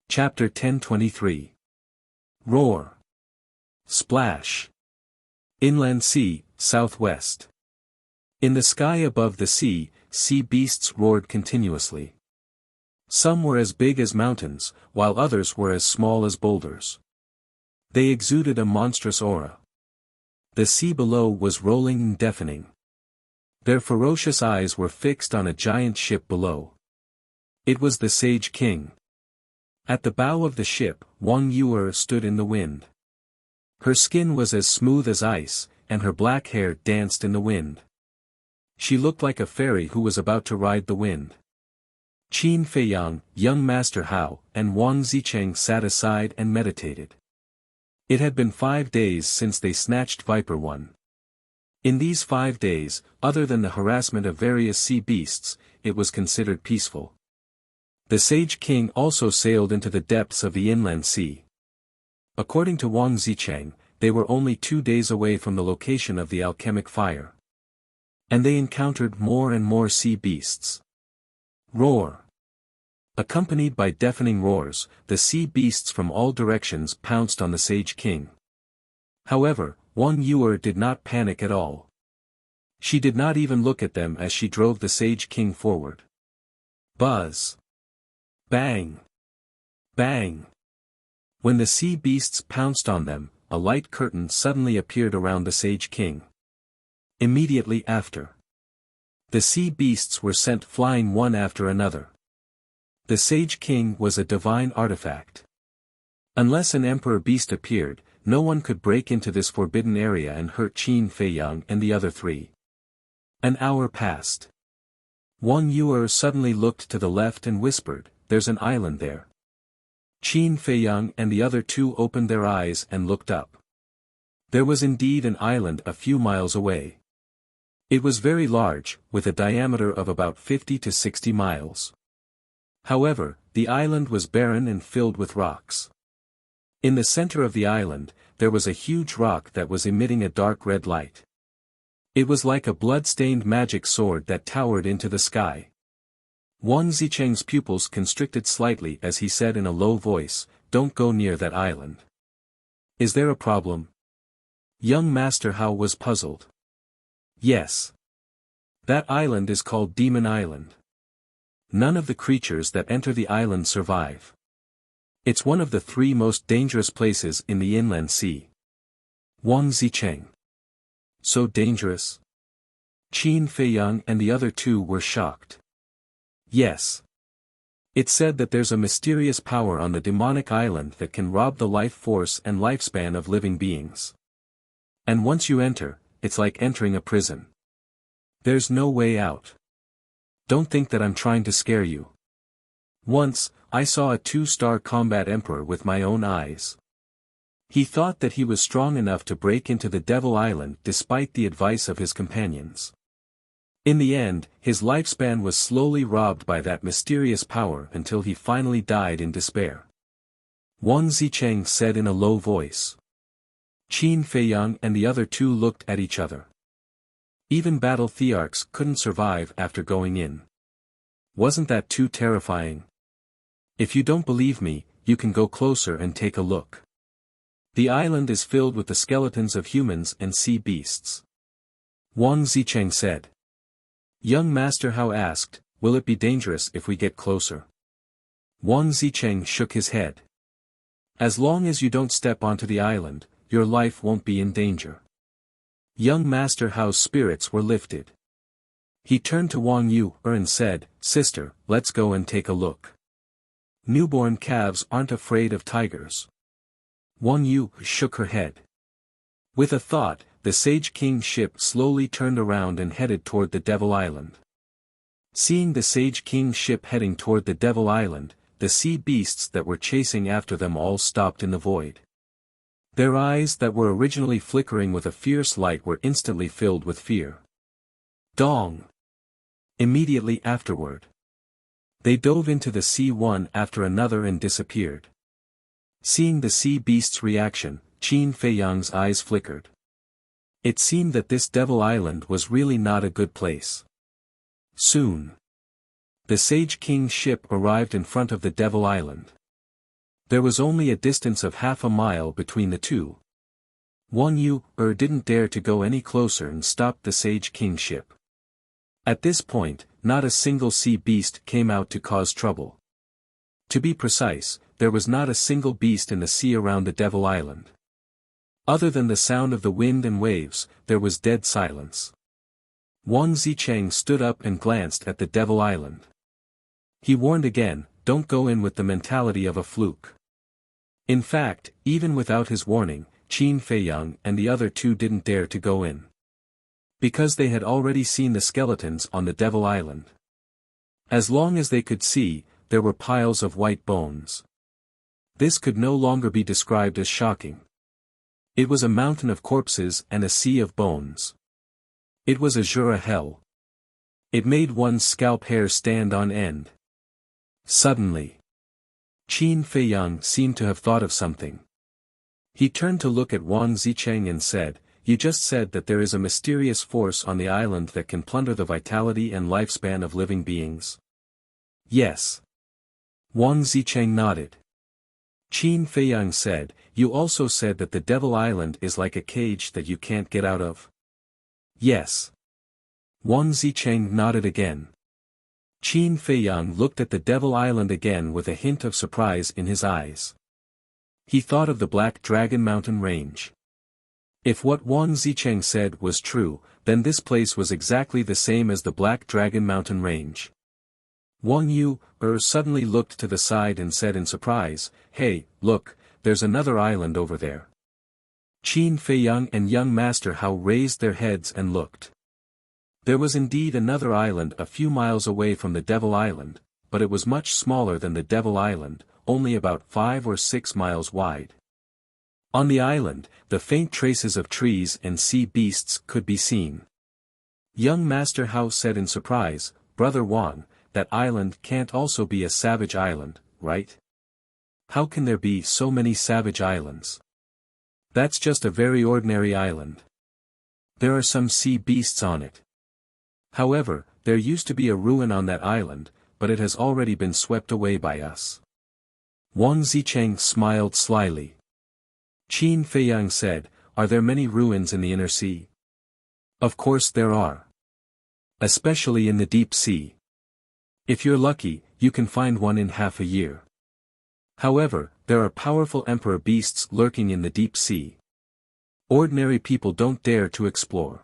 Chapter 1023. Roar. Splash. Inland sea, southwest. In the sky above the sea, sea beasts roared continuously. Some were as big as mountains, while others were as small as boulders. They exuded a monstrous aura. The sea below was rolling and deafening. Their ferocious eyes were fixed on a giant ship below. It was the Sage King. At the bow of the ship, Wang Yuer stood in the wind. Her skin was as smooth as ice, and her black hair danced in the wind. She looked like a fairy who was about to ride the wind. Qin Feiyang, young Master Hao, and Wang Zicheng sat aside and meditated. It had been 5 days since they snatched Viper One. In these 5 days, other than the harassment of various sea beasts, it was considered peaceful. The Sage King also sailed into the depths of the inland sea. According to Wang Zicheng, they were only 2 days away from the location of the alchemic fire. And they encountered more and more sea beasts. Roar. Accompanied by deafening roars, the sea beasts from all directions pounced on the Sage King. However, Wang Yuer did not panic at all. She did not even look at them as she drove the Sage King forward. Buzz. Bang! Bang! When the sea beasts pounced on them, a light curtain suddenly appeared around the Sage King. Immediately after, the sea beasts were sent flying one after another. The Sage King was a divine artifact. Unless an emperor beast appeared, no one could break into this forbidden area and hurt Qin Feiyang and the other 3. An hour passed. Wang Yuer suddenly looked to the left and whispered, "There's an island there." Qin Feiyang and the other 2 opened their eyes and looked up. There was indeed an island a few miles away. It was very large, with a diameter of about 50 to 60 miles. However, the island was barren and filled with rocks. In the center of the island, there was a huge rock that was emitting a dark red light. It was like a blood-stained magic sword that towered into the sky. Wang Zicheng's pupils constricted slightly as he said in a low voice, "Don't go near that island." "Is there a problem?" Young Master Hao was puzzled. "Yes. That island is called Demon Island. None of the creatures that enter the island survive. It's one of the 3 most dangerous places in the inland sea." Wang Zicheng. So dangerous? Qin Feiyang and the other 2 were shocked. Yes. It's said that there's a mysterious power on the demonic island that can rob the life force and lifespan of living beings. And once you enter, it's like entering a prison. There's no way out. Don't think that I'm trying to scare you. Once, I saw a 2-star combat emperor with my own eyes. He thought that he was strong enough to break into the Devil Island despite the advice of his companions. In the end, his lifespan was slowly robbed by that mysterious power until he finally died in despair. Wang Zicheng said in a low voice. Qin Feiyang and the other 2 looked at each other. Even battle thearchs couldn't survive after going in. Wasn't that too terrifying? If you don't believe me, you can go closer and take a look. The island is filled with the skeletons of humans and sea beasts. Wang Zicheng said. Young Master Hao asked, "Will it be dangerous if we get closer?" Wang Zicheng shook his head. "As long as you don't step onto the island, your life won't be in danger." Young Master Hao's spirits were lifted. He turned to Wang Yuer and said, "Sister, let's go and take a look. Newborn calves aren't afraid of tigers." Wang Yuer shook her head. With a thought, the Sage King's ship slowly turned around and headed toward the Devil Island. Seeing the Sage King's ship heading toward the Devil Island, the sea beasts that were chasing after them all stopped in the void. Their eyes that were originally flickering with a fierce light were instantly filled with fear. Dong! Immediately afterward, they dove into the sea one after another and disappeared. Seeing the sea beasts' reaction, Qin Feiyang's eyes flickered. It seemed that this Devil Island was really not a good place. Soon, the Sage King's ship arrived in front of the Devil Island. There was only a distance of half a mile between the two. Wang Yu didn't dare to go any closer and stopped the Sage King's ship. At this point, not a single sea beast came out to cause trouble. To be precise, there was not a single beast in the sea around the Devil Island. Other than the sound of the wind and waves, there was dead silence. Wang Zicheng stood up and glanced at the Devil Island. He warned again, don't go in with the mentality of a fluke. In fact, even without his warning, Qin Feiyang and the other two didn't dare to go in. Because they had already seen the skeletons on the Devil Island. As long as they could see, there were piles of white bones. This could no longer be described as shocking. It was a mountain of corpses and a sea of bones. It was a Jura hell. It made one's scalp hair stand on end. Suddenly, Qin Feiyang seemed to have thought of something. He turned to look at Wang Zicheng and said, "You just said that there is a mysterious force on the island that can plunder the vitality and lifespan of living beings." "Yes." Wang Zicheng nodded. Qin Feiyang said, "You also said that the Devil Island is like a cage that you can't get out of." "Yes." Wang Zicheng nodded again. Qin Feiyang looked at the Devil Island again with a hint of surprise in his eyes. He thought of the Black Dragon Mountain Range. If what Wang Zicheng said was true, then this place was exactly the same as the Black Dragon Mountain Range. Wang Yu suddenly looked to the side and said in surprise, "Hey, look, there's another island over there." Qin Feiyang and young Master Hao raised their heads and looked. There was indeed another island a few miles away from the Devil Island, but it was much smaller than the Devil Island, only about 5 or 6 miles wide. On the island, the faint traces of trees and sea beasts could be seen. Young Master Hao said in surprise, "Brother Wang, that island can't also be a savage island, right? How can there be so many savage islands? That's just a very ordinary island. There are some sea beasts on it. However, there used to be a ruin on that island, but it has already been swept away by us." Wang Zicheng smiled slyly. Qin Feiyang said, "Are there many ruins in the inner sea?" "Of course there are. Especially in the deep sea. If you're lucky, you can find one in half a year. However, there are powerful emperor beasts lurking in the deep sea. Ordinary people don't dare to explore.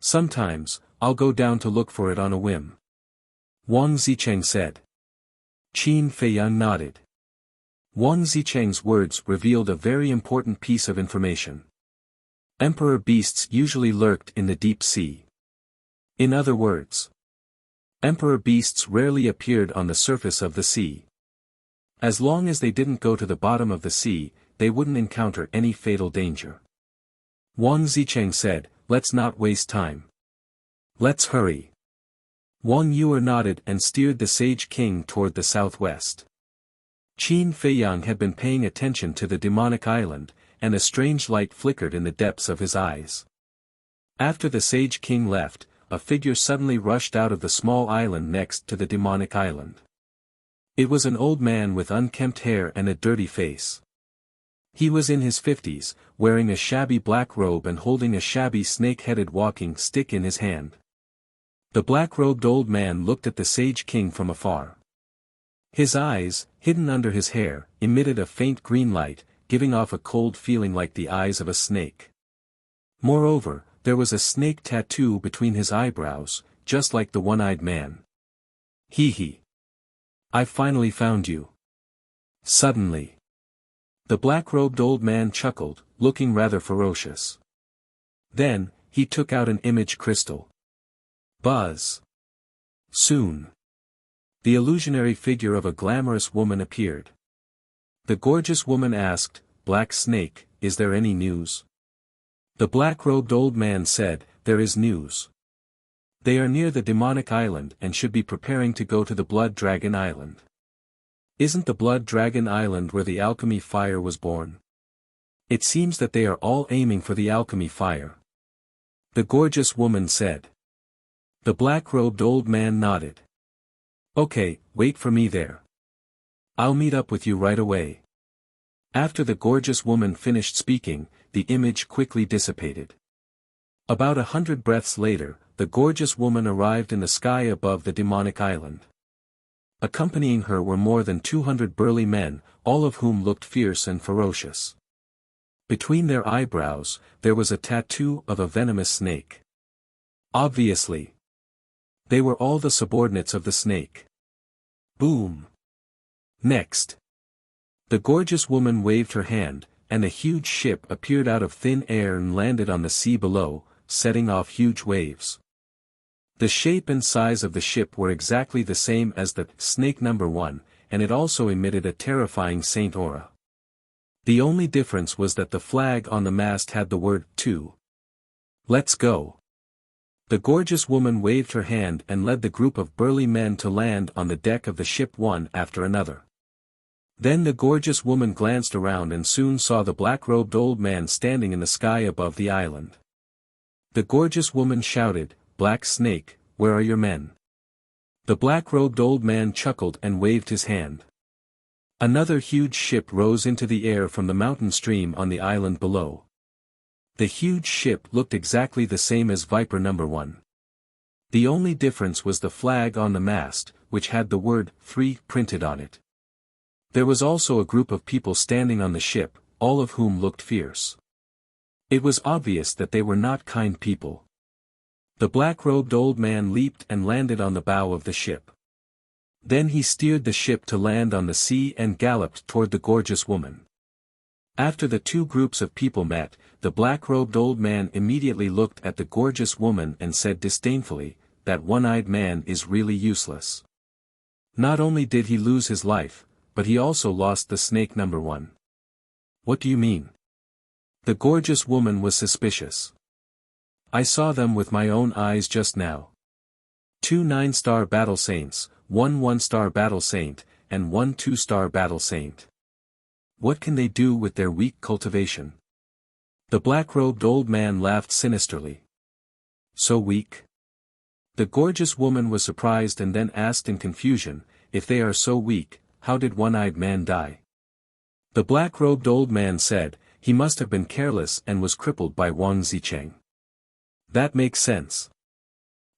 Sometimes, I'll go down to look for it on a whim." Wang Zicheng said. Qin Feiyang nodded. Wang Zicheng's words revealed a very important piece of information. Emperor beasts usually lurked in the deep sea. In other words, emperor beasts rarely appeared on the surface of the sea. As long as they didn't go to the bottom of the sea, they wouldn't encounter any fatal danger. Wang Zicheng said, "Let's not waste time. Let's hurry." Wang Yu nodded and steered the Sage King toward the southwest. Qin Feiyang had been paying attention to the demonic island, and a strange light flickered in the depths of his eyes. After the Sage King left, a figure suddenly rushed out of the small island next to the demonic island. It was an old man with unkempt hair and a dirty face. He was in his 50s, wearing a shabby black robe and holding a shabby snake-headed walking stick in his hand. The black-robed old man looked at the Sage King from afar. His eyes, hidden under his hair, emitted a faint green light, giving off a cold feeling like the eyes of a snake. Moreover, there was a snake tattoo between his eyebrows, just like the one-eyed man. "Hee. I finally found you." Suddenly, the black-robed old man chuckled, looking rather ferocious. Then, he took out an image crystal. Buzz. Soon, the illusionary figure of a glamorous woman appeared. The gorgeous woman asked, "Black Snake, is there any news?" The black-robed old man said, "There is news. They are near the demonic island and should be preparing to go to the Blood Dragon Island." "Isn't the Blood Dragon Island where the alchemy fire was born?" "It seems that they are all aiming for the alchemy fire," the gorgeous woman said. The black-robed old man nodded. "Okay, wait for me there. I'll meet up with you right away." After the gorgeous woman finished speaking, the image quickly dissipated. About 100 breaths later, the gorgeous woman arrived in the sky above the demonic island. Accompanying her were more than 200 burly men, all of whom looked fierce and ferocious. Between their eyebrows, there was a tattoo of a venomous snake. Obviously, they were all the subordinates of the snake. Boom! Next, the gorgeous woman waved her hand, and a huge ship appeared out of thin air and landed on the sea below, setting off huge waves. The shape and size of the ship were exactly the same as the Snake Number 1, and it also emitted a terrifying saint aura. The only difference was that the flag on the mast had the word 2. Let's go. The gorgeous woman waved her hand and led the group of burly men to land on the deck of the ship one after another. Then the gorgeous woman glanced around and soon saw the black-robed old man standing in the sky above the island. The gorgeous woman shouted, "Black Snake, where are your men?" The black-robed old man chuckled and waved his hand. Another huge ship rose into the air from the mountain stream on the island below. The huge ship looked exactly the same as Viper Number 1. The only difference was the flag on the mast, which had the word 3 printed on it. There was also a group of people standing on the ship, all of whom looked fierce. It was obvious that they were not kind people. The black-robed old man leaped and landed on the bow of the ship. Then he steered the ship to land on the sea and galloped toward the gorgeous woman. After the two groups of people met, the black-robed old man immediately looked at the gorgeous woman and said disdainfully, "That one-eyed man is really useless." Not only did he lose his life, but he also lost the Snake Number 1. "What do you mean?" The gorgeous woman was suspicious. "I saw them with my own eyes just now. 2 9-star battle saints, 1 1-star battle saint, and 1 2-star battle saint. What can they do with their weak cultivation?" The black-robed old man laughed sinisterly. "So weak?" The gorgeous woman was surprised and then asked in confusion, "If they are so weak, how did one-eyed man die?" The black-robed old man said, "He must have been careless and was crippled by Wang Zicheng." "That makes sense.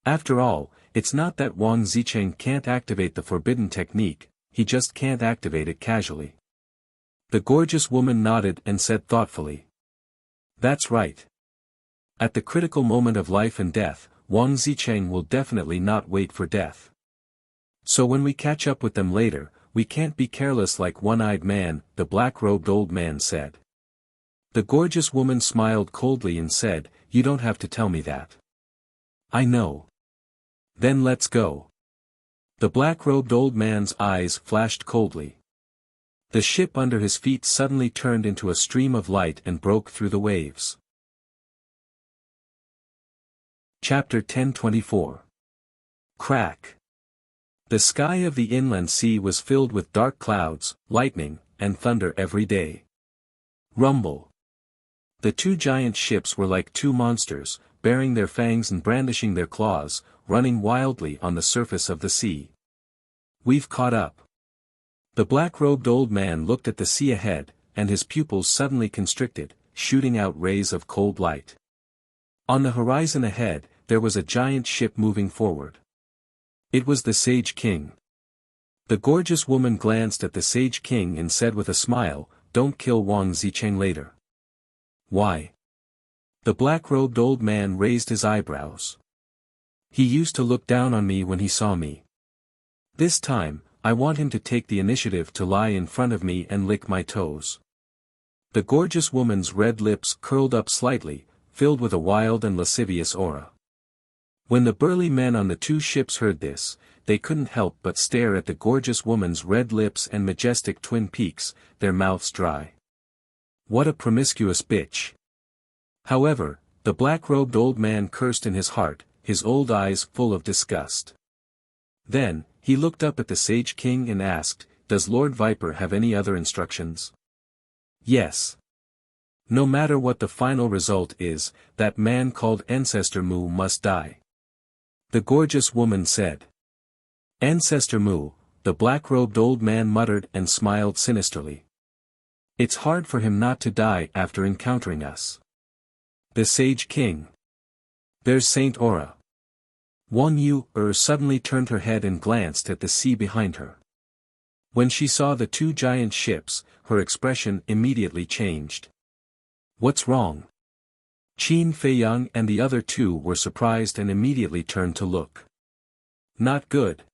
After all, it's not that Wang Zicheng can't activate the forbidden technique, he just can't activate it casually." The gorgeous woman nodded and said thoughtfully, "That's right. At the critical moment of life and death, Wang Zicheng will definitely not wait for death. So when we catch up with them later, we can't be careless like one-eyed man," the black-robed old man said. The gorgeous woman smiled coldly and said, "You don't have to tell me that. I know. Then let's go." The black-robed old man's eyes flashed coldly. The ship under his feet suddenly turned into a stream of light and broke through the waves. Chapter 10:24. Crack. The sky of the inland sea was filled with dark clouds, lightning, and thunder every day. Rumble. The two giant ships were like two monsters, baring their fangs and brandishing their claws, running wildly on the surface of the sea. "We've caught up." The black-robed old man looked at the sea ahead, and his pupils suddenly constricted, shooting out rays of cold light. On the horizon ahead, there was a giant ship moving forward. It was the Sage King. The gorgeous woman glanced at the Sage King and said with a smile, "Don't kill Wang Zicheng later." "Why?" The black-robed old man raised his eyebrows. "He used to look down on me when he saw me. This time, I want him to take the initiative to lie in front of me and lick my toes." The gorgeous woman's red lips curled up slightly, filled with a wild and lascivious aura. When the burly men on the two ships heard this, they couldn't help but stare at the gorgeous woman's red lips and majestic twin peaks, their mouths dry. What a promiscuous bitch. However, the black-robed old man cursed in his heart, his old eyes full of disgust. Then, he looked up at the Sage King and asked, "Does Lord Viper have any other instructions?" "Yes. No matter what the final result is, that man called Ancestor Mu must die," the gorgeous woman said. "Ancestor Mu," the black-robed old man muttered and smiled sinisterly. It's hard for him not to die after encountering us. The Sage King. There's Saint Aura. Wang Yu suddenly turned her head and glanced at the sea behind her. When she saw the two giant ships, her expression immediately changed. What's wrong? Qin Feiyang and the other two were surprised and immediately turned to look. Not good.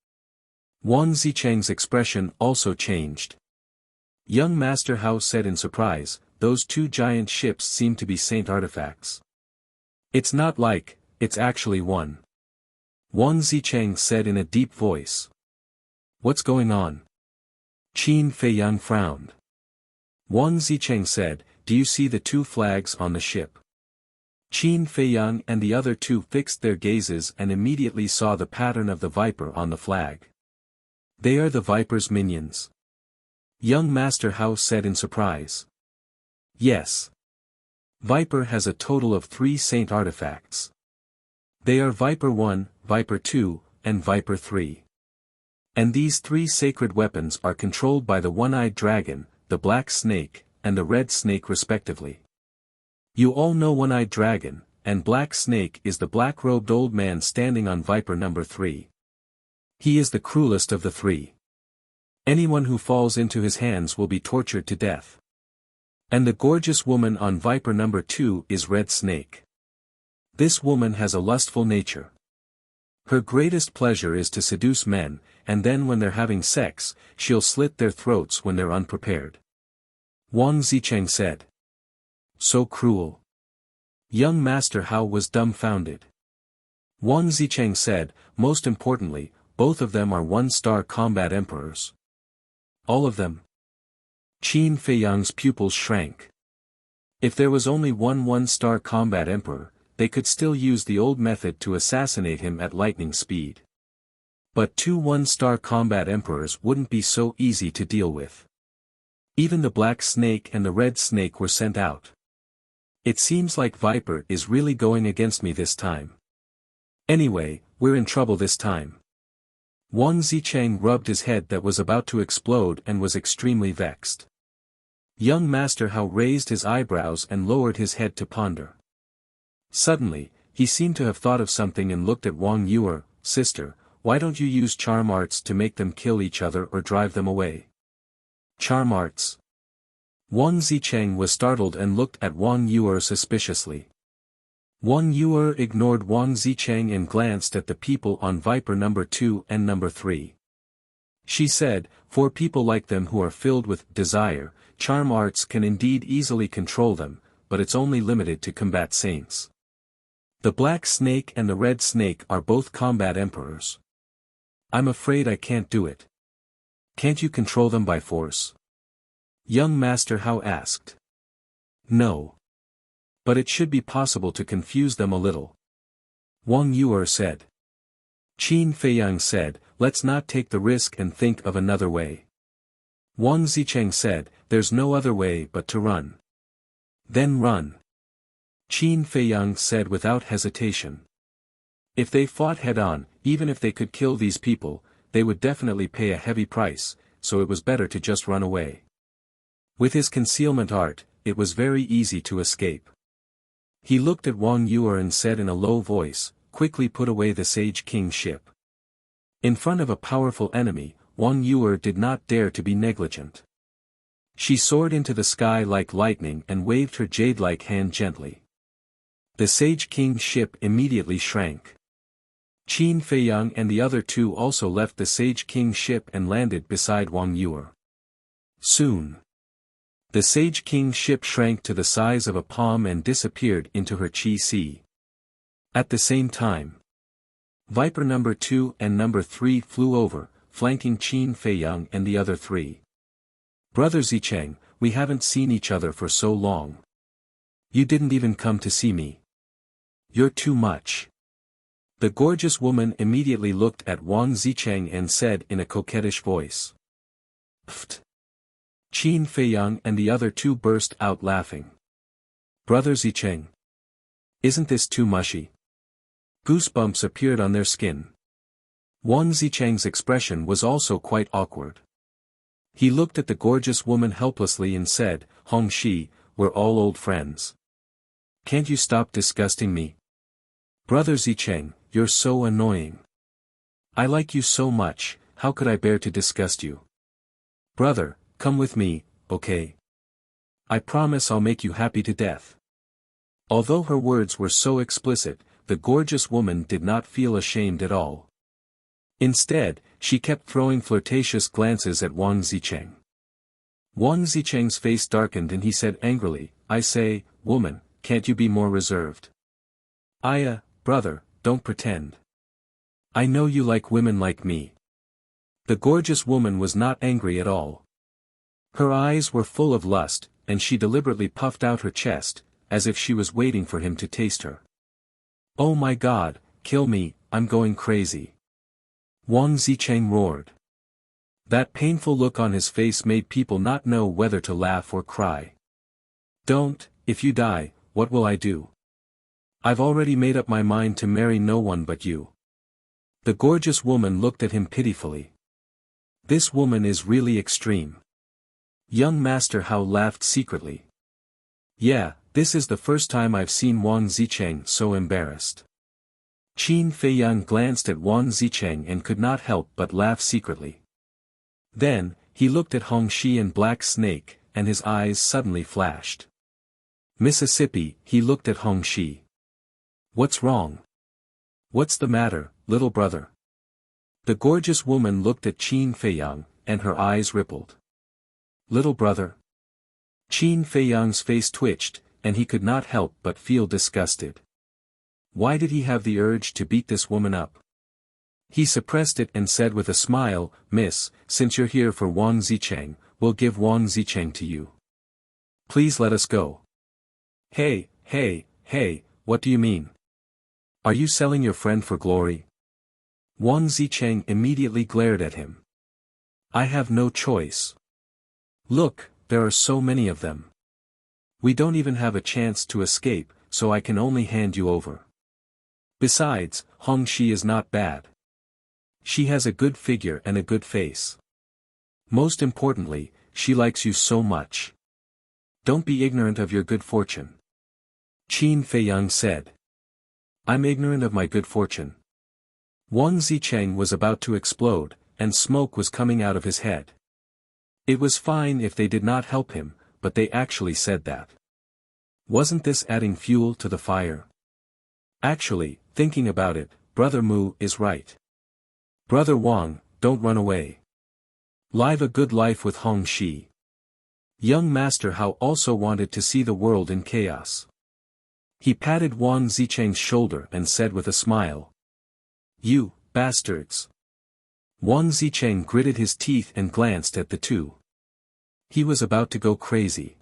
Wang Zicheng's expression also changed. Young Master Hao said in surprise, those two giant ships seem to be saint artifacts. It's not like, it's actually one. Wang Zicheng said in a deep voice. What's going on? Qin Feiyang frowned. Wang Zicheng said, do you see the two flags on the ship? Qin Feiyang and the other two fixed their gazes and immediately saw the pattern of the viper on the flag. They are the viper's minions. Young Master Hao said in surprise. Yes. Viper has a total of 3 saint artifacts. They are Viper 1, Viper 2, and Viper 3. And these 3 sacred weapons are controlled by the one-eyed dragon, the black snake, and the red snake respectively. You all know one-eyed dragon, and black snake is the black-robed old man standing on Viper number 3. He is the cruelest of the 3. Anyone who falls into his hands will be tortured to death. And the gorgeous woman on Viper number 2 is Red Snake. This woman has a lustful nature. Her greatest pleasure is to seduce men, and then when they're having sex, she'll slit their throats when they're unprepared. Wang Zicheng said. So cruel. Young Master Hao was dumbfounded. Wang Zicheng said, most importantly, both of them are 1-star combat emperors. All of them? Qin Feiyang's pupils shrank. If there was only one 1-star combat emperor, they could still use the old method to assassinate him at lightning speed. But 2 1-star combat emperors wouldn't be so easy to deal with. Even the black snake and the red snake were sent out. It seems like Viper is really going against me this time. Anyway, we're in trouble this time. Wang Zicheng rubbed his head that was about to explode and was extremely vexed. Young Master Hao raised his eyebrows and lowered his head to ponder. Suddenly, he seemed to have thought of something and looked at Wang Yu. Sister, why don't you use charm arts to make them kill each other or drive them away? Charm arts? Wang Zicheng was startled and looked at Wang Yu suspiciously. Wang Yu ignored Wang Zicheng and glanced at the people on Viper number 2 and number 3. She said, for people like them who are filled with desire, charm arts can indeed easily control them, but it's only limited to combat saints. The black snake and the red snake are both combat emperors. I'm afraid I can't do it. Can't you control them by force? Young Master Hao asked. No. But it should be possible to confuse them a little. Wang Yu said. Qin Feiyang said, let's not take the risk and think of another way. Wang Zicheng said, there's no other way but to run. Then run. Qin Feiyang said without hesitation. If they fought head-on, even if they could kill these people, they would definitely pay a heavy price, so it was better to just run away. With his concealment art, it was very easy to escape. He looked at Wang Yu and said in a low voice, quickly put away the Sage King ship. In front of a powerful enemy, Wang Yu did not dare to be negligent. She soared into the sky like lightning and waved her jade-like hand gently. The Sage King ship immediately shrank. Qin Feiyang and the other two also left the Sage King ship and landed beside Wang Yu. Soon. The Sage King ship shrank to the size of a palm and disappeared into her Qi Sea. At the same time, Viper number 2 and number 3 flew over, flanking Qin Feiyang and the other 3. Brother Zicheng, we haven't seen each other for so long. You didn't even come to see me. You're too much. The gorgeous woman immediately looked at Wang Zicheng and said in a coquettish voice. Pfft. Qin Feiyang and the other two burst out laughing. Brother Zicheng. Isn't this too mushy? Goosebumps appeared on their skin. Wang Zicheng's expression was also quite awkward. He looked at the gorgeous woman helplessly and said, Hongxi, we're all old friends. Can't you stop disgusting me? Brother Zicheng, you're so annoying. I like you so much, how could I bear to disgust you? Brother, come with me, okay? I promise I'll make you happy to death. Although her words were so explicit, the gorgeous woman did not feel ashamed at all. Instead, she kept throwing flirtatious glances at Wang Zicheng. Wang Zicheng's face darkened and he said angrily, I say, woman, can't you be more reserved? Brother, don't pretend. I know you like women like me. The gorgeous woman was not angry at all. Her eyes were full of lust, and she deliberately puffed out her chest, as if she was waiting for him to taste her. Oh my God, kill me, I'm going crazy. Wang Zicheng roared. That painful look on his face made people not know whether to laugh or cry. Don't, if you die, what will I do? I've already made up my mind to marry no one but you. The gorgeous woman looked at him pitifully. This woman is really extreme. Young Master Hao laughed secretly. Yeah, this is the first time I've seen Wang Zicheng so embarrassed. Qin Feiyang glanced at Wang Zicheng and could not help but laugh secretly. Then, he looked at Hongxi and Black Snake, and his eyes suddenly flashed. Mississippi, he looked at Hongxi. What's wrong? What's the matter, little brother? The gorgeous woman looked at Qin Feiyang, and her eyes rippled. Little brother? Qin Feiyang's face twitched, and he could not help but feel disgusted. Why did he have the urge to beat this woman up? He suppressed it and said with a smile, Miss, since you're here for Wang Zicheng, we'll give Wang Zicheng to you. Please let us go. Hey, what do you mean? Are you selling your friend for glory? Wang Zicheng immediately glared at him. I have no choice. Look, there are so many of them. We don't even have a chance to escape, so I can only hand you over. Besides, Hongxi is not bad. She has a good figure and a good face. Most importantly, she likes you so much. Don't be ignorant of your good fortune. Qin Feiyang said. I'm ignorant of my good fortune. Wang Zicheng was about to explode, and smoke was coming out of his head. It was fine if they did not help him, but they actually said that. Wasn't this adding fuel to the fire? Actually, thinking about it, Brother Mu is right. Brother Wang, don't run away. Live a good life with Hongxi. Young Master Hao also wanted to see the world in chaos. He patted Wang Zicheng's shoulder and said with a smile. You, bastards. Wang Zicheng gritted his teeth and glanced at the two. He was about to go crazy.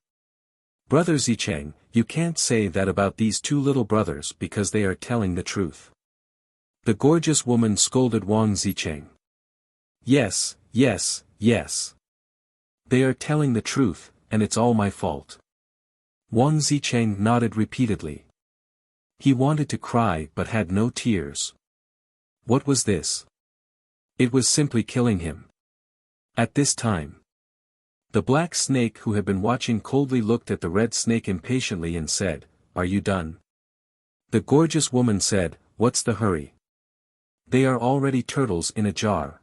Brother Zicheng, you can't say that about these two little brothers because they are telling the truth. The gorgeous woman scolded Wang Zicheng. Yes. They are telling the truth, and it's all my fault. Wang Zicheng nodded repeatedly. He wanted to cry but had no tears. What was this? It was simply killing him. At this time, the black snake who had been watching coldly looked at the red snake impatiently and said, Are you done? The gorgeous woman said, What's the hurry? They are already turtles in a jar.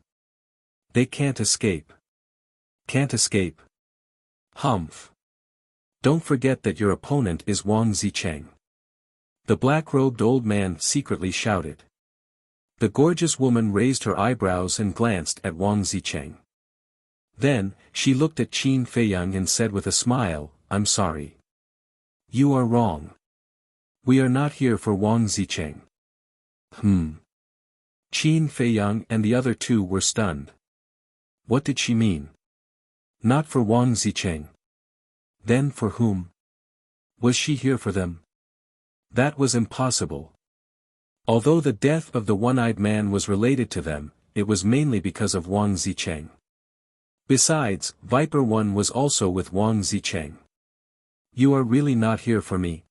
They can't escape. Can't escape. Humph. Don't forget that your opponent is Wang Zicheng. The black-robed old man secretly shouted. The gorgeous woman raised her eyebrows and glanced at Wang Zicheng. Then, she looked at Qin Feiyang and said with a smile, I'm sorry. You are wrong. We are not here for Wang Zicheng. Qin Feiyang and the other two were stunned. What did she mean? Not for Wang Zicheng. Then for whom? Was she here for them? That was impossible. Although the death of the one-eyed man was related to them, it was mainly because of Wang Zicheng. Besides, Viper One was also with Wang Zicheng. You are really not here for me?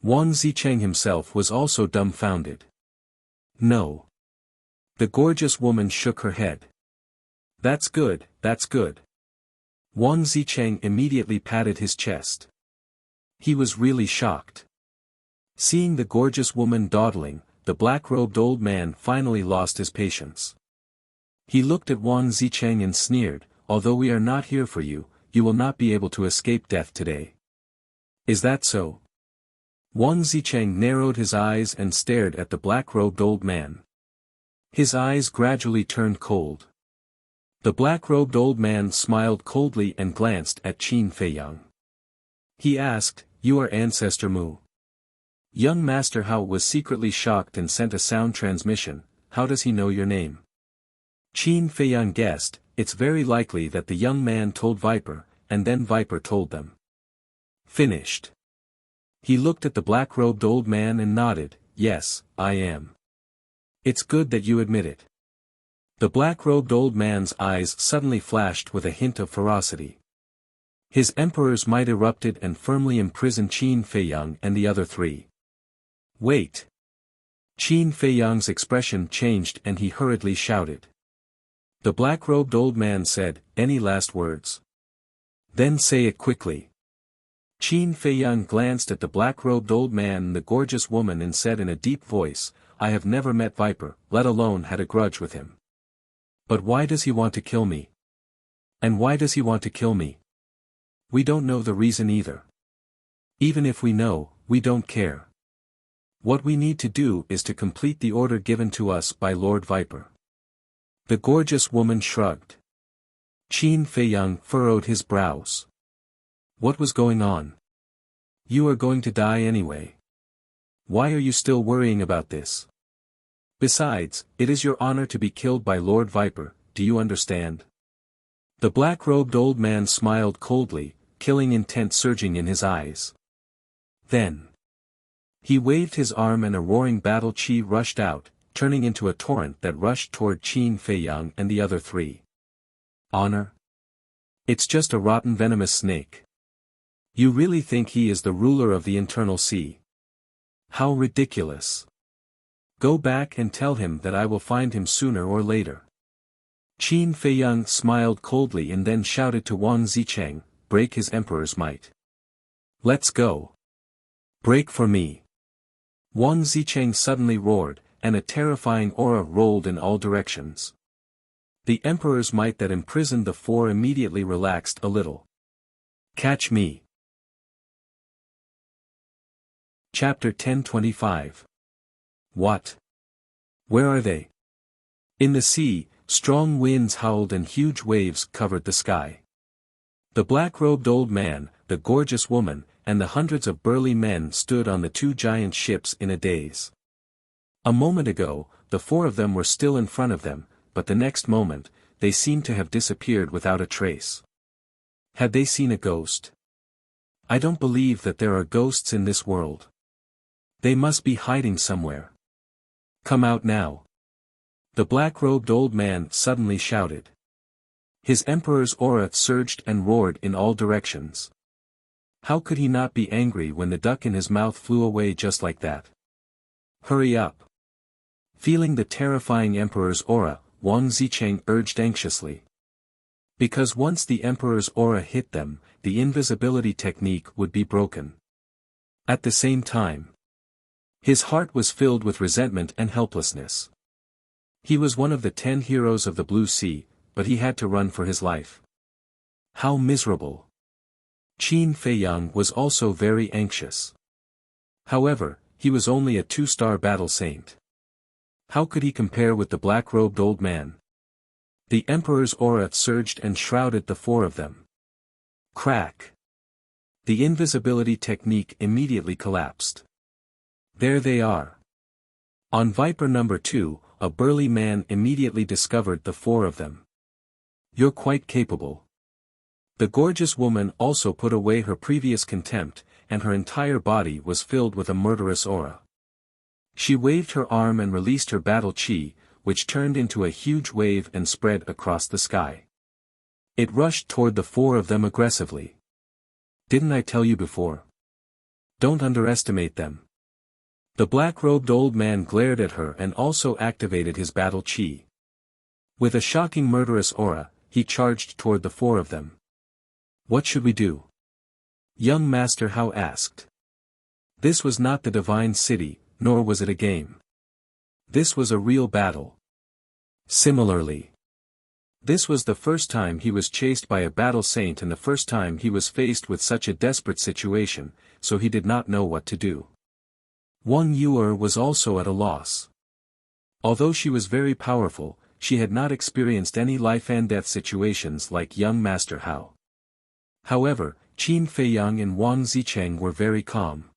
Wang Zicheng himself was also dumbfounded. No. The gorgeous woman shook her head. That's good. Wang Zicheng immediately patted his chest. He was really shocked. Seeing the gorgeous woman dawdling, the black-robed old man finally lost his patience. He looked at Wang Zicheng and sneered, "Although we are not here for you, you will not be able to escape death today." "Is that so?" Wang Zicheng narrowed his eyes and stared at the black-robed old man. His eyes gradually turned cold. The black-robed old man smiled coldly and glanced at Qin Feiyang. He asked, "You are Ancestor Mu?" Young Master Hao was secretly shocked and sent a sound transmission. "How does he know your name?" Qin Feiyang guessed, "It's very likely that the young man told Viper, and then Viper told them." Finished. He looked at the black-robed old man and nodded, "Yes, I am. It's good that you admit it." The black-robed old man's eyes suddenly flashed with a hint of ferocity. His emperor's might erupted and firmly imprisoned Qin Feiyang and the other three. "Wait!" Qin Feiyang's expression changed and he hurriedly shouted. The black-robed old man said, "Any last words?" "Then say it quickly." Qin Feiyang glanced at the black-robed old man and the gorgeous woman and said in a deep voice, "I have never met Viper, let alone had a grudge with him. But why does he want to kill me? And why does he want to kill me? We don't know the reason either. Even if we know, we don't care. What we need to do is to complete the order given to us by Lord Viper." The gorgeous woman shrugged. Qin Feiyang furrowed his brows. What was going on? "You are going to die anyway. Why are you still worrying about this? Besides, it is your honor to be killed by Lord Viper, do you understand?" The black-robed old man smiled coldly, killing intent surging in his eyes. Then he waved his arm and a roaring battle chi rushed out, turning into a torrent that rushed toward Qin Feiyang and the other three. "Honor? It's just a rotten venomous snake. You really think he is the ruler of the internal sea? How ridiculous. Go back and tell him that I will find him sooner or later." Qin Feiyang smiled coldly and then shouted to Wang Zicheng, "Break his emperor's might. Let's go. Break for me." Wang Zicheng suddenly roared, and a terrifying aura rolled in all directions. The emperor's might that imprisoned the four immediately relaxed a little. "Catch me." Chapter 1025. What? Where are they? In the sea, strong winds howled and huge waves covered the sky. The black-robed old man, the gorgeous woman, and the hundreds of burly men stood on the two giant ships in a daze. A moment ago, the four of them were still in front of them, but the next moment, they seemed to have disappeared without a trace. Had they seen a ghost? I don't believe that there are ghosts in this world. They must be hiding somewhere. Come out now. The black-robed old man suddenly shouted. His emperor's aura surged and roared in all directions. How could he not be angry when the duck in his mouth flew away just like that? Hurry up. Feeling the terrifying emperor's aura, Wang Zicheng urged anxiously. Because once the emperor's aura hit them, the invisibility technique would be broken. At the same time, his heart was filled with resentment and helplessness. He was one of the 10 heroes of the Blue Sea, but he had to run for his life. How miserable. Qin Feiyang was also very anxious. However, he was only a 2-star battle saint. How could he compare with the black-robed old man? The emperor's aura surged and shrouded the four of them. Crack. The invisibility technique immediately collapsed. There they are. On Viper number 2, a burly man immediately discovered the four of them. You're quite capable. The gorgeous woman also put away her previous contempt, and her entire body was filled with a murderous aura. She waved her arm and released her battle chi, which turned into a huge wave and spread across the sky. It rushed toward the four of them aggressively. Didn't I tell you before? Don't underestimate them. The black-robed old man glared at her and also activated his battle chi. With a shocking murderous aura, he charged toward the four of them. What should we do? Young Master Hao asked. This was not the divine city, nor was it a game. This was a real battle. Similarly, this was the first time he was chased by a battle saint and the first time he was faced with such a desperate situation, so he did not know what to do. Wang Yuer was also at a loss. Although she was very powerful, she had not experienced any life-and-death situations like young Master Hao. However, Qin Feiyang and Wang Zicheng were very calm.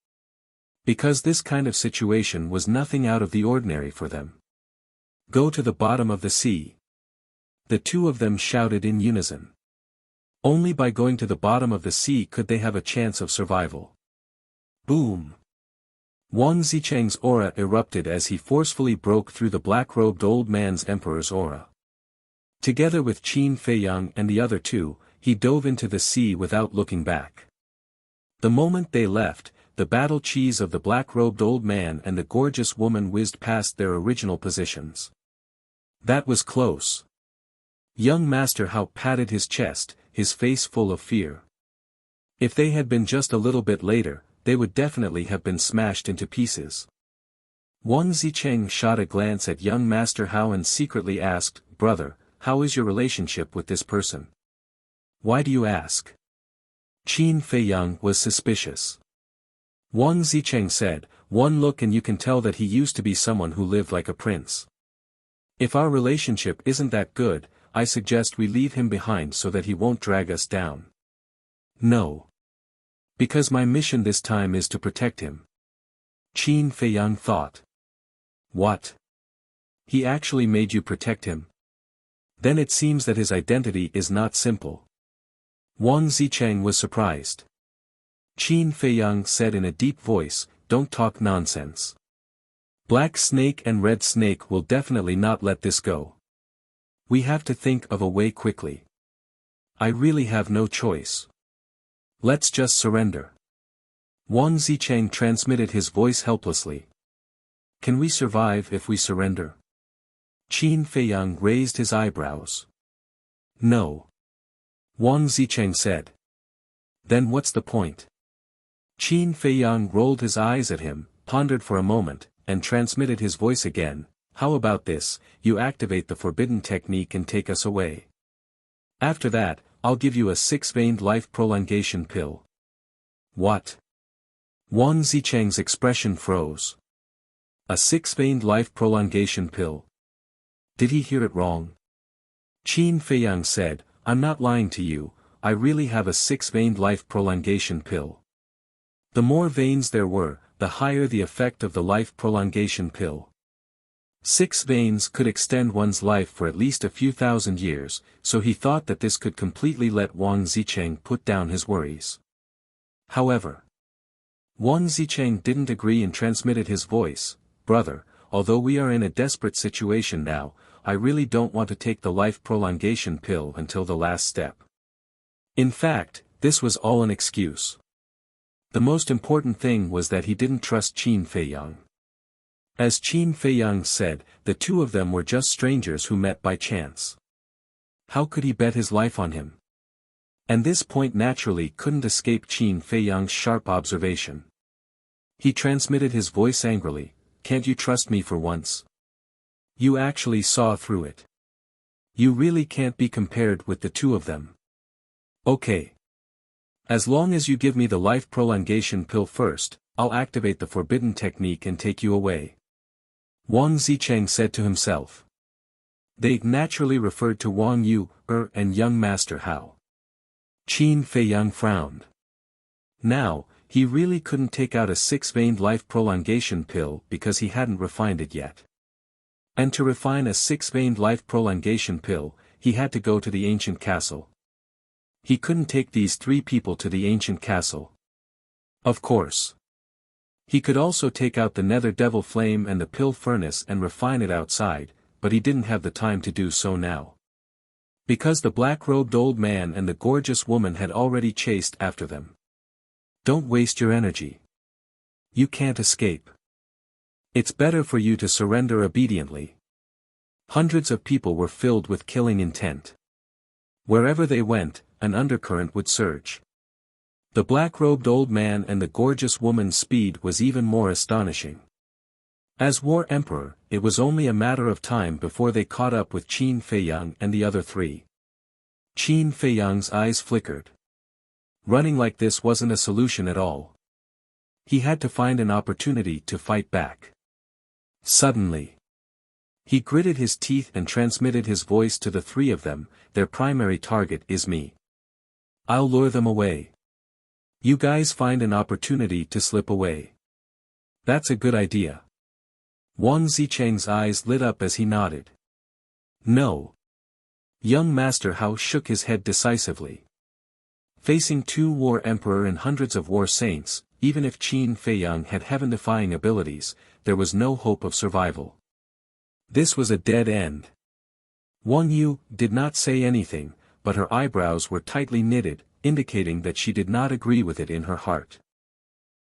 Because this kind of situation was nothing out of the ordinary for them. Go to the bottom of the sea. The two of them shouted in unison. Only by going to the bottom of the sea could they have a chance of survival. Boom! Wang Zicheng's aura erupted as he forcefully broke through the black-robed old man's emperor's aura. Together with Qin Feiyang and the other two, he dove into the sea without looking back. The moment they left, the battle cheese of the black-robed old man and the gorgeous woman whizzed past their original positions. That was close. Young Master Hao patted his chest, his face full of fear. If they had been just a little bit later, they would definitely have been smashed into pieces. Wang Zicheng shot a glance at young Master Hao and secretly asked, "Brother, how is your relationship with this person?" "Why do you ask?" Qin Feiyang was suspicious. Wang Zicheng said, "One look and you can tell that he used to be someone who lived like a prince. If our relationship isn't that good, I suggest we leave him behind so that he won't drag us down." "No. Because my mission this time is to protect him." Qin Feiyang thought. "What? He actually made you protect him? Then it seems that his identity is not simple." Wang Zicheng was surprised. Qin Feiyang said in a deep voice, "Don't talk nonsense. Black Snake and Red Snake will definitely not let this go. We have to think of a way quickly. I really have no choice. Let's just surrender." Wang Zicheng transmitted his voice helplessly. "Can we survive if we surrender?" Qin Feiyang raised his eyebrows. "No." Wang Zicheng said. "Then what's the point?" Qin Feiyang rolled his eyes at him, pondered for a moment, and transmitted his voice again. "How about this, you activate the forbidden technique and take us away. After that, I'll give you a 6-veined life prolongation pill." "What?" Wang Zicheng's expression froze. "A 6-veined life prolongation pill? Did he hear it wrong?" Qin Feiyang said, "I'm not lying to you, I really have a 6-veined life prolongation pill. The more veins there were, the higher the effect of the life prolongation pill. 6 veins could extend one's life for at least a few thousand years, so he thought that this could completely let Wang Zicheng put down his worries. However, Wang Zicheng didn't agree and transmitted his voice, "Brother, although we are in a desperate situation now, I really don't want to take the life prolongation pill until the last step." In fact, this was all an excuse. The most important thing was that he didn't trust Qin Feiyang. As Qin Feiyang said, the two of them were just strangers who met by chance. How could he bet his life on him? And this point naturally couldn't escape Qin Feiyang's sharp observation. He transmitted his voice angrily, "Can't you trust me for once? You actually saw through it. You really can't be compared with the two of them. Okay. As long as you give me the life prolongation pill first, I'll activate the forbidden technique and take you away." Wang Zicheng said to himself. They naturally referred to Wang Yu, and young Master Hao. Qin Feiyang frowned. Now, he really couldn't take out a 6-veined life prolongation pill because he hadn't refined it yet. And to refine a 6-veined life prolongation pill, he had to go to the ancient castle. He couldn't take these 3 people to the ancient castle. Of course. He could also take out the nether devil flame and the pill furnace and refine it outside, but he didn't have the time to do so now. Because the black-robed old man and the gorgeous woman had already chased after them. Don't waste your energy. You can't escape. It's better for you to surrender obediently. Hundreds of people were filled with killing intent. Wherever they went, an undercurrent would surge. The black-robed old man and the gorgeous woman's speed was even more astonishing. As War Emperor, it was only a matter of time before they caught up with Qin Feiyang and the other three. Qin Feiyang's eyes flickered. Running like this wasn't a solution at all. He had to find an opportunity to fight back. Suddenly, he gritted his teeth and transmitted his voice to the three of them, "Their primary target is me. I'll lure them away. You guys find an opportunity to slip away." "That's a good idea." Wang Zicheng's eyes lit up as he nodded. "No." Young Master Hao shook his head decisively. Facing two War Emperor and hundreds of War Saints, even if Qin Feiyang had heaven-defying abilities, there was no hope of survival. This was a dead end. Wang Yu did not say anything, but her eyebrows were tightly knitted, indicating that she did not agree with it in her heart.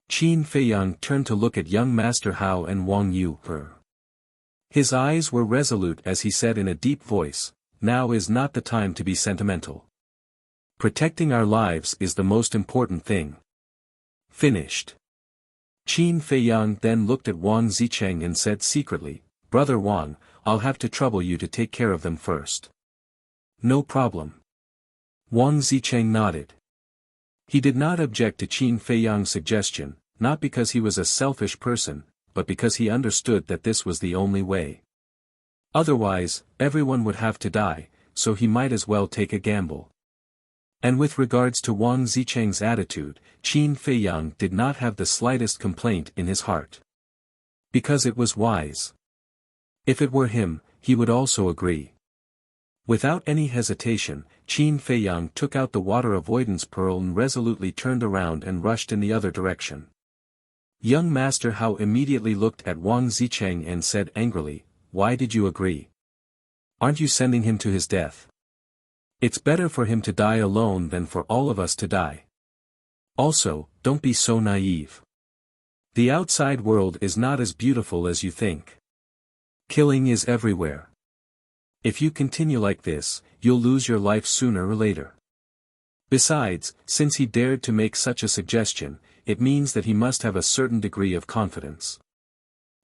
Qin Feiyang turned to look at young Master Hao and Wang Yu. His eyes were resolute as he said in a deep voice, "Now is not the time to be sentimental. Protecting our lives is the most important thing." Finished. Qin Feiyang then looked at Wang Zicheng and said secretly, "Brother Wang, I'll have to trouble you to take care of them first." "No problem." Wang Zicheng nodded. He did not object to Qin Feiyang's suggestion, not because he was a selfish person, but because he understood that this was the only way. Otherwise, everyone would have to die, so he might as well take a gamble. And with regards to Wang Zicheng's attitude, Qin Feiyang did not have the slightest complaint in his heart. Because it was wise. If it were him, he would also agree. Without any hesitation, Qin Feiyang took out the water avoidance pearl and resolutely turned around and rushed in the other direction. Young Master Hao immediately looked at Wang Zicheng and said angrily, "Why did you agree? Aren't you sending him to his death? It's better for him to die alone than for all of us to die. Also, don't be so naive. The outside world is not as beautiful as you think. Killing is everywhere. If you continue like this, you'll lose your life sooner or later. Besides, since he dared to make such a suggestion, it means that he must have a certain degree of confidence.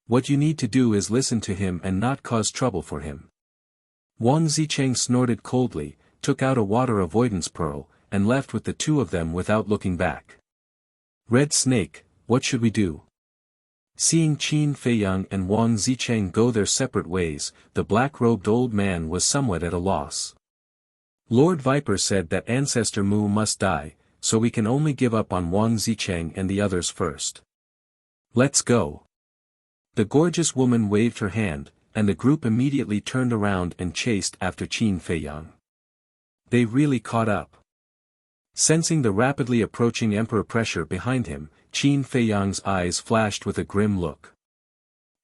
What you need to do is listen to him and not cause trouble for him." Wang Zicheng snorted coldly, took out a water avoidance pearl, and left with the two of them without looking back. "Red Snake, what should we do?" Seeing Qin Feiyang and Wang Zicheng go their separate ways, the black-robed old man was somewhat at a loss. "Lord Viper said that Ancestor Mu must die, so we can only give up on Wang Zicheng and the others first. Let's go." The gorgeous woman waved her hand, and the group immediately turned around and chased after Qin Feiyang. They really caught up. Sensing the rapidly approaching emperor pressure behind him, Qin Feiyang's eyes flashed with a grim look.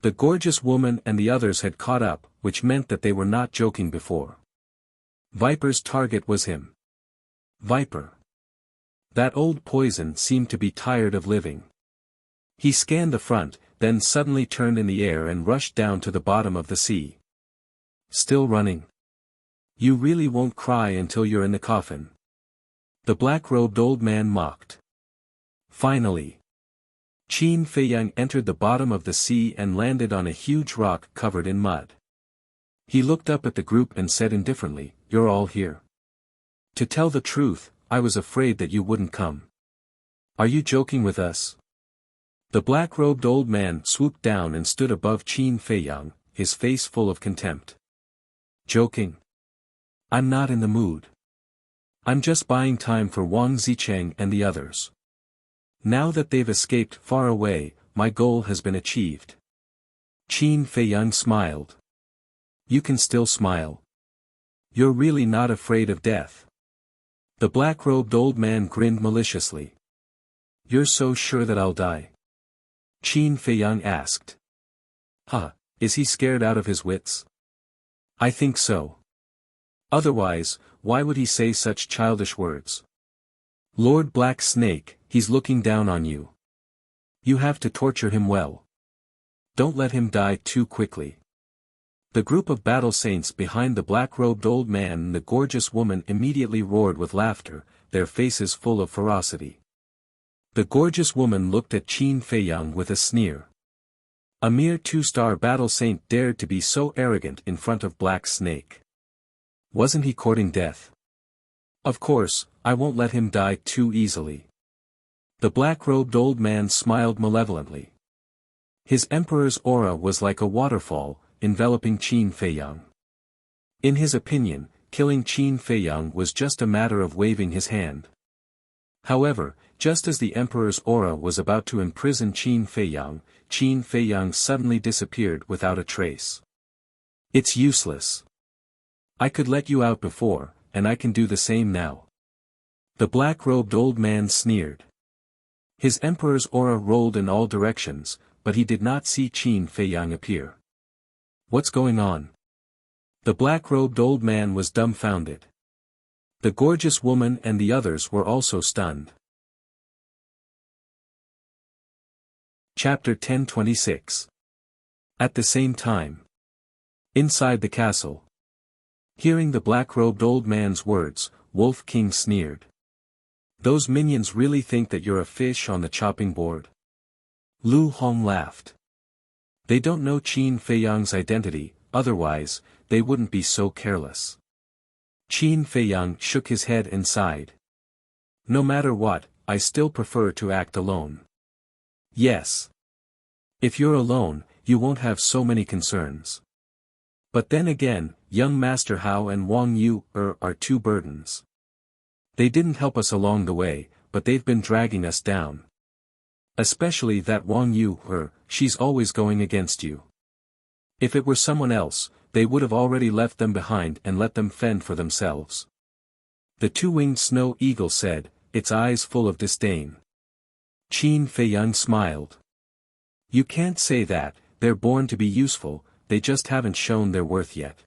The gorgeous woman and the others had caught up, which meant that they were not joking before. Viper's target was him. Viper. That old poison seemed to be tired of living. He scanned the front, then suddenly turned in the air and rushed down to the bottom of the sea. "Still running? You really won't cry until you're in the coffin." The black-robed old man mocked. Finally, Qin Feiyang entered the bottom of the sea and landed on a huge rock covered in mud. He looked up at the group and said indifferently, "You're all here. To tell the truth, I was afraid that you wouldn't come. Are you joking with us?" The black-robed old man swooped down and stood above Qin Feiyang, his face full of contempt. "Joking? I'm not in the mood. I'm just buying time for Wang Zicheng and the others. Now that they've escaped far away, my goal has been achieved." Qin Feiyang smiled. "You can still smile. You're really not afraid of death." The black-robed old man grinned maliciously. "You're so sure that I'll die?" Qin Feiyang asked. "Huh, is he scared out of his wits?" "I think so. Otherwise, why would he say such childish words? Lord Black Snake, he's looking down on you. You have to torture him well. Don't let him die too quickly." The group of battle saints behind the black-robed old man and the gorgeous woman immediately roared with laughter, their faces full of ferocity. The gorgeous woman looked at Qin Feiyang with a sneer. A mere two-star battle saint dared to be so arrogant in front of Black Snake. Wasn't he courting death? Of course, I won't let him die too easily. The black-robed old man smiled malevolently. His emperor's aura was like a waterfall, enveloping Qin Feiyang. In his opinion, killing Qin Feiyang was just a matter of waving his hand. However, just as the emperor's aura was about to imprison Qin Feiyang suddenly disappeared without a trace. It's useless. I could let you out before, and I can do the same now. The black-robed old man sneered. His emperor's aura rolled in all directions, but he did not see Qin Feiyang appear. What's going on? The black-robed old man was dumbfounded. The gorgeous woman and the others were also stunned. Chapter 1026. At the same time. Inside the castle. Hearing the black-robed old man's words, Wolf King sneered. Those minions really think that you're a fish on the chopping board? Lu Hong laughed. They don't know Qin Feiyang's identity, otherwise, they wouldn't be so careless. Qin Feiyang shook his head and sighed. No matter what, I still prefer to act alone. Yes. If you're alone, you won't have so many concerns. But then again, young Master Hao and Wang Yu are two burdens. They didn't help us along the way, but they've been dragging us down. Especially that Wang Yu, she's always going against you. If it were someone else, they would have already left them behind and let them fend for themselves. The two-winged snow eagle said, its eyes full of disdain. Qin Feiyang smiled. You can't say that, they're born to be useful, they just haven't shown their worth yet.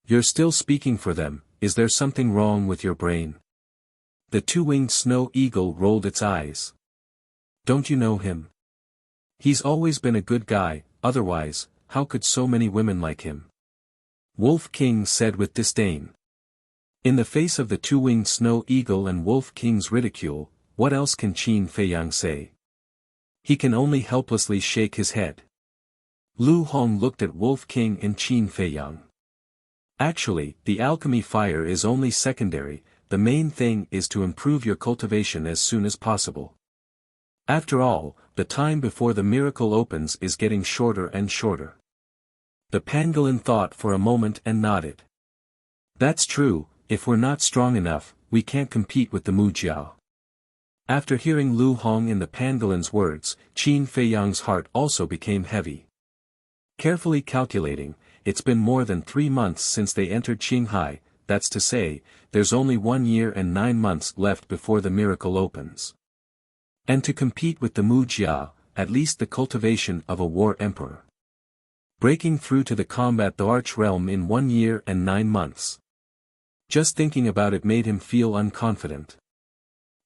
You're still speaking for them, is there something wrong with your brain? The two-winged snow eagle rolled its eyes. Don't you know him? He's always been a good guy, otherwise, how could so many women like him? Wolf King said with disdain. In the face of the two-winged snow eagle and Wolf King's ridicule, what else can Qin Feiyang say? He can only helplessly shake his head. Lu Hong looked at Wolf King and Qin Feiyang. Actually, the alchemy fire is only secondary, the main thing is to improve your cultivation as soon as possible. After all, the time before the miracle opens is getting shorter and shorter. The pangolin thought for a moment and nodded. That's true, if we're not strong enough, we can't compete with the Mujiao. After hearing Lu Hong and the pangolin's words, Qin Feiyang's heart also became heavy. Carefully calculating, it's been more than 3 months since they entered Qinghai, that's to say, there's only 1 year and 9 months left before the miracle opens. And to compete with the Mujia, at least the cultivation of a war emperor. Breaking through to the combat the arch realm in 1 year and 9 months. Just thinking about it made him feel unconfident.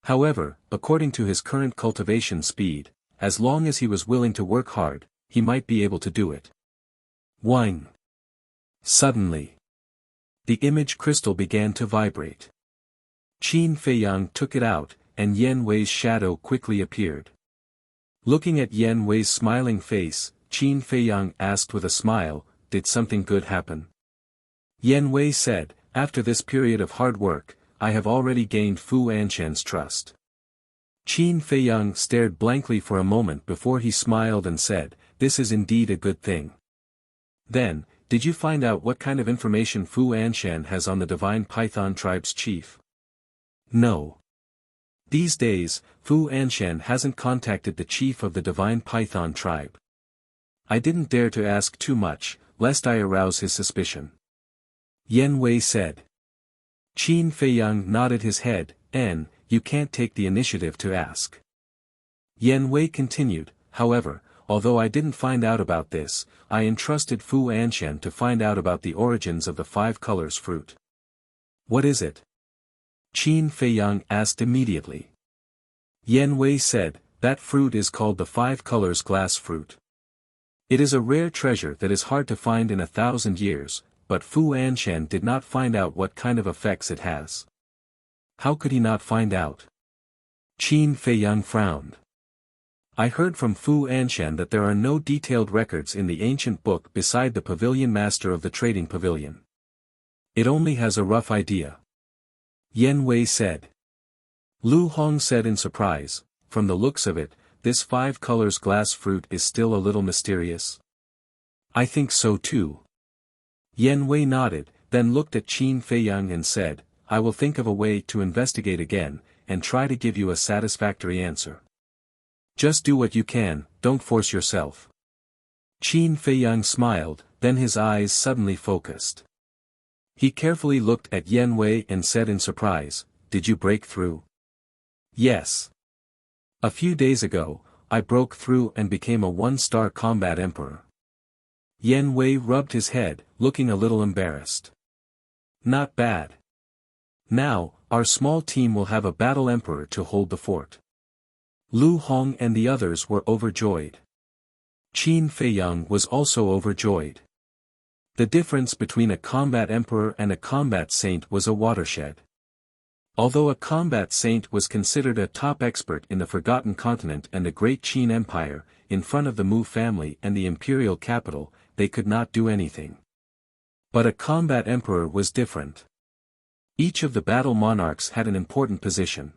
However, according to his current cultivation speed, as long as he was willing to work hard, he might be able to do it. Whing. Suddenly. The image crystal began to vibrate. Qin Feiyang took it out, and Yan Wei's shadow quickly appeared. Looking at Yan Wei's smiling face, Qin Feiyang asked with a smile, did something good happen? Yan Wei said, after this period of hard work, I have already gained Fu Anshan's trust. Qin Feiyang stared blankly for a moment before he smiled and said, this is indeed a good thing. Then, did you find out what kind of information Fu Anshan has on the Divine Python tribe's chief? No. These days, Fu Anshan hasn't contacted the chief of the Divine Python tribe. I didn't dare to ask too much, lest I arouse his suspicion. Yan Wei said. Qin Feiyang nodded his head, you can't take the initiative to ask. Yan Wei continued, however, although I didn't find out about this, I entrusted Fu Anshan to find out about the origins of the 5 colors fruit. What is it? Qin Feiyang asked immediately. Yan Wei said, that fruit is called the 5 colors glass fruit. It is a rare treasure that is hard to find in 1,000 years, but Fu Anshan did not find out what kind of effects it has. How could he not find out? Qin Feiyang frowned. I heard from Fu Anshan that there are no detailed records in the ancient book beside the pavilion master of the trading pavilion. It only has a rough idea. Yan Wei said. Lu Hong said in surprise, from the looks of it, this 5 colors glass fruit is still a little mysterious. I think so too. Yan Wei nodded, then looked at Qin Feiyang and said, I will think of a way to investigate again, and try to give you a satisfactory answer. Just do what you can, don't force yourself. Qin Feiyang smiled, then his eyes suddenly focused. He carefully looked at Yan Wei and said in surprise, Did you break through? Yes. A few days ago, I broke through and became a 1-star combat emperor. Yan Wei rubbed his head, looking a little embarrassed. Not bad. Now, our small team will have a battle emperor to hold the fort. Lu Hong and the others were overjoyed. Qin Feiyang was also overjoyed. The difference between a combat emperor and a combat saint was a watershed. Although a combat saint was considered a top expert in the Forgotten Continent and the Great Qin Empire, in front of the Mu family and the imperial capital, they could not do anything. But a combat emperor was different. Each of the battle monarchs had an important position.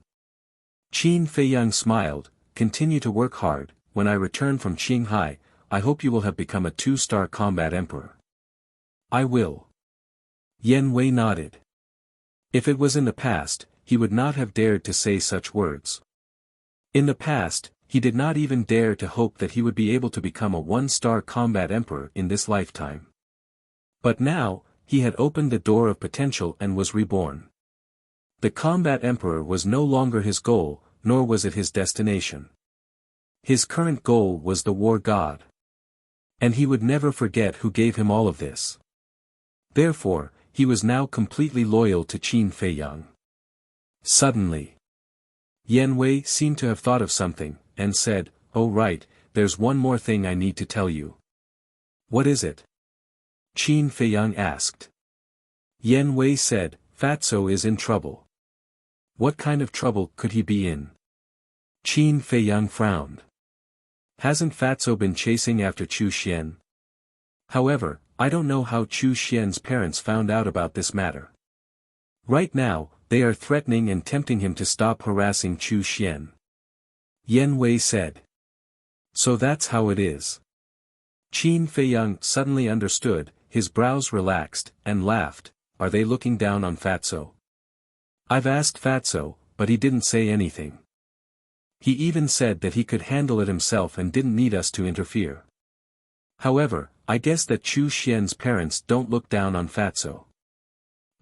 Qin Feiyang smiled, continue to work hard, when I return from Qinghai, I hope you will have become a 2-star combat emperor. I will. Yan Wei nodded. If it was in the past, he would not have dared to say such words. In the past, he did not even dare to hope that he would be able to become a 1-star combat emperor in this lifetime. But now, he had opened the door of potential and was reborn. The combat emperor was no longer his goal, nor was it his destination. His current goal was the war god. And he would never forget who gave him all of this. Therefore, he was now completely loyal to Qin Feiyang. Suddenly, Yan Wei seemed to have thought of something, and said, Oh right, there's one more thing I need to tell you. What is it? Qin Feiyang asked. Yan Wei said, Fatso is in trouble. What kind of trouble could he be in? Qin Feiyang frowned. Hasn't Fatso been chasing after Chu Xian? However, I don't know how Chu Xian's parents found out about this matter. Right now, they are threatening and tempting him to stop harassing Chu Xian. Yan Wei said. So that's how it is. Qin Feiyang suddenly understood, his brows relaxed, and laughed, Are they looking down on Fatso? I've asked Fatso, but he didn't say anything. He even said that he could handle it himself and didn't need us to interfere. However, I guess that Chu Xian's parents don't look down on Fatso.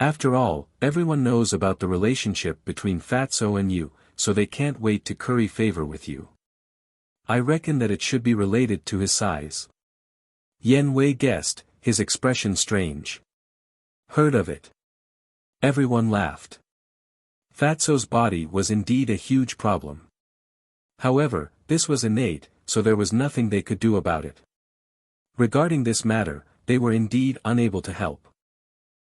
After all, everyone knows about the relationship between Fatso and you, so they can't wait to curry favor with you. I reckon that it should be related to his size. Yan Wei guessed, his expression strange. Heard of it. Everyone laughed. Fatso's body was indeed a huge problem. However, this was innate, so there was nothing they could do about it. Regarding this matter, they were indeed unable to help.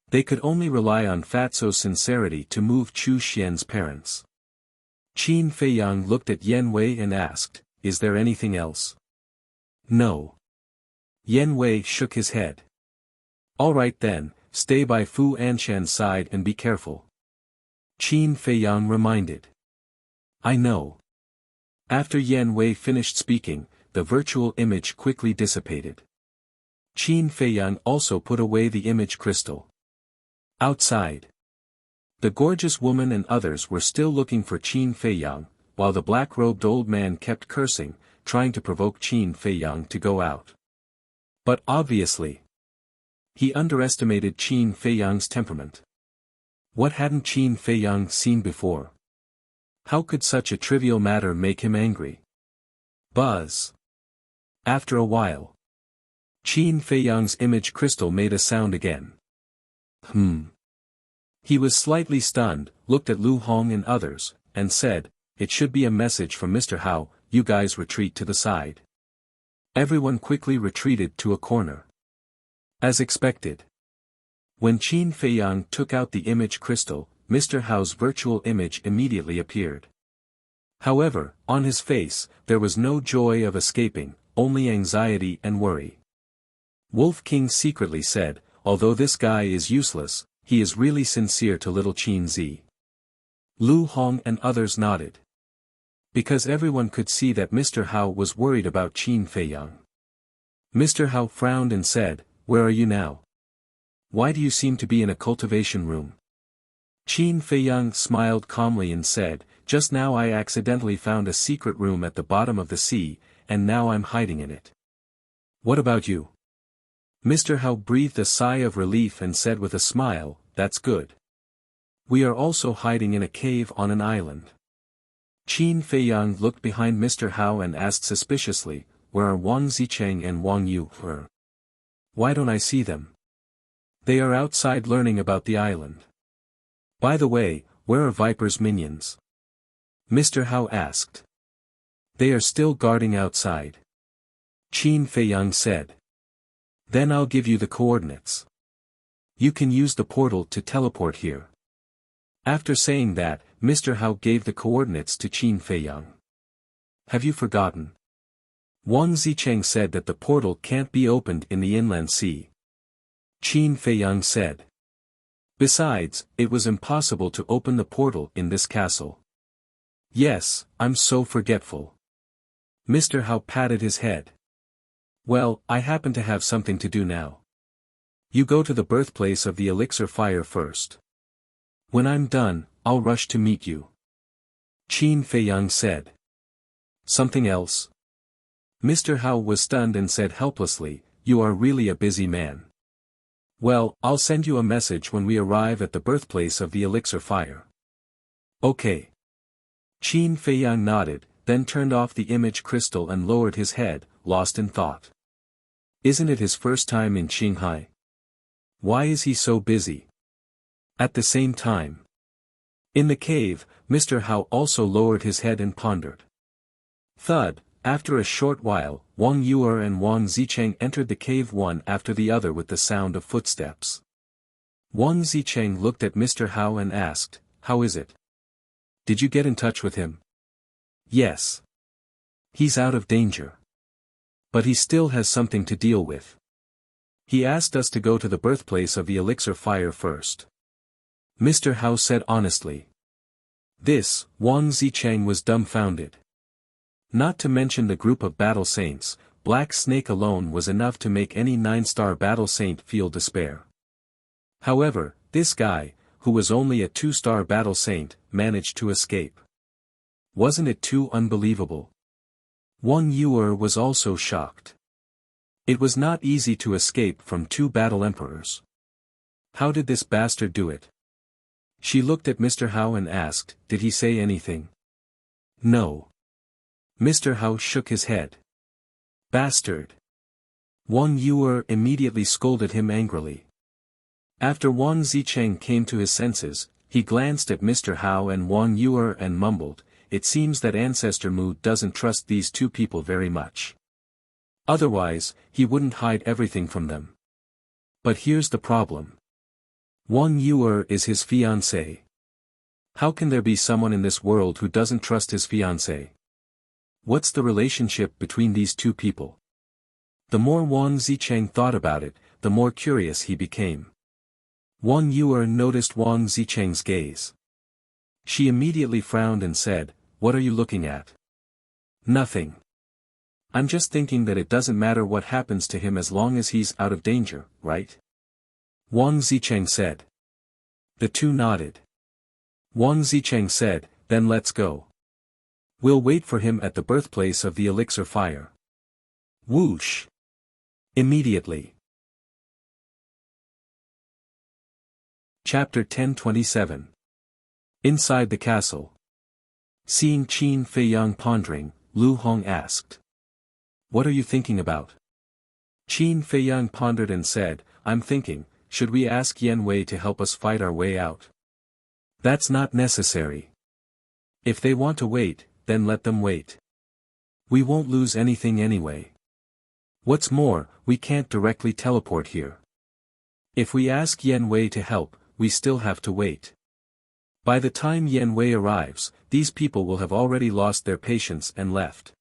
They could only rely on Fatso's sincerity to move Chu Xian's parents. Qin Feiyang looked at Yan Wei and asked, Is there anything else? No. Yan Wei shook his head. All right then, stay by Fu Anshan's side and be careful. Qin Feiyang reminded. I know. After Yan Wei finished speaking, the virtual image quickly dissipated. Qin Feiyang also put away the image crystal. Outside, the gorgeous woman and others were still looking for Qin Feiyang, while the black-robed old man kept cursing, trying to provoke Qin Feiyang to go out. But obviously, he underestimated Qin Feiyang's temperament. What hadn't Qin Feiyang seen before? How could such a trivial matter make him angry? Buzz. After a while, Qin Feiyang's image crystal made a sound again. He was slightly stunned, looked at Lu Hong and others, and said, It should be a message from Mr. Hao, you guys retreat to the side. Everyone quickly retreated to a corner. As expected. When Qin Feiyang took out the image crystal, Mr. Hao's virtual image immediately appeared. However, on his face, there was no joy of escaping, only anxiety and worry. Wolf King secretly said, although this guy is useless, he is really sincere to little Qin Zi. Lu Hong and others nodded. Because everyone could see that Mr. Hao was worried about Qin Feiyang. Mr. Hao frowned and said, "Where are you now? Why do you seem to be in a cultivation room?" Qin Feiyang smiled calmly and said, "Just now I accidentally found a secret room at the bottom of the sea, and now I'm hiding in it." "What about you?" Mr. Hao breathed a sigh of relief and said with a smile, "That's good. We are also hiding in a cave on an island." Qin Feiyang looked behind Mr. Hao and asked suspiciously, "Where are Wang Zicheng and Wang Yu? Why don't I see them?" "They are outside learning about the island." "By the way, where are Viper's minions?" Mr. Hao asked. "They are still guarding outside," Qin Feiyang said. "Then I'll give you the coordinates. You can use the portal to teleport here." After saying that, Mr. Hao gave the coordinates to Qin Feiyang. "Have you forgotten?" Wang Zicheng said that the portal can't be opened in the inland sea. Qin Feiyang said. "Besides, it was impossible to open the portal in this castle." "Yes, I'm so forgetful." Mr. Hao patted his head. "Well, I happen to have something to do now. You go to the birthplace of the elixir fire first. When I'm done, I'll rush to meet you." Qin Feiyang said. "Something else?" Mr. Hao was stunned and said helplessly, "You are really a busy man." "Well, I'll send you a message when we arrive at the birthplace of the elixir fire." "Okay." Qin Feiyang nodded, then turned off the image crystal and lowered his head, lost in thought. Isn't it his first time in Qinghai? Why is he so busy? At the same time. In the cave, Mr. Hao also lowered his head and pondered. Thud, after a short while, Wang Yuer and Wang Zicheng entered the cave one after the other with the sound of footsteps. Wang Zicheng looked at Mr. Hao and asked, "How is it? Did you get in touch with him?" "Yes. He's out of danger. But he still has something to deal with. He asked us to go to the birthplace of the elixir fire first." Mr. Hao said honestly. This, Wang Zicheng was dumbfounded. Not to mention the group of battle saints, Black Snake alone was enough to make any 9-star battle saint feel despair. However, this guy, who was only a 2-star battle saint, managed to escape. Wasn't it too unbelievable? Wang Yuer was also shocked. It was not easy to escape from 2 battle emperors. How did this bastard do it? She looked at Mr. Hao and asked, "Did he say anything?" "No." Mr. Hao shook his head. "Bastard." Wang Yuer immediately scolded him angrily. After Wang Zicheng came to his senses, he glanced at Mr. Hao and Wang Yuer and mumbled, "It seems that Ancestor Mu doesn't trust these 2 people very much. Otherwise, he wouldn't hide everything from them. But here's the problem. Wang Yuer is his fiancé. How can there be someone in this world who doesn't trust his fiancé? What's the relationship between these 2 people?" The more Wang Zicheng thought about it, the more curious he became. Wang Yuer noticed Wang Zicheng's gaze. She immediately frowned and said, "What are you looking at?" "Nothing. I'm just thinking that it doesn't matter what happens to him as long as he's out of danger, right?" Wang Zicheng said. The 2 nodded. Wang Zicheng said, "Then let's go. We'll wait for him at the birthplace of the elixir fire." Whoosh! Immediately. Chapter 1027. Inside the castle. Seeing Qin Feiyang pondering, Lu Hong asked, "What are you thinking about?" Qin Feiyang pondered and said, "I'm thinking, should we ask Yan Wei to help us fight our way out?" "That's not necessary. If they want to wait, then let them wait. We won't lose anything anyway." What's more, we can't directly teleport here. If we ask Yen Wei to help, we still have to wait. By the time Yen Wei arrives, these people will have already lost their patience and left.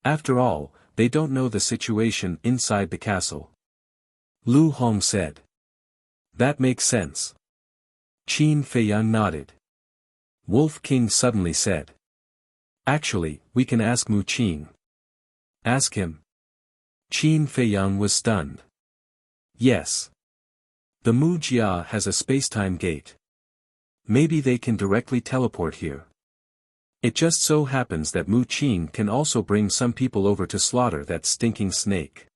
After all, they don't know the situation inside the castle. Lu Hong said. That makes sense. Qin Feiyang nodded. Wolf King suddenly said. Actually, we can ask Mu Qin. Ask him. Qin Feiyang was stunned. Yes. The Mu Jia has a spacetime gate. Maybe they can directly teleport here. It just so happens that Mu Qin can also bring some people over to slaughter that stinking snake.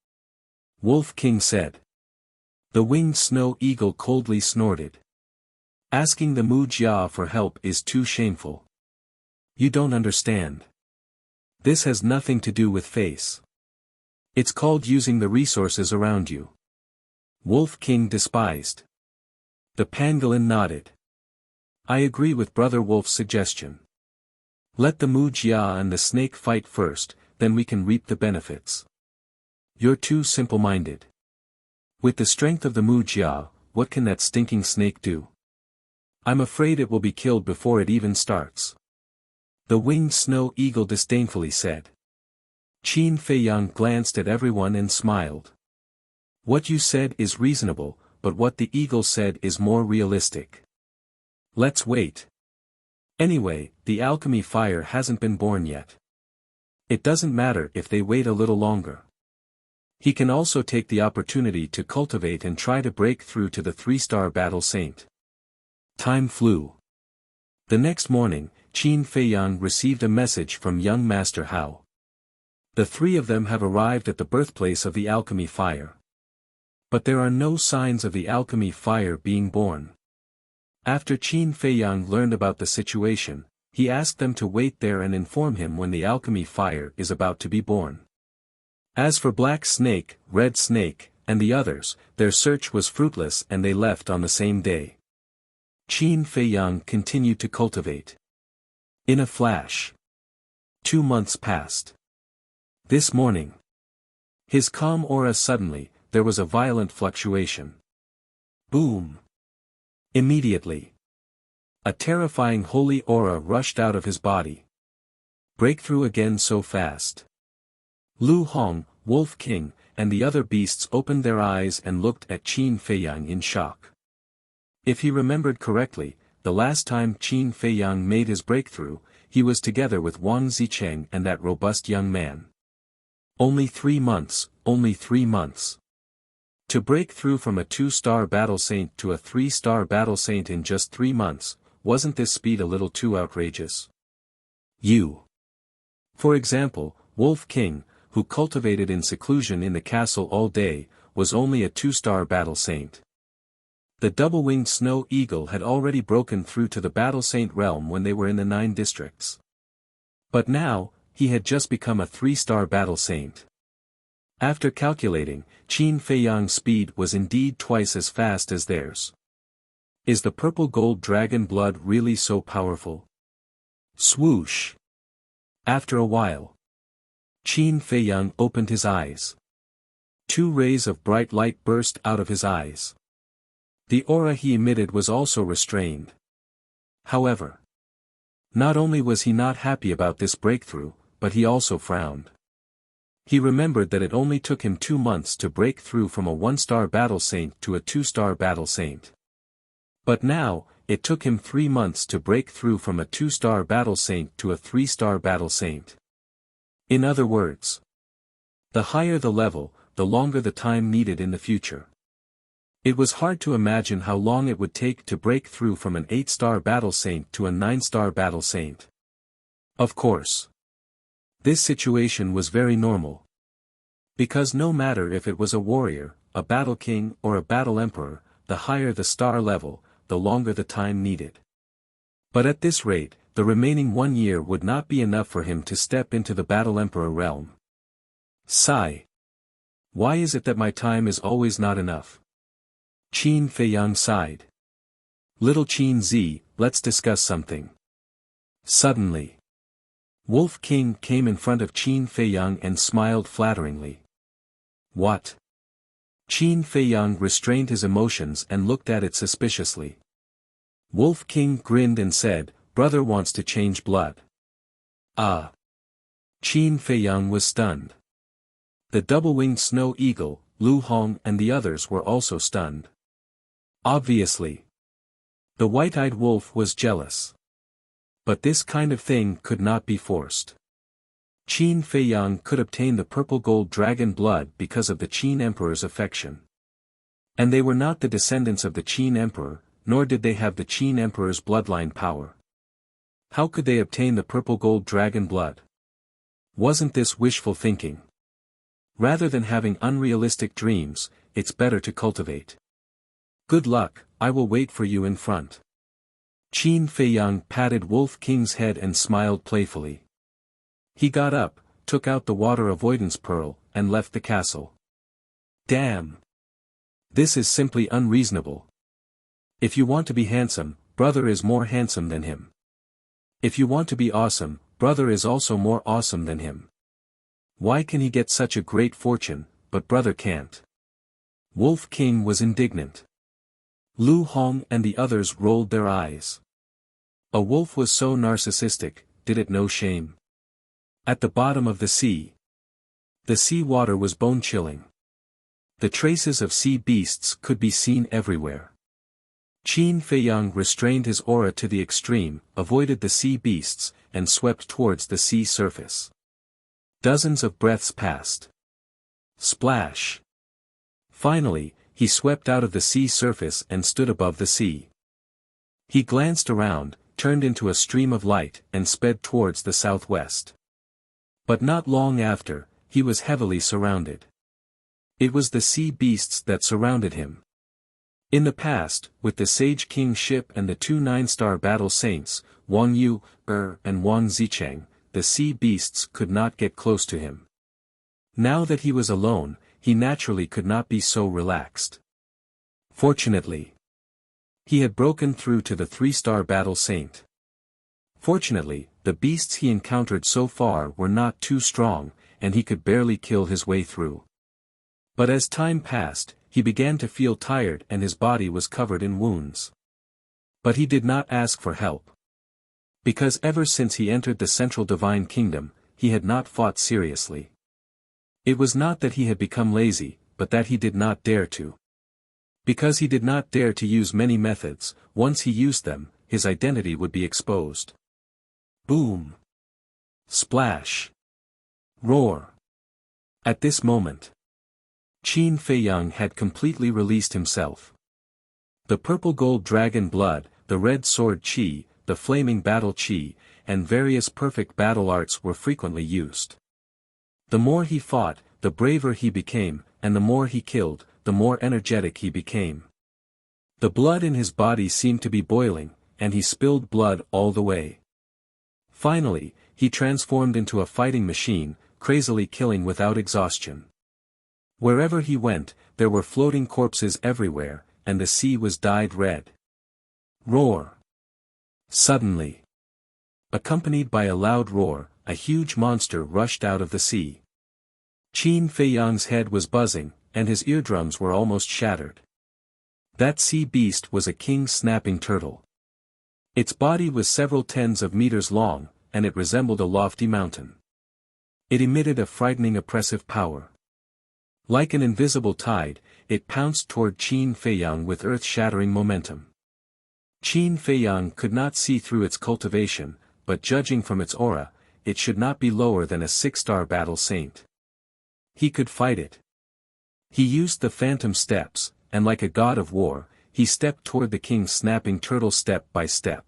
Wolf King said. The winged snow eagle coldly snorted. Asking the Mu Jia for help is too shameful. You don't understand. This has nothing to do with face. It's called using the resources around you. Wolf King despised. The pangolin nodded. I agree with Brother Wolf's suggestion. Let the Mu Jia and the snake fight first, then we can reap the benefits. You're too simple-minded. With the strength of the Mu Jia, what can that stinking snake do? I'm afraid it will be killed before it even starts. The winged snow eagle disdainfully said. Qin Feiyang glanced at everyone and smiled. What you said is reasonable, but what the eagle said is more realistic. Let's wait. Anyway, the alchemy fire hasn't been born yet. It doesn't matter if they wait a little longer. He can also take the opportunity to cultivate and try to break through to the 3-star battle saint. Time flew. The next morning, Qin Feiyang received a message from young Master Hao. The three of them have arrived at the birthplace of the alchemy fire. But there are no signs of the alchemy fire being born. After Qin Feiyang learned about the situation, he asked them to wait there and inform him when the alchemy fire is about to be born. As for Black Snake, Red Snake, and the others, their search was fruitless and they left on the same day. Qin Feiyang continued to cultivate. In a flash. 2 months passed. This morning. His calm aura suddenly, there was a violent fluctuation. Boom. Immediately. A terrifying holy aura rushed out of his body. Breakthrough again so fast. Lu Hong, Wolf King, and the other beasts opened their eyes and looked at Qin Feiyang in shock. If he remembered correctly, the last time Qin Feiyang made his breakthrough, he was together with Wang Zicheng and that robust young man. Only 3 months, only 3 months. To break through from a 2-star battle saint to a 3-star battle saint in just 3 months, wasn't this speed a little too outrageous? For example, Wolf King, who cultivated in seclusion in the castle all day, was only a 2-star battle saint. The double-winged snow eagle had already broken through to the battle saint realm when they were in the 9 districts. But now, he had just become a 3-star battle saint. After calculating, Qin Feiyang's speed was indeed twice as fast as theirs. Is the purple gold dragon blood really so powerful? Swoosh! After a while, Qin Feiyang opened his eyes. 2 rays of bright light burst out of his eyes. The aura he emitted was also restrained. However, not only was he not happy about this breakthrough, but he also frowned. He remembered that it only took him 2 months to break through from a 1-star battle saint to a 2-star battle saint. But now, it took him 3 months to break through from a 2-star battle saint to a 3-star battle saint. In other words, the higher the level, the longer the time needed in the future. It was hard to imagine how long it would take to break through from an 8-star battle saint to a 9-star battle saint. Of course. This situation was very normal. Because no matter if it was a warrior, a battle king or a battle emperor, the higher the star level, the longer the time needed. But at this rate, the remaining 1 year would not be enough for him to step into the battle emperor realm. Sigh. Why is it that my time is always not enough? Qin Feiyang sighed. Little Qin Z, let's discuss something. Suddenly, Wolf King came in front of Qin Feiyang and smiled flatteringly. What? Qin Feiyang restrained his emotions and looked at it suspiciously. Wolf King grinned and said, "Brother wants to change blood." Ah! Qin Feiyang was stunned. The double-winged snow eagle, Lu Hong and the others were also stunned. Obviously. The white-eyed wolf was jealous. But this kind of thing could not be forced. Qin Feiyang could obtain the purple gold dragon blood because of the Qin Emperor's affection. And they were not the descendants of the Qin Emperor, nor did they have the Qin Emperor's bloodline power. How could they obtain the purple gold dragon blood? Wasn't this wishful thinking? Rather than having unrealistic dreams, it's better to cultivate. Good luck, I will wait for you in front. Qin Feiyang patted Wolf King's head and smiled playfully. He got up, took out the water avoidance pearl, and left the castle. Damn! This is simply unreasonable. If you want to be handsome, brother is more handsome than him. If you want to be awesome, brother is also more awesome than him. Why can he get such a great fortune, but brother can't? Wolf King was indignant. Lu Hong and the others rolled their eyes. A wolf was so narcissistic, did it know shame? At the bottom of the sea. The sea water was bone-chilling. The traces of sea beasts could be seen everywhere. Qin Feiyang restrained his aura to the extreme, avoided the sea beasts, and swept towards the sea surface. Dozens of breaths passed. Splash! Finally, he swept out of the sea surface and stood above the sea. He glanced around, turned into a stream of light, and sped towards the southwest. But not long after, he was heavily surrounded. It was the sea beasts that surrounded him. In the past, with the Sage King's ship and the 2 9-star battle saints, Wang Yu, and Wang Zicheng, the sea beasts could not get close to him. Now that he was alone, he naturally could not be so relaxed. Fortunately, he had broken through to the 3-star battle saint. Fortunately, the beasts he encountered so far were not too strong, and he could barely kill his way through. But as time passed, he began to feel tired and his body was covered in wounds. But he did not ask for help. Because ever since he entered the Central Divine Kingdom, he had not fought seriously. It was not that he had become lazy, but that he did not dare to. Because he did not dare to use many methods, once he used them, his identity would be exposed. Boom! Splash! Roar! At this moment, Qin Feiyang had completely released himself. The purple gold dragon blood, the red sword qi, the flaming battle qi, and various perfect battle arts were frequently used. The more he fought, the braver he became, and the more he killed, the more energetic he became. The blood in his body seemed to be boiling, and he spilled blood all the way. Finally, he transformed into a fighting machine, crazily killing without exhaustion. Wherever he went, there were floating corpses everywhere, and the sea was dyed red. Roar! Suddenly, accompanied by a loud roar, a huge monster rushed out of the sea. Qin Feiyang's head was buzzing, and his eardrums were almost shattered. That sea beast was a king snapping turtle. Its body was several tens of meters long, and it resembled a lofty mountain. It emitted a frightening oppressive power. Like an invisible tide, it pounced toward Qin Feiyang with earth-shattering momentum. Qin Feiyang could not see through its cultivation, but judging from its aura, it should not be lower than a 6-star battle saint. He could fight it. He used the phantom steps, and like a god of war, he stepped toward the king snapping turtle step by step.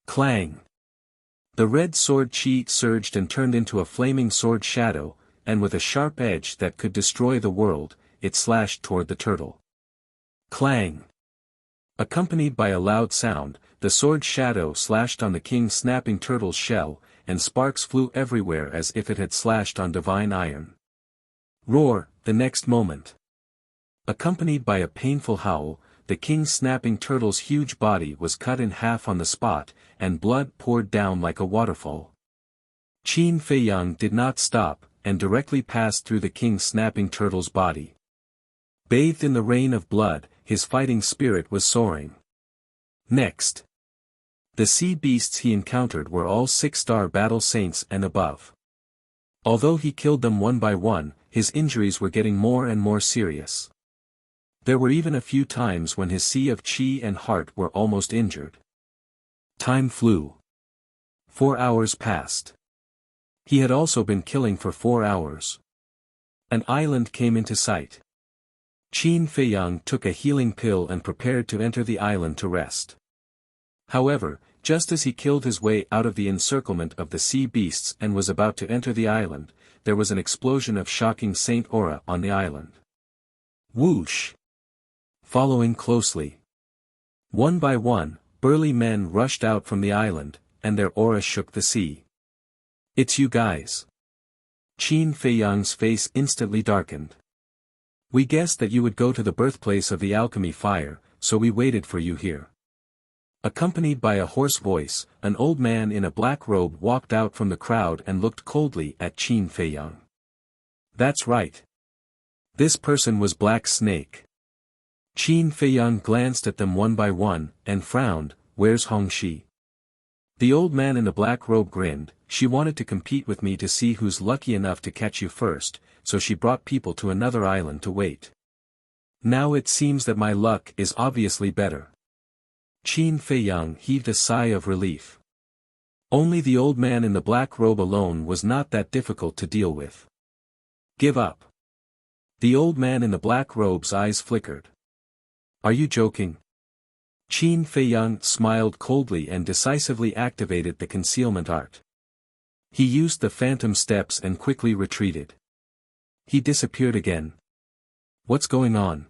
Clang! The red sword qi surged and turned into a flaming sword shadow, and with a sharp edge that could destroy the world, it slashed toward the turtle. Clang! Accompanied by a loud sound, the sword shadow slashed on the king snapping turtle's shell, and sparks flew everywhere as if it had slashed on divine iron. Roar! The next moment, accompanied by a painful howl, the king snapping turtle's huge body was cut in half on the spot, and blood poured down like a waterfall. Qin Feiyang did not stop, and directly passed through the king's snapping turtle's body. Bathed in the rain of blood, his fighting spirit was soaring. Next, the sea beasts he encountered were all 6-star battle saints and above. Although he killed them one by one, his injuries were getting more and more serious. There were even a few times when his sea of chi and heart were almost injured. Time flew. 4 hours passed. He had also been killing for 4 hours. An island came into sight. Qin Feiyang took a healing pill and prepared to enter the island to rest. However, just as he killed his way out of the encirclement of the sea beasts and was about to enter the island, there was an explosion of shocking Saint aura on the island. Whoosh! Following closely. One by one, burly men rushed out from the island, and their aura shook the sea. "It's you guys." Qin Feiyang's face instantly darkened. "We guessed that you would go to the birthplace of the alchemy fire, so we waited for you here." Accompanied by a hoarse voice, an old man in a black robe walked out from the crowd and looked coldly at Qin Feiyang. "That's right. This person was Black Snake." Qin Feiyang glanced at them one by one, and frowned. "Where's Hongxi?" The old man in the black robe grinned. "She wanted to compete with me to see who's lucky enough to catch you first, so she brought people to another island to wait. Now it seems that my luck is obviously better." Qin Feiyang heaved a sigh of relief. Only the old man in the black robe alone was not that difficult to deal with. "Give up." The old man in the black robe's eyes flickered. "Are you joking?" Qin Feiyang smiled coldly and decisively activated the concealment art. He used the phantom steps and quickly retreated. He disappeared again. "What's going on?"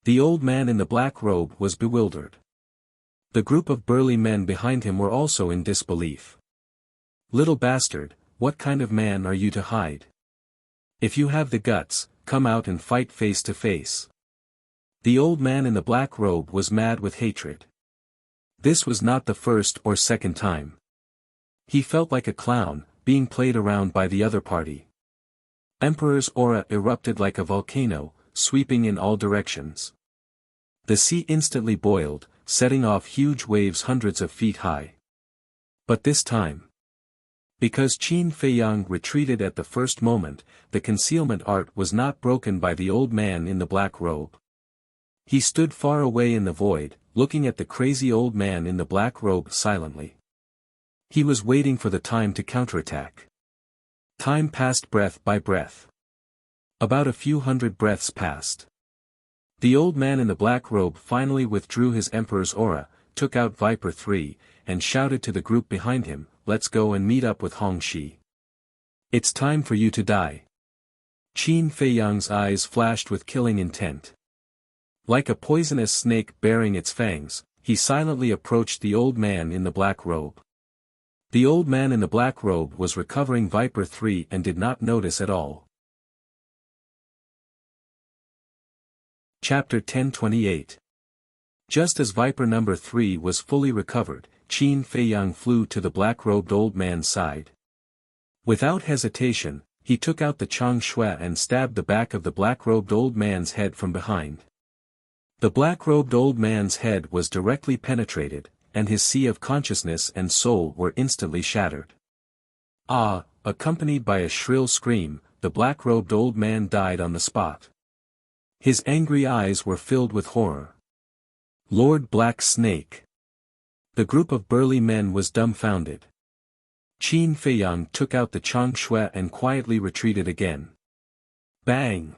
The old man in the black robe was bewildered. The group of burly men behind him were also in disbelief. "Little bastard, what kind of man are you to hide? If you have the guts, come out and fight face to face." The old man in the black robe was mad with hatred. This was not the first or second time. He felt like a clown, being played around by the other party. Emperor's aura erupted like a volcano, sweeping in all directions. The sea instantly boiled, setting off huge waves hundreds of feet high. But this time, because Qin Feiyang retreated at the first moment, the concealment art was not broken by the old man in the black robe. He stood far away in the void, looking at the crazy old man in the black robe silently. He was waiting for the time to counterattack. Time passed breath by breath. About a few hundred breaths passed. The old man in the black robe finally withdrew his emperor's aura, took out Viper 3, and shouted to the group behind him, "Let's go and meet up with Hongxi. It's time for you to die." Qin Feiyang's eyes flashed with killing intent. Like a poisonous snake bearing its fangs, he silently approached the old man in the black robe. The old man in the black robe was recovering Viper 3 and did not notice at all. Chapter 1028. Just as Viper number 3 was fully recovered, Qin Feiyang flew to the black-robed old man's side. Without hesitation, he took out the Chang Shui and stabbed the back of the black-robed old man's head from behind. The black-robed old man's head was directly penetrated, and his sea of consciousness and soul were instantly shattered. "Ah!" Accompanied by a shrill scream, the black-robed old man died on the spot. His angry eyes were filled with horror. "Lord Black Snake!" The group of burly men was dumbfounded. Qin Feiyang took out the Chang Shui and quietly retreated again. Bang!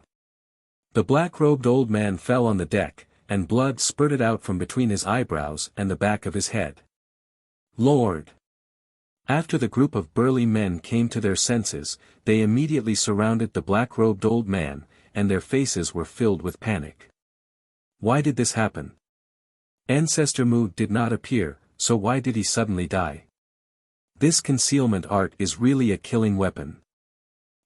The black-robed old man fell on the deck, and blood spurted out from between his eyebrows and the back of his head. "Lord!" After the group of burly men came to their senses, they immediately surrounded the black-robed old man, and their faces were filled with panic. Why did this happen? Ancestor Mu did not appear, so why did he suddenly die? This concealment art is really a killing weapon.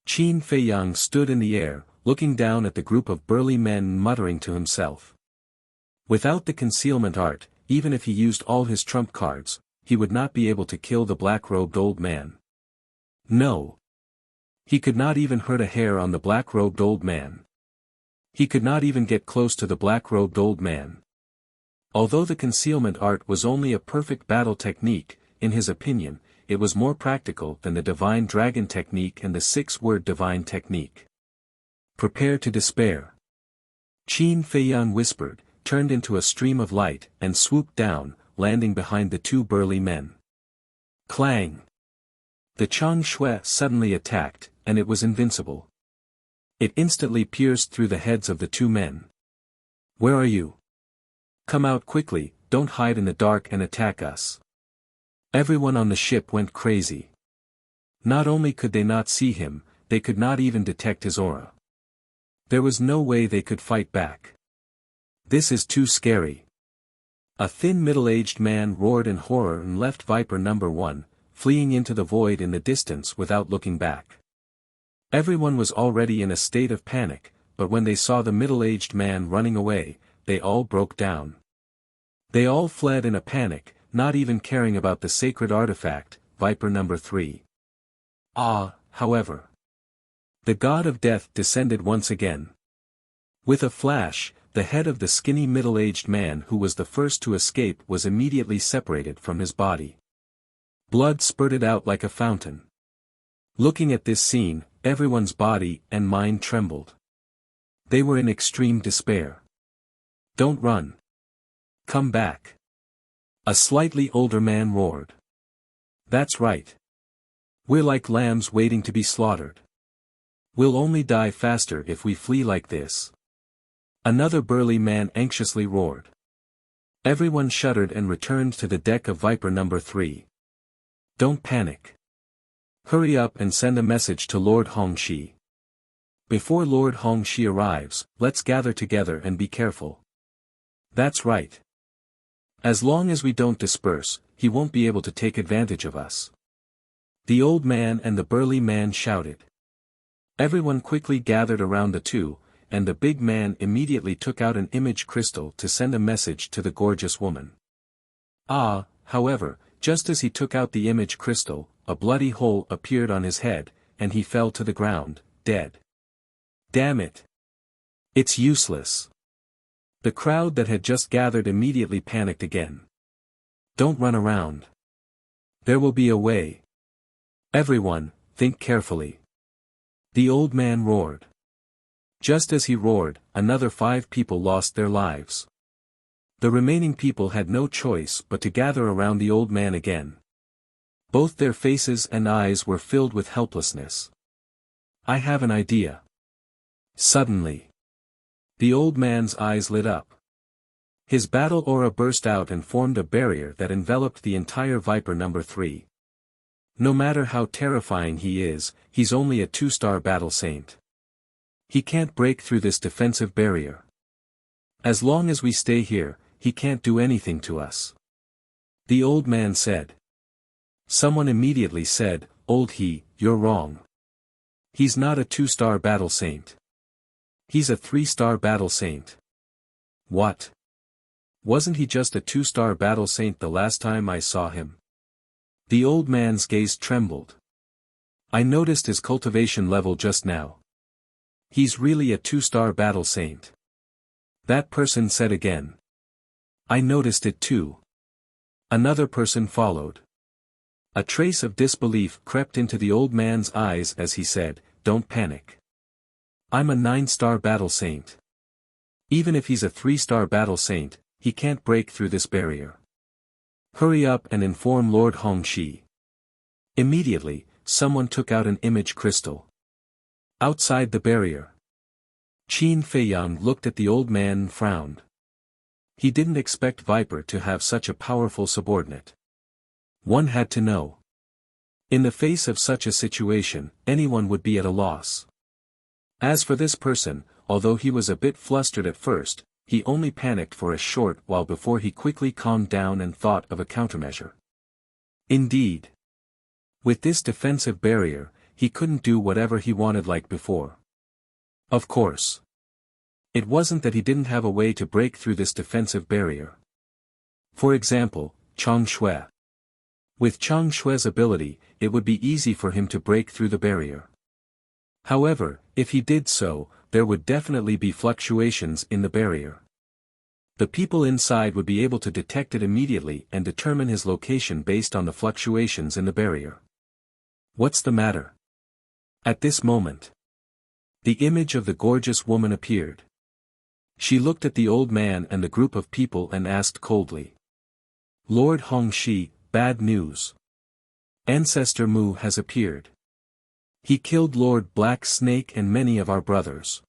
Qin Feiyang stood in the air, looking down at the group of burly men muttering to himself. Without the concealment art, even if he used all his trump cards, he would not be able to kill the black-robed old man. No. He could not even hurt a hair on the black-robed old man. He could not even get close to the black-robed old man. Although the concealment art was only a perfect battle technique, in his opinion, it was more practical than the divine dragon technique and the six-word divine technique. Prepare to despair. Qin Feiyan whispered, turned into a stream of light, and swooped down, landing behind the two burly men. Clang! The Chang Shui suddenly attacked, and it was invincible. It instantly pierced through the heads of the two men. Where are you? Come out quickly, don't hide in the dark and attack us. Everyone on the ship went crazy. Not only could they not see him, they could not even detect his aura. There was no way they could fight back. This is too scary. A thin middle-aged man roared in horror and left Viper number 1, fleeing into the void in the distance without looking back. Everyone was already in a state of panic, but when they saw the middle-aged man running away, they all broke down. They all fled in a panic, not even caring about the sacred artifact, Viper number 3. However. The god of death descended once again. With a flash, the head of the skinny middle-aged man who was the first to escape was immediately separated from his body. Blood spurted out like a fountain. Looking at this scene, everyone's body and mind trembled. They were in extreme despair. Don't run. Come back. A slightly older man roared. That's right. We're like lambs waiting to be slaughtered. We'll only die faster if we flee like this. Another burly man anxiously roared. Everyone shuddered and returned to the deck of Viper number 3. Don't panic. Hurry up and send a message to Lord Hongxi. Before Lord Hongxi arrives, let's gather together and be careful. That's right. As long as we don't disperse, he won't be able to take advantage of us. The old man and the burly man shouted. Everyone quickly gathered around the two, and the big man immediately took out an image crystal to send a message to the gorgeous woman. However, just as he took out the image crystal, a bloody hole appeared on his head, and he fell to the ground, dead. Damn it! It's useless. The crowd that had just gathered immediately panicked again. Don't run around. There will be a way. Everyone, think carefully. The old man roared. Just as he roared, another 5 people lost their lives. The remaining people had no choice but to gather around the old man again. Both their faces and eyes were filled with helplessness. I have an idea. Suddenly, the old man's eyes lit up. His battle aura burst out and formed a barrier that enveloped the entire Viper number 3. No matter how terrifying he is, he's only a 2-star battle saint. He can't break through this defensive barrier. As long as we stay here, he can't do anything to us. The old man said. Someone immediately said, Old he, you're wrong. He's not a 2-star battle saint. He's a 3-star battle saint. What? Wasn't he just a 2-star battle saint the last time I saw him? The old man's gaze trembled. I noticed his cultivation level just now. He's really a 2-star battle saint. That person said again. I noticed it too. Another person followed. A trace of disbelief crept into the old man's eyes as he said, Don't panic. I'm a 9-star battle saint. Even if he's a 3-star battle saint, he can't break through this barrier. Hurry up and inform Lord Hongxi. Immediately, someone took out an image crystal. Outside the barrier. Qin Feiyan looked at the old man and frowned. He didn't expect Viper to have such a powerful subordinate. One had to know. In the face of such a situation, anyone would be at a loss. As for this person, although he was a bit flustered at first, he only panicked for a short while before he quickly calmed down and thought of a countermeasure. Indeed. With this defensive barrier, he couldn't do whatever he wanted like before. Of course. It wasn't that he didn't have a way to break through this defensive barrier. For example, Chang Shui. With Chang Shui's ability, it would be easy for him to break through the barrier. However, if he did so, there would definitely be fluctuations in the barrier. The people inside would be able to detect it immediately and determine his location based on the fluctuations in the barrier. What's the matter? At this moment, the image of the gorgeous woman appeared. She looked at the old man and the group of people and asked coldly. Lord Hongxi, bad news. Ancestor Mu has appeared. He killed Lord Black Snake and many of our brothers.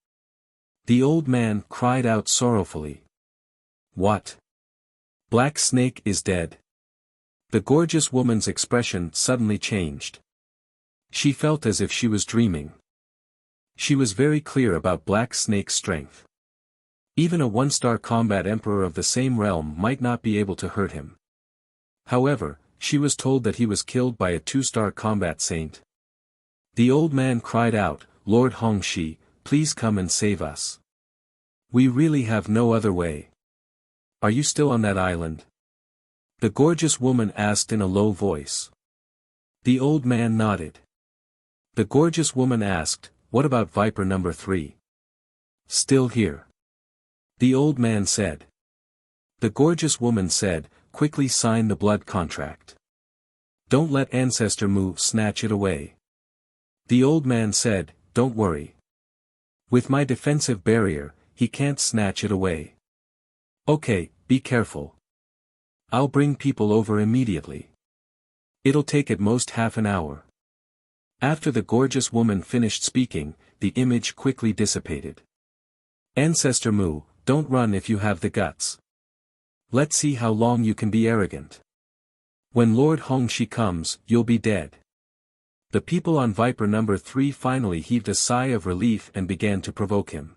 The old man cried out sorrowfully. What? Black Snake is dead? The gorgeous woman's expression suddenly changed. She felt as if she was dreaming. She was very clear about Black Snake's strength. Even a one-star combat emperor of the same realm might not be able to hurt him. However, she was told that he was killed by a two-star combat saint. The old man cried out, Lord Hongxi, please come and save us. We really have no other way. Are you still on that island? The gorgeous woman asked in a low voice. The old man nodded. The gorgeous woman asked, what about Viper number 3? Still here. The old man said. The gorgeous woman said, quickly sign the blood contract. Don't let Ancestor Mu snatch it away. The old man said, don't worry. With my defensive barrier, he can't snatch it away. Okay, be careful. I'll bring people over immediately. It'll take at most half an hour. After the gorgeous woman finished speaking, the image quickly dissipated. Ancestor Mu, don't run if you have the guts. Let's see how long you can be arrogant. When Lord Hongxi comes, you'll be dead. The people on Viper number 3 finally heaved a sigh of relief and began to provoke him.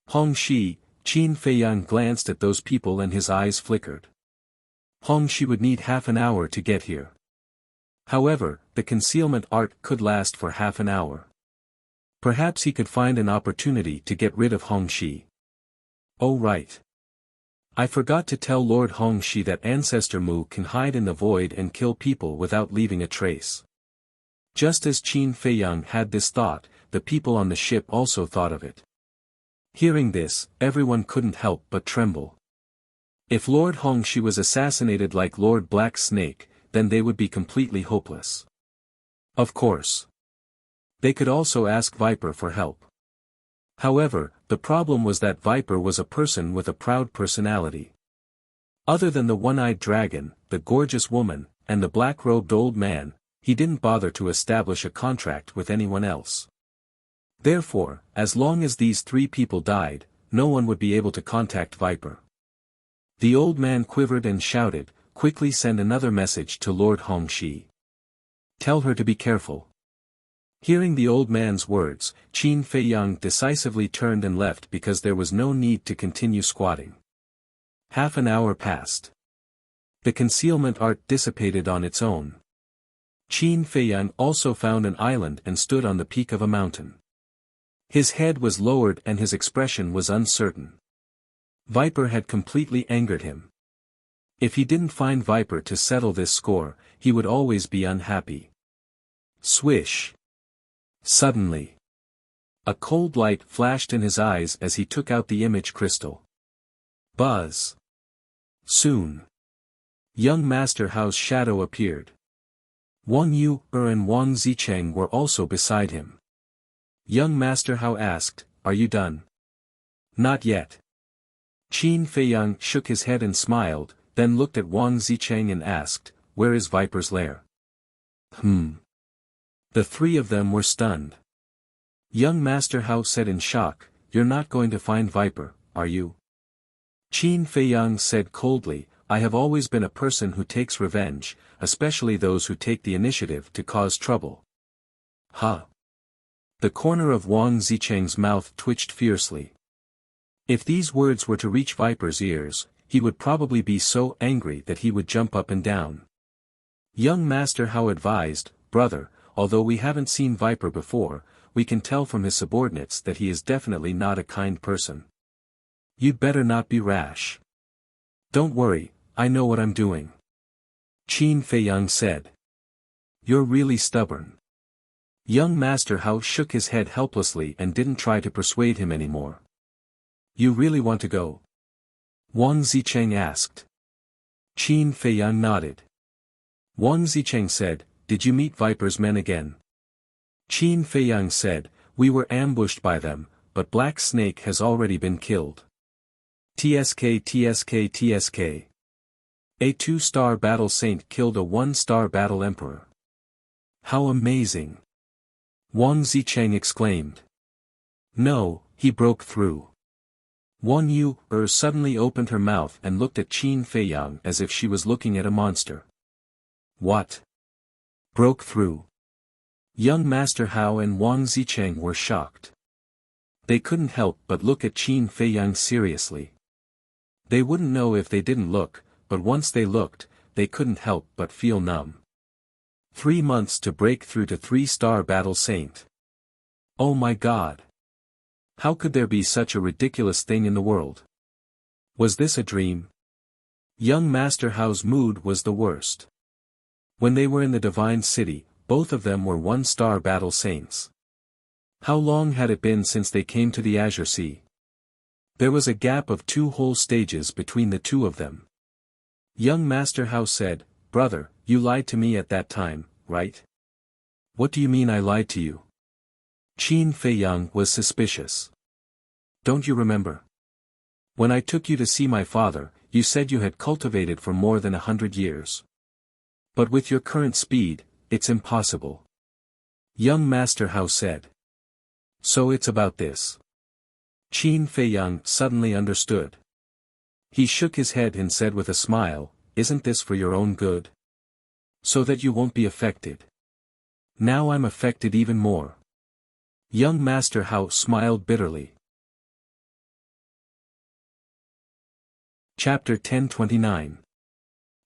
Hongxi, Qin Feiyang glanced at those people and his eyes flickered. Hongxi would need half an hour to get here. However, the concealment art could last for half an hour. Perhaps he could find an opportunity to get rid of Hongxi. Oh right. I forgot to tell Lord Hongxi that Ancestor Mu can hide in the void and kill people without leaving a trace. Just as Qin Feiyang had this thought, the people on the ship also thought of it. Hearing this, everyone couldn't help but tremble. If Lord Hongxi was assassinated like Lord Black Snake, then they would be completely hopeless. Of course. They could also ask Viper for help. However, the problem was that Viper was a person with a proud personality. Other than the one-eyed dragon, the gorgeous woman, and the black-robed old man, he didn't bother to establish a contract with anyone else. Therefore, as long as these 3 people died, no one would be able to contact Viper. The old man quivered and shouted, quickly send another message to Lord Hongxi. Tell her to be careful. Hearing the old man's words, Qin Feiyang decisively turned and left because there was no need to continue squatting. Half an hour passed. The concealment art dissipated on its own. Qin Feiyang also found an island and stood on the peak of a mountain. His head was lowered and his expression was uncertain. Viper had completely angered him. If he didn't find Viper to settle this score, he would always be unhappy. Swish. Suddenly, a cold light flashed in his eyes as he took out the image crystal. Buzz. Soon, young Master Hao's shadow appeared. Wang Yu and Wang Zicheng were also beside him. Young Master Hao asked, are you done? Not yet. Qin Feiyang shook his head and smiled, then looked at Wang Zicheng and asked, where is Viper's lair? The 3 of them were stunned. Young Master Hao said in shock, you're not going to find Viper, are you? Qin Feiyang said coldly, I have always been a person who takes revenge, especially those who take the initiative to cause trouble. Ha! The corner of Wang Zicheng's mouth twitched fiercely. If these words were to reach Viper's ears, he would probably be so angry that he would jump up and down. Young Master Hao advised, brother, although we haven't seen Viper before, we can tell from his subordinates that he is definitely not a kind person. You'd better not be rash. Don't worry, I know what I'm doing. Qin Feiyang said. You're really stubborn. Young Master Hao shook his head helplessly and didn't try to persuade him anymore. You really want to go? Wang Zicheng asked. Qin Feiyang nodded. Wang Zicheng said, Did you meet Viper's men again? Qin Feiyang said, We were ambushed by them, but Black Snake has already been killed. TSK TSK TSK. A 2-star battle saint killed a 1-star battle emperor. How amazing! Wang Zicheng exclaimed. No, he broke through. Wang Yu suddenly opened her mouth and looked at Qin Feiyang as if she was looking at a monster. What? Broke through? Young Master Hao and Wang Zicheng were shocked. They couldn't help but look at Qin Feiyang seriously. They wouldn't know if they didn't look, but once they looked, they couldn't help but feel numb. 3 months to break through to 3-star battle saint. Oh my God! How could there be such a ridiculous thing in the world? Was this a dream? Young Master Hao's mood was the worst. When they were in the Divine City, both of them were 1-star battle saints. How long had it been since they came to the Azure Sea? There was a gap of 2 whole stages between the two of them. Young Master Hao said, Brother, you lied to me at that time, right? What do you mean I lied to you? Qin Feiyang was suspicious. Don't you remember? When I took you to see my father, you said you had cultivated for more than 100 years. But with your current speed, it's impossible. Young Master Hao said. So it's about this. Qin Feiyang suddenly understood. He shook his head and said with a smile, Isn't this for your own good? So that you won't be affected. Now I'm affected even more. Young Master Hao smiled bitterly. Chapter 1029.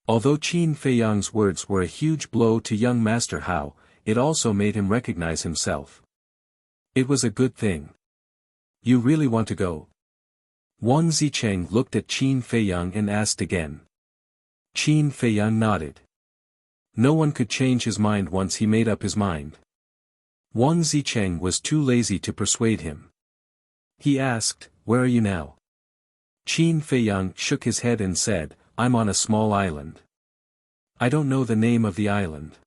Although Qin Feiyang's words were a huge blow to young Master Hao, it also made him recognize himself. It was a good thing. You really want to go? Wang Zicheng looked at Qin Feiyang and asked again. Qin Feiyang nodded. No one could change his mind once he made up his mind. Wang Zicheng was too lazy to persuade him. He asked, Where are you now? Qin Feiyang shook his head and said, I'm on a small island. I don't know the name of the island.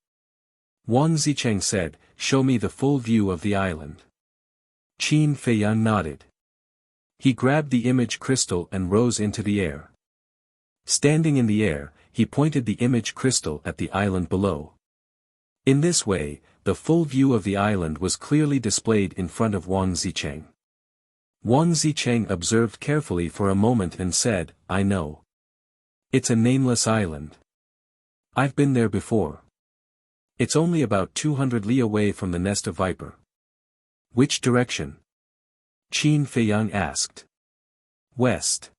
Wang Zicheng said, Show me the full view of the island. Qin Feiyang nodded. He grabbed the image crystal and rose into the air. Standing in the air, he pointed the image crystal at the island below. In this way, the full view of the island was clearly displayed in front of Wang Zicheng. Wang Zicheng observed carefully for a moment and said, I know. It's a nameless island. I've been there before. It's only about 200 li away from the nest of Viper. Which direction? Qin Feiyang asked. West.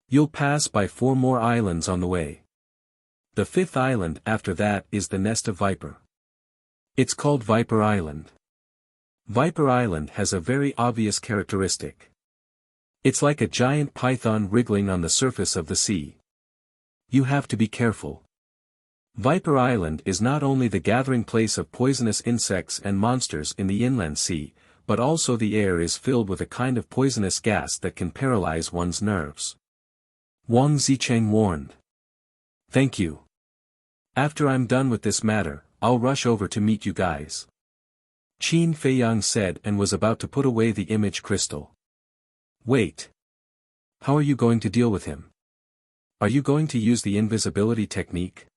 You'll pass by 4 more islands on the way. The 5th island after that is the nest of Viper. It's called Viper Island. Viper Island has a very obvious characteristic. It's like a giant python wriggling on the surface of the sea. You have to be careful. Viper Island is not only the gathering place of poisonous insects and monsters in the inland sea, but also the air is filled with a kind of poisonous gas that can paralyze one's nerves. Wang Zicheng warned. Thank you. After I'm done with this matter, I'll rush over to meet you guys. Qin Feiyang said and was about to put away the image crystal. Wait. How are you going to deal with him? Are you going to use the invisibility technique?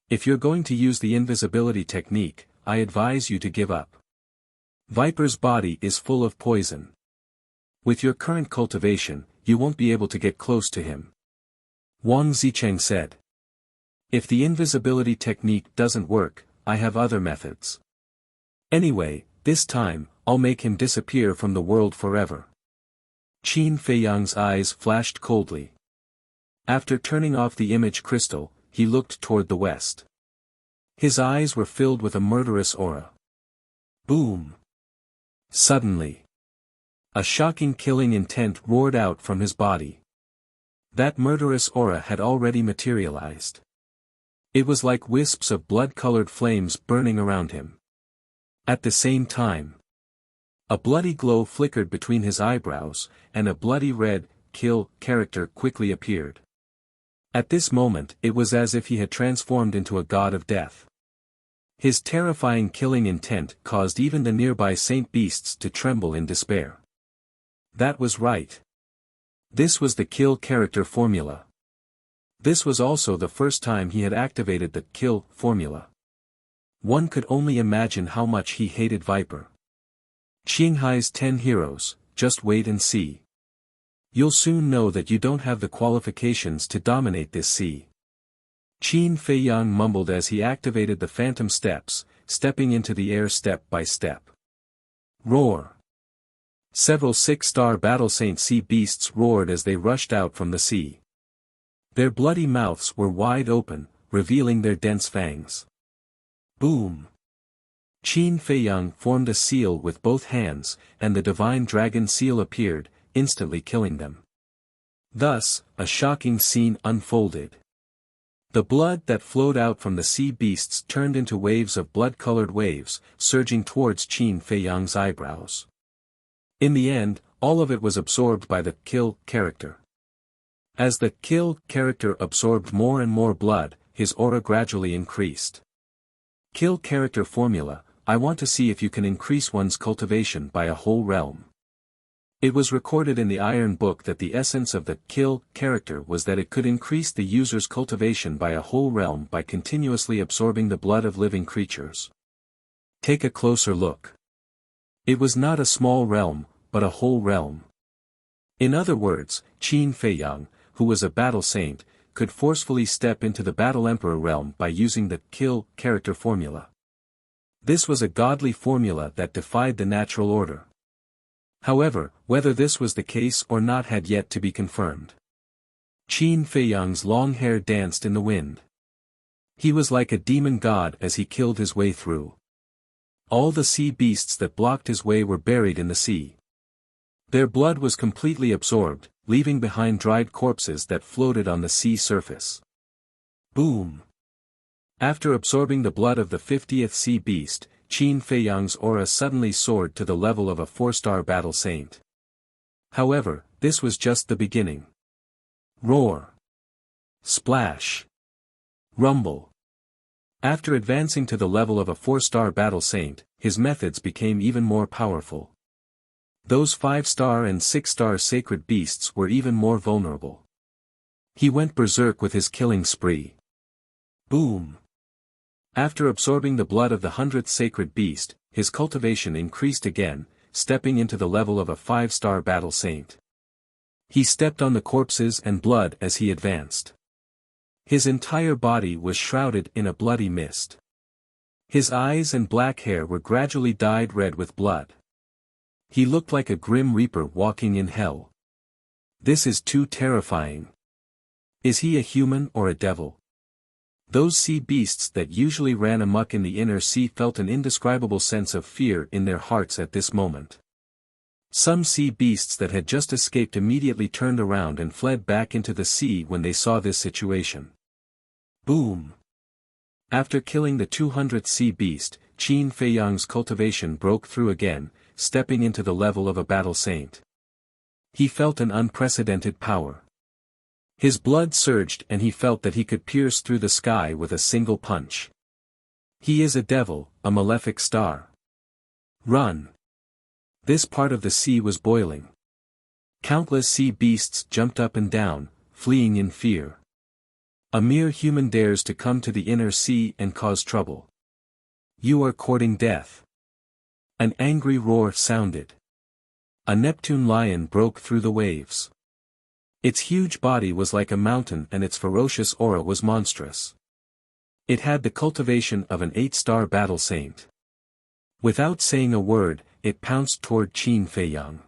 If you're going to use the invisibility technique, I advise you to give up. Viper's body is full of poison. With your current cultivation, you won't be able to get close to him. Wang Zicheng said. If the invisibility technique doesn't work, I have other methods. Anyway, this time, I'll make him disappear from the world forever. Qin Feiyang's eyes flashed coldly. After turning off the image crystal, he looked toward the west. His eyes were filled with a murderous aura. Boom! Suddenly, a shocking killing intent roared out from his body. That murderous aura had already materialized. It was like wisps of blood-colored flames burning around him. At the same time, a bloody glow flickered between his eyebrows, and a bloody red, kill character quickly appeared. At this moment it was as if he had transformed into a god of death. His terrifying killing intent caused even the nearby saint beasts to tremble in despair. That was right. This was the kill character formula. This was also the first time he had activated the kill formula. One could only imagine how much he hated Viper. Qinghai's 10 heroes, just wait and see. You'll soon know that you don't have the qualifications to dominate this sea. Qin Feiyang mumbled as he activated the phantom steps, stepping into the air step by step. Roar! Several 6-star battle saint sea beasts roared as they rushed out from the sea. Their bloody mouths were wide open, revealing their dense fangs. Boom! Qin Feiyang formed a seal with both hands, and the divine dragon seal appeared, instantly killing them. Thus, a shocking scene unfolded. The blood that flowed out from the sea beasts turned into waves of blood-colored waves, surging towards Qin Feiyang's eyebrows. In the end, all of it was absorbed by the kill character. As the kill character absorbed more and more blood, his aura gradually increased. Kill character formula: I want to see if you can increase one's cultivation by a whole realm. It was recorded in the Iron Book that the essence of the kill character was that it could increase the user's cultivation by a whole realm by continuously absorbing the blood of living creatures. Take a closer look. It was not a small realm, but a whole realm. In other words, Qin Feiyang, who was a battle saint, could forcefully step into the Battle Emperor realm by using the kill character formula. This was a godly formula that defied the natural order. However, whether this was the case or not had yet to be confirmed. Qin Feiyang's long hair danced in the wind. He was like a demon god as he killed his way through. All the sea beasts that blocked his way were buried in the sea. Their blood was completely absorbed, leaving behind dried corpses that floated on the sea surface. Boom! After absorbing the blood of the 50th sea beast, Qin Feiyang's aura suddenly soared to the level of a 4-star battle saint. However, this was just the beginning. Roar! Splash! Rumble! After advancing to the level of a 4-star battle saint, his methods became even more powerful. Those 5-star and 6-star sacred beasts were even more vulnerable. He went berserk with his killing spree. Boom! After absorbing the blood of the 100th sacred beast, his cultivation increased again, stepping into the level of a 5-star battle saint. He stepped on the corpses and blood as he advanced. His entire body was shrouded in a bloody mist. His eyes and black hair were gradually dyed red with blood. He looked like a grim reaper walking in hell. This is too terrifying. Is he a human or a devil? Those sea beasts that usually ran amok in the inner sea felt an indescribable sense of fear in their hearts at this moment. Some sea beasts that had just escaped immediately turned around and fled back into the sea when they saw this situation. Boom! After killing the 200th sea beast, Qin Feiyang's cultivation broke through again, stepping into the level of a battle saint. He felt an unprecedented power. His blood surged and he felt that he could pierce through the sky with a single punch. He is a devil, a malefic star. Run! This part of the sea was boiling. Countless sea beasts jumped up and down, fleeing in fear. A mere human dares to come to the inner sea and cause trouble. You are courting death. An angry roar sounded. A Neptune lion broke through the waves. Its huge body was like a mountain and its ferocious aura was monstrous. It had the cultivation of an 8-star battle saint. Without saying a word, it pounced toward Qin Feiyang.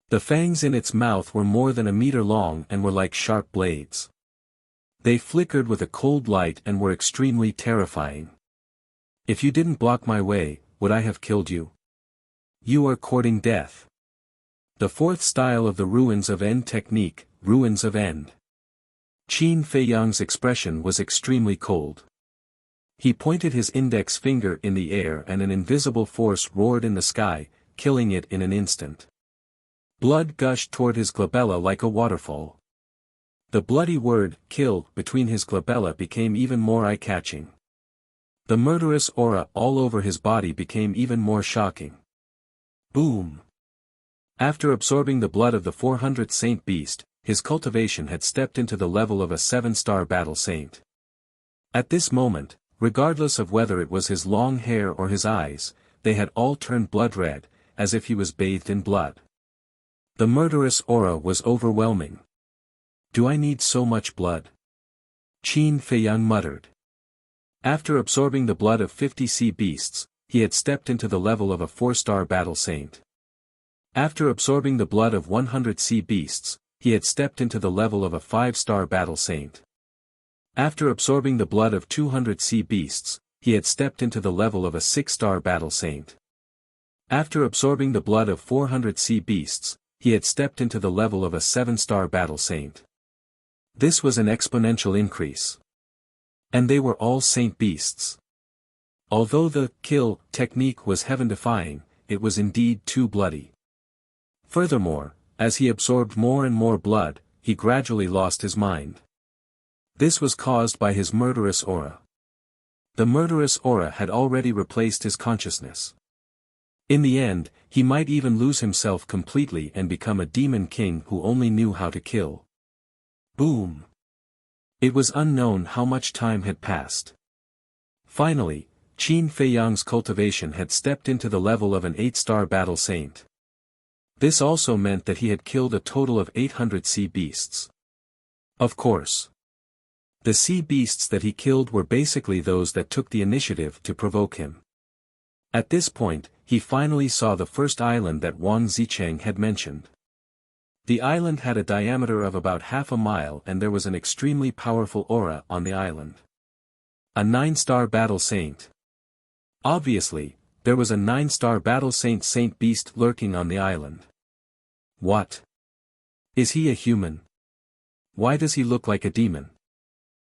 The fangs in its mouth were more than a meter long and were like sharp blades. They flickered with a cold light and were extremely terrifying. If you didn't block my way, would I have killed you? You are courting death. The 4th style of the Ruins of End technique, Ruins of End. Qin Feiyang's expression was extremely cold. He pointed his index finger in the air and an invisible force roared in the sky, killing it in an instant. Blood gushed toward his glabella like a waterfall. The bloody word, kill, between his glabella became even more eye-catching. The murderous aura all over his body became even more shocking. Boom! After absorbing the blood of the 400th Saint Beast, his cultivation had stepped into the level of a 7-star battle saint. At this moment, regardless of whether it was his long hair or his eyes, they had all turned blood red, as if he was bathed in blood. The murderous aura was overwhelming. Do I need so much blood? Qin Feiyang muttered. After absorbing the blood of 50 sea beasts, he had stepped into the level of a 4-star battle saint. After absorbing the blood of 100 sea beasts, he had stepped into the level of a 5-star battle saint. After absorbing the blood of 200 sea beasts, he had stepped into the level of a 6-star battle saint. After absorbing the blood of 400 sea beasts, he had stepped into the level of a 7-star battle saint. This was an exponential increase. And they were all saint beasts. Although the kill technique was heaven-defying, it was indeed too bloody. Furthermore, as he absorbed more and more blood, he gradually lost his mind. This was caused by his murderous aura. The murderous aura had already replaced his consciousness. In the end, he might even lose himself completely and become a demon king who only knew how to kill. Boom! It was unknown how much time had passed. Finally, Qin Feiyang's cultivation had stepped into the level of an 8-star battle saint. This also meant that he had killed a total of 800 sea beasts. Of course. The sea beasts that he killed were basically those that took the initiative to provoke him. At this point, he finally saw the first island that Wang Zicheng had mentioned. The island had a diameter of about half a mile and there was an extremely powerful aura on the island. A 9-star battle saint. Obviously, there was a 9-star battle saint beast lurking on the island. What? Is he a human? Why does he look like a demon?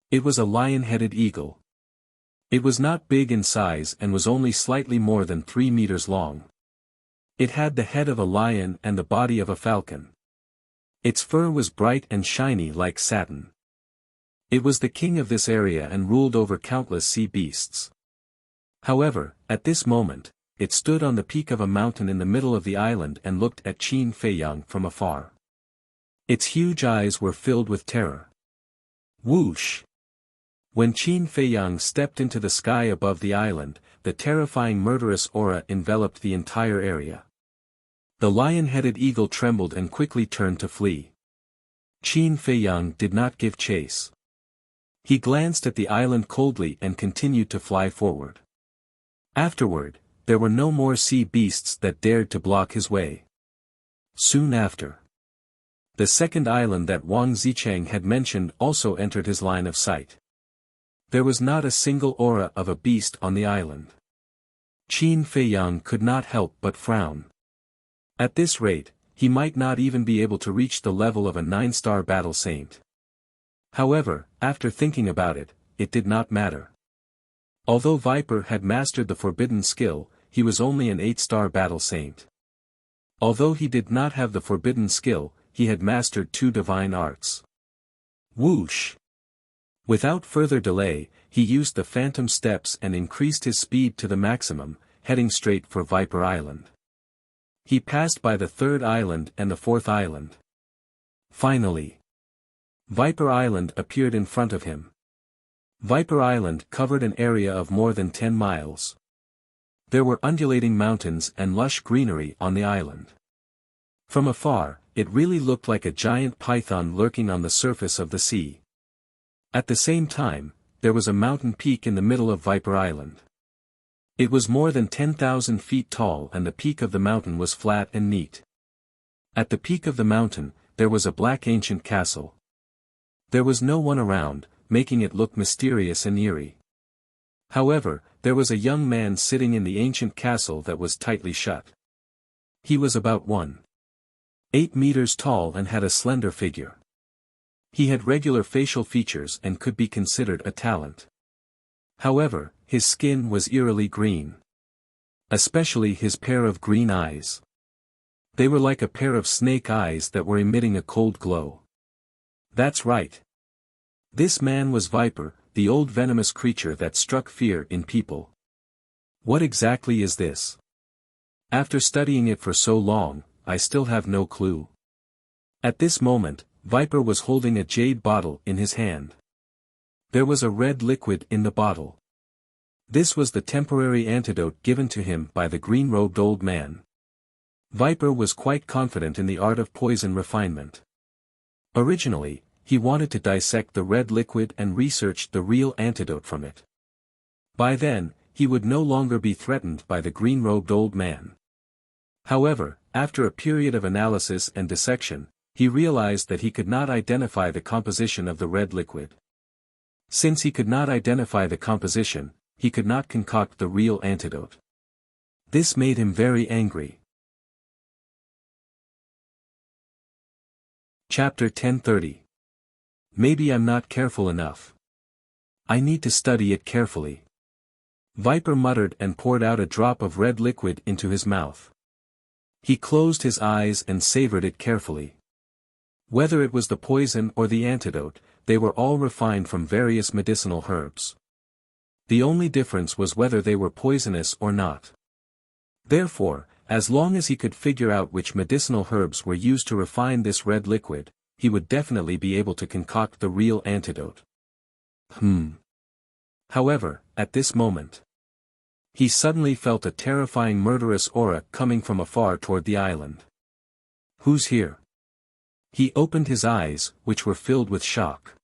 It was a lion-headed eagle. It was not big in size and was only slightly more than 3 meters long. It had the head of a lion and the body of a falcon. Its fur was bright and shiny like satin. It was the king of this area and ruled over countless sea beasts. However, at this moment, it stood on the peak of a mountain in the middle of the island and looked at Qin Feiyang from afar. Its huge eyes were filled with terror. Whoosh! When Qin Feiyang stepped into the sky above the island, the terrifying murderous aura enveloped the entire area. The lion-headed eagle trembled and quickly turned to flee. Qin Feiyang did not give chase. He glanced at the island coldly and continued to fly forward. Afterward, there were no more sea beasts that dared to block his way. Soon after, the second island that Wang Zicheng had mentioned also entered his line of sight. There was not a single aura of a beast on the island. Qin Feiyang could not help but frown. At this rate, he might not even be able to reach the level of a 9-star battle saint. However, after thinking about it, it did not matter. Although Viper had mastered the forbidden skill, he was only an 8-star battle saint. Although he did not have the forbidden skill, he had mastered 2 divine arts. Whoosh! Without further delay, he used the phantom steps and increased his speed to the maximum, heading straight for Viper Island. He passed by the 3rd island and the 4th island. Finally, Viper Island appeared in front of him. Viper Island covered an area of more than 10 miles. There were undulating mountains and lush greenery on the island. From afar, it really looked like a giant python lurking on the surface of the sea. At the same time, there was a mountain peak in the middle of Viper Island. It was more than 10,000 feet tall and the peak of the mountain was flat and neat. At the peak of the mountain, there was a black ancient castle. There was no one around, making it look mysterious and eerie. However, there was a young man sitting in the ancient castle that was tightly shut. He was about 1.8 meters tall and had a slender figure. He had regular facial features and could be considered a talent. However, his skin was eerily green. Especially his pair of green eyes. They were like a pair of snake eyes that were emitting a cold glow. That's right. This man was Viper, the old venomous creature that struck fear in people. What exactly is this? After studying it for so long, I still have no clue. At this moment, Viper was holding a jade bottle in his hand. There was a red liquid in the bottle. This was the temporary antidote given to him by the green-robed old man. Viper was quite confident in the art of poison refinement. Originally, he wanted to dissect the red liquid and research the real antidote from it. By then, he would no longer be threatened by the green-robed old man. However, after a period of analysis and dissection, he realized that he could not identify the composition of the red liquid. Since he could not identify the composition, he could not concoct the real antidote. This made him very angry. Chapter 1030. Maybe I'm not careful enough. I need to study it carefully. Viper muttered and poured out a drop of red liquid into his mouth. He closed his eyes and savored it carefully. Whether it was the poison or the antidote, they were all refined from various medicinal herbs. The only difference was whether they were poisonous or not. Therefore, as long as he could figure out which medicinal herbs were used to refine this red liquid, he would definitely be able to concoct the real antidote. However, at this moment, he suddenly felt a terrifying murderous aura coming from afar toward the island. Who's here? He opened his eyes, which were filled with shock.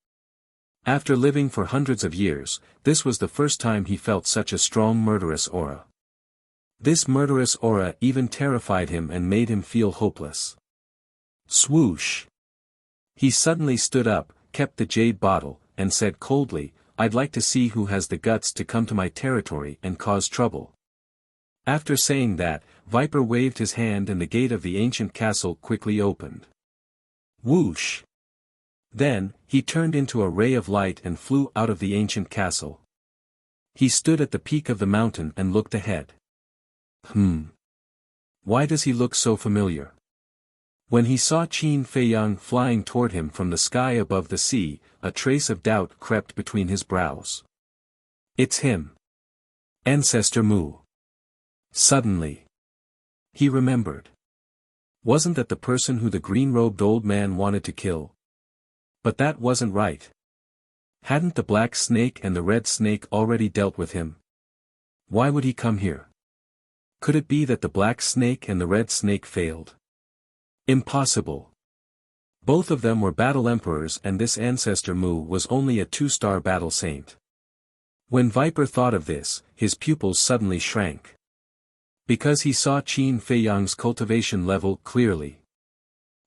After living for hundreds of years, this was the first time he felt such a strong murderous aura. This murderous aura even terrified him and made him feel hopeless. Swoosh! He suddenly stood up, kept the jade bottle, and said coldly, "I'd like to see who has the guts to come to my territory and cause trouble." After saying that, Viper waved his hand and the gate of the ancient castle quickly opened. Whoosh! Then, he turned into a ray of light and flew out of the ancient castle. He stood at the peak of the mountain and looked ahead. Why does he look so familiar? When he saw Qin Feiyang flying toward him from the sky above the sea, a trace of doubt crept between his brows. It's him. Ancestor Mu. Suddenly, he remembered. Wasn't that the person who the green-robed old man wanted to kill? But that wasn't right. Hadn't the black snake and the red snake already dealt with him? Why would he come here? Could it be that the black snake and the red snake failed? Impossible. Both of them were battle emperors and this ancestor Mu was only a 2-star battle saint. When Viper thought of this, his pupils suddenly shrank. Because he saw Qin Feiyang's cultivation level clearly.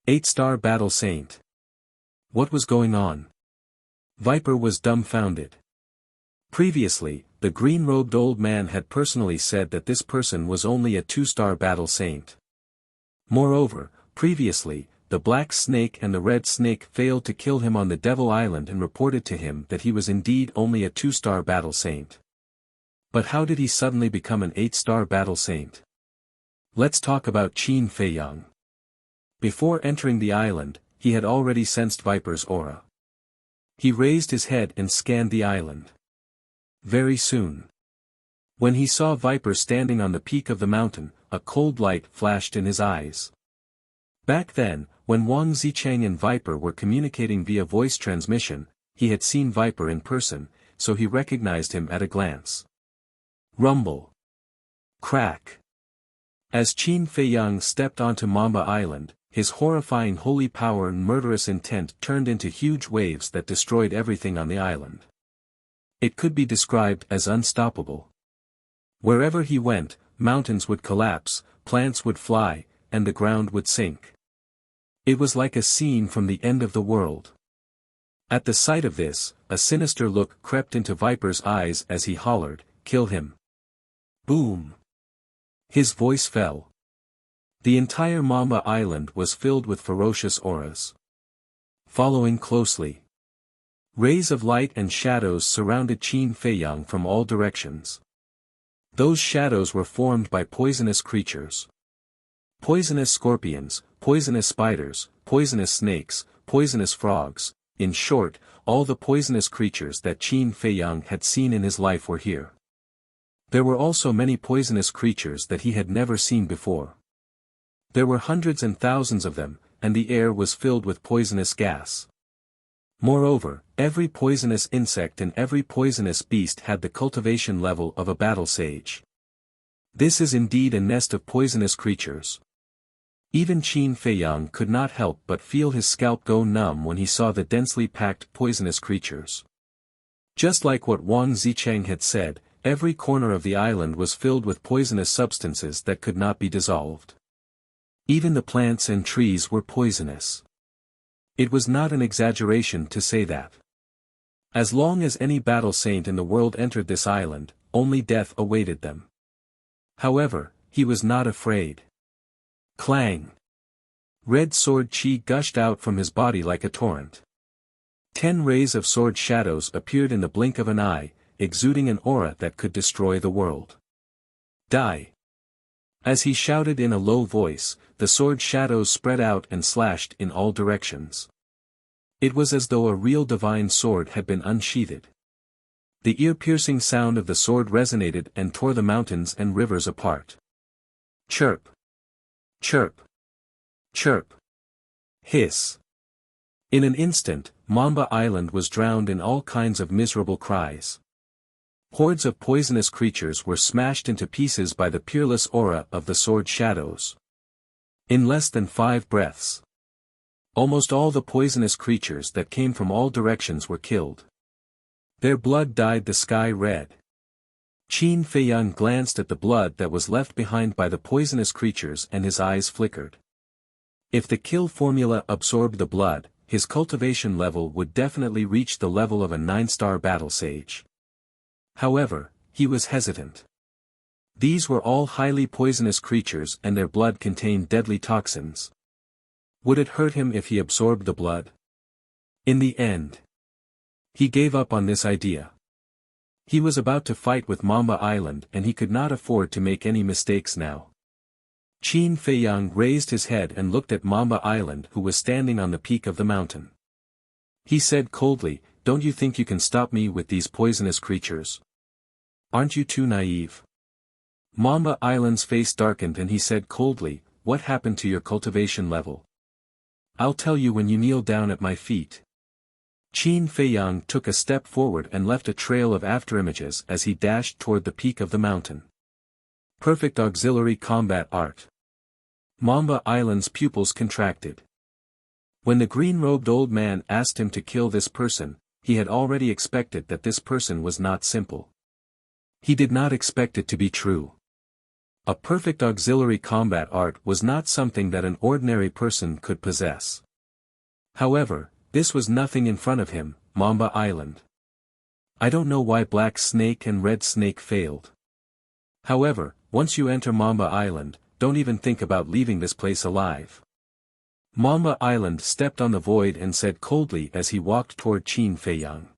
8-star battle saint. What was going on? Viper was dumbfounded. Previously, the green-robed old man had personally said that this person was only a 2-star battle saint. Moreover, previously, the black snake and the red snake failed to kill him on the Devil Island and reported to him that he was indeed only a 2-star battle saint. But how did he suddenly become an 8-star battle saint? Let's talk about Qin Feiyang. Before entering the island, he had already sensed Viper's aura. He raised his head and scanned the island. Very soon. When he saw Viper standing on the peak of the mountain, a cold light flashed in his eyes. Back then, when Wang Zicheng and Viper were communicating via voice transmission, he had seen Viper in person, so he recognized him at a glance. Rumble. Crack. As Qin Feiyang stepped onto Mamba Island, his horrifying holy power and murderous intent turned into huge waves that destroyed everything on the island. It could be described as unstoppable. Wherever he went, mountains would collapse, plants would fly, and the ground would sink. It was like a scene from the end of the world. At the sight of this, a sinister look crept into Viper's eyes as he hollered, "Kill him." Boom! His voice fell. The entire Mamba Island was filled with ferocious auras. Following closely. Rays of light and shadows surrounded Qin Feiyang from all directions. Those shadows were formed by poisonous creatures. Poisonous scorpions, poisonous spiders, poisonous snakes, poisonous frogs, in short, all the poisonous creatures that Qin Feiyang had seen in his life were here. There were also many poisonous creatures that he had never seen before. There were hundreds and thousands of them, and the air was filled with poisonous gas. Moreover, every poisonous insect and every poisonous beast had the cultivation level of a battle sage. This is indeed a nest of poisonous creatures. Even Qin Feiyang could not help but feel his scalp go numb when he saw the densely packed poisonous creatures. Just like what Wang Zicheng had said, every corner of the island was filled with poisonous substances that could not be dissolved. Even the plants and trees were poisonous. It was not an exaggeration to say that. As long as any battle saint in the world entered this island, only death awaited them. However, he was not afraid. Clang! Red sword chi gushed out from his body like a torrent. 10 rays of sword shadows appeared in the blink of an eye, exuding an aura that could destroy the world. Die! As he shouted in a low voice, the sword shadows spread out and slashed in all directions. It was as though a real divine sword had been unsheathed. The ear-piercing sound of the sword resonated and tore the mountains and rivers apart. Chirp! Chirp! Chirp! Hiss! In an instant, Mamba Island was drowned in all kinds of miserable cries. Hordes of poisonous creatures were smashed into pieces by the peerless aura of the sword shadows. In less than 5 breaths, almost all the poisonous creatures that came from all directions were killed. Their blood dyed the sky red. Qin Feiyang glanced at the blood that was left behind by the poisonous creatures and his eyes flickered. If the kill formula absorbed the blood, his cultivation level would definitely reach the level of a 9-star battle sage. However, he was hesitant. These were all highly poisonous creatures and their blood contained deadly toxins. Would it hurt him if he absorbed the blood? In the end, he gave up on this idea. He was about to fight with Mamba Island and he could not afford to make any mistakes now. Qin Feiyang raised his head and looked at Mamba Island, who was standing on the peak of the mountain. He said coldly, "Don't you think you can stop me with these poisonous creatures? Aren't you too naive?" Mamba Island's face darkened and he said coldly, "What happened to your cultivation level? I'll tell you when you kneel down at my feet." Qin Feiyang took a step forward and left a trail of afterimages as he dashed toward the peak of the mountain. Perfect auxiliary combat art. Mamba Island's pupils contracted. When the green-robed old man asked him to kill this person, he had already expected that this person was not simple. He did not expect it to be true. A perfect auxiliary combat art was not something that an ordinary person could possess. However, this was nothing in front of him, Mamba Island. I don't know why Black Snake and Red Snake failed. However, once you enter Mamba Island, don't even think about leaving this place alive. Mamba Island stepped on the void and said coldly as he walked toward Qin Feiyang.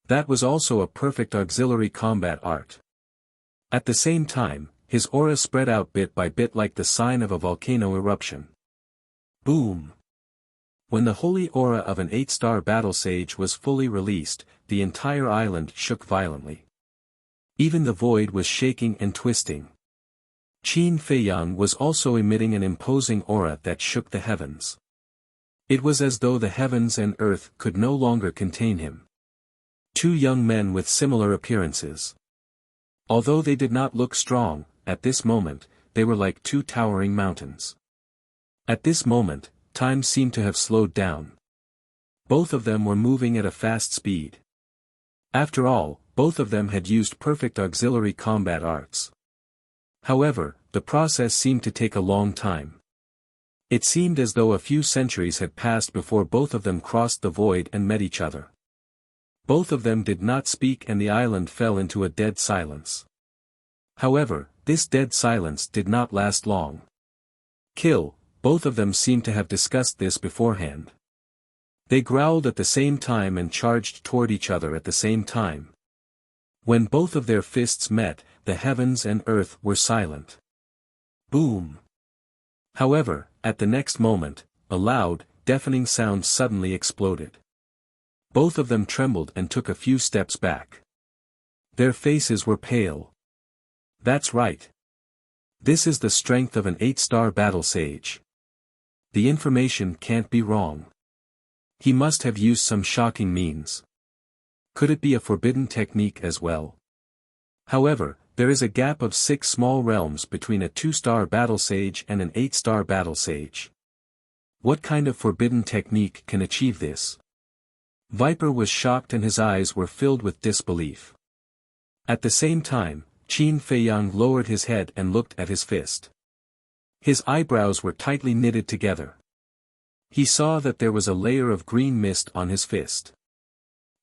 That was also a perfect auxiliary combat art. At the same time, his aura spread out bit by bit like the sign of a volcano eruption. Boom! When the holy aura of an 8-star battle sage was fully released, the entire island shook violently. Even the void was shaking and twisting. Qin Feiyang was also emitting an imposing aura that shook the heavens. It was as though the heavens and earth could no longer contain him. 2 young men with similar appearances. Although they did not look strong, at this moment, they were like 2 towering mountains. At this moment, time seemed to have slowed down. Both of them were moving at a fast speed. After all, both of them had used perfect auxiliary combat arts. However, the process seemed to take a long time. It seemed as though a few centuries had passed before both of them crossed the void and met each other. Both of them did not speak and the island fell into a dead silence. However, this dead silence did not last long. Kill, both of them seemed to have discussed this beforehand. They growled at the same time and charged toward each other at the same time. When both of their fists met, the heavens and earth were silent. Boom! However, at the next moment, a loud, deafening sound suddenly exploded. Both of them trembled and took a few steps back. Their faces were pale. That's right. This is the strength of an 8-star battle sage. The information can't be wrong. He must have used some shocking means. Could it be a forbidden technique as well? However, there is a gap of 6 small realms between a 2-star battle sage and an 8-star battle sage. What kind of forbidden technique can achieve this? Viper was shocked and his eyes were filled with disbelief. At the same time, Qin Feiyang lowered his head and looked at his fist. His eyebrows were tightly knitted together. He saw that there was a layer of green mist on his fist.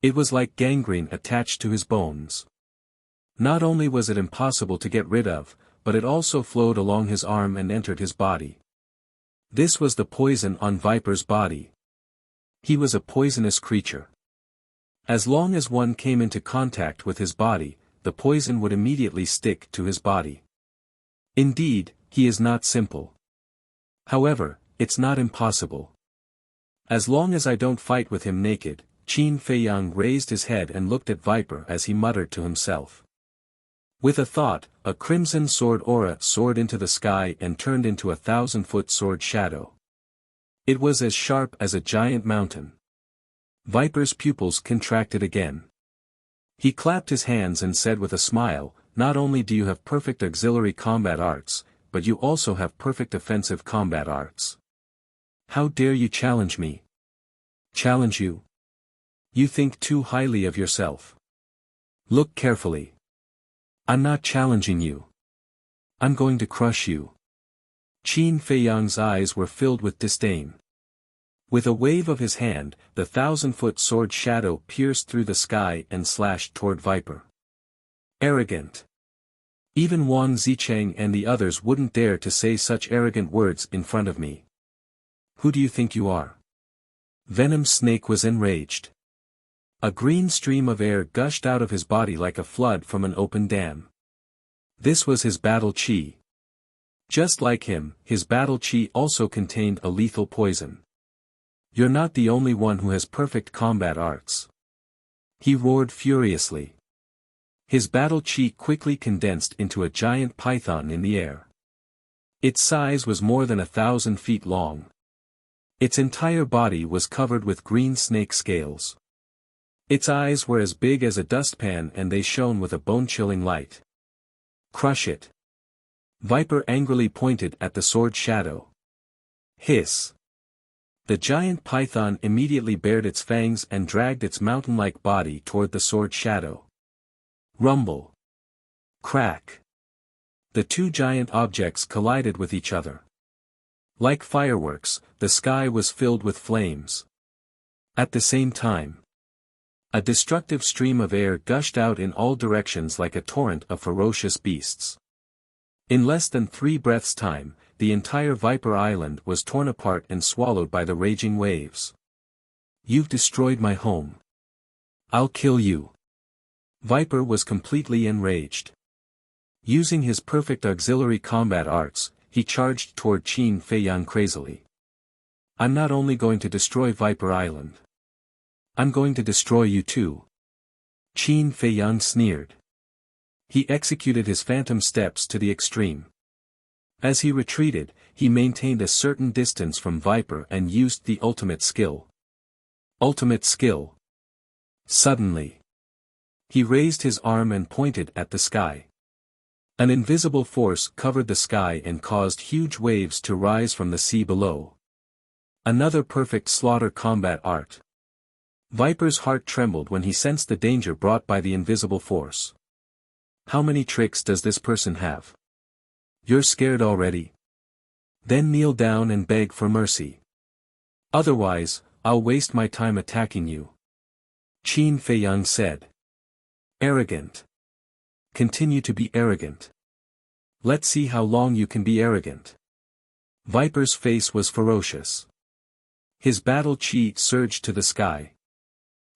It was like gangrene attached to his bones. Not only was it impossible to get rid of, but it also flowed along his arm and entered his body. This was the poison on Viper's body. He was a poisonous creature. As long as one came into contact with his body, the poison would immediately stick to his body. Indeed, he is not simple. However, it's not impossible. As long as I don't fight with him naked, Qin Feiyang raised his head and looked at Viper as he muttered to himself. With a thought, a crimson sword aura soared into the sky and turned into a 1,000-foot sword shadow. It was as sharp as a giant mountain. Viper's pupils contracted again. He clapped his hands and said with a smile, "Not only do you have perfect auxiliary combat arts, but you also have perfect offensive combat arts. How dare you challenge me?" "Challenge you? You think too highly of yourself. Look carefully. I'm not challenging you. I'm going to crush you." Qin Feiyang's eyes were filled with disdain. With a wave of his hand, the 1,000-foot sword shadow pierced through the sky and slashed toward Viper. Arrogant. Even Wang Zicheng and the others wouldn't dare to say such arrogant words in front of me. Who do you think you are? Venom Snake was enraged. A green stream of air gushed out of his body like a flood from an open dam. This was his battle chi. Just like him, his battle chi also contained a lethal poison. "You're not the only one who has perfect combat arts." He roared furiously. His battle chi quickly condensed into a giant python in the air. Its size was more than 1,000 feet long. Its entire body was covered with green snake scales. Its eyes were as big as a dustpan and they shone with a bone-chilling light. "Crush it." Viper angrily pointed at the sword shadow. Hiss. The giant python immediately bared its fangs and dragged its mountain-like body toward the sword shadow. Rumble. Crack. The two giant objects collided with each other. Like fireworks, the sky was filled with flames. At the same time, a destructive stream of air gushed out in all directions like a torrent of ferocious beasts. In less than 3 breaths' time, the entire Viper Island was torn apart and swallowed by the raging waves. "You've destroyed my home. I'll kill you." Viper was completely enraged. Using his perfect auxiliary combat arts, he charged toward Qin Feiyang crazily. "I'm not only going to destroy Viper Island. I'm going to destroy you too." Qin Feiyang sneered. He executed his phantom steps to the extreme. As he retreated, he maintained a certain distance from Viper and used the ultimate skill. Ultimate skill. Suddenly, he raised his arm and pointed at the sky. An invisible force covered the sky and caused huge waves to rise from the sea below. Another perfect slaughter combat art. Viper's heart trembled when he sensed the danger brought by the invisible force. How many tricks does this person have? You're scared already? Then kneel down and beg for mercy. Otherwise, I'll waste my time attacking you. Qin Feiyang said. Arrogant. Continue to be arrogant. Let's see how long you can be arrogant. Viper's face was ferocious. His battle chi surged to the sky.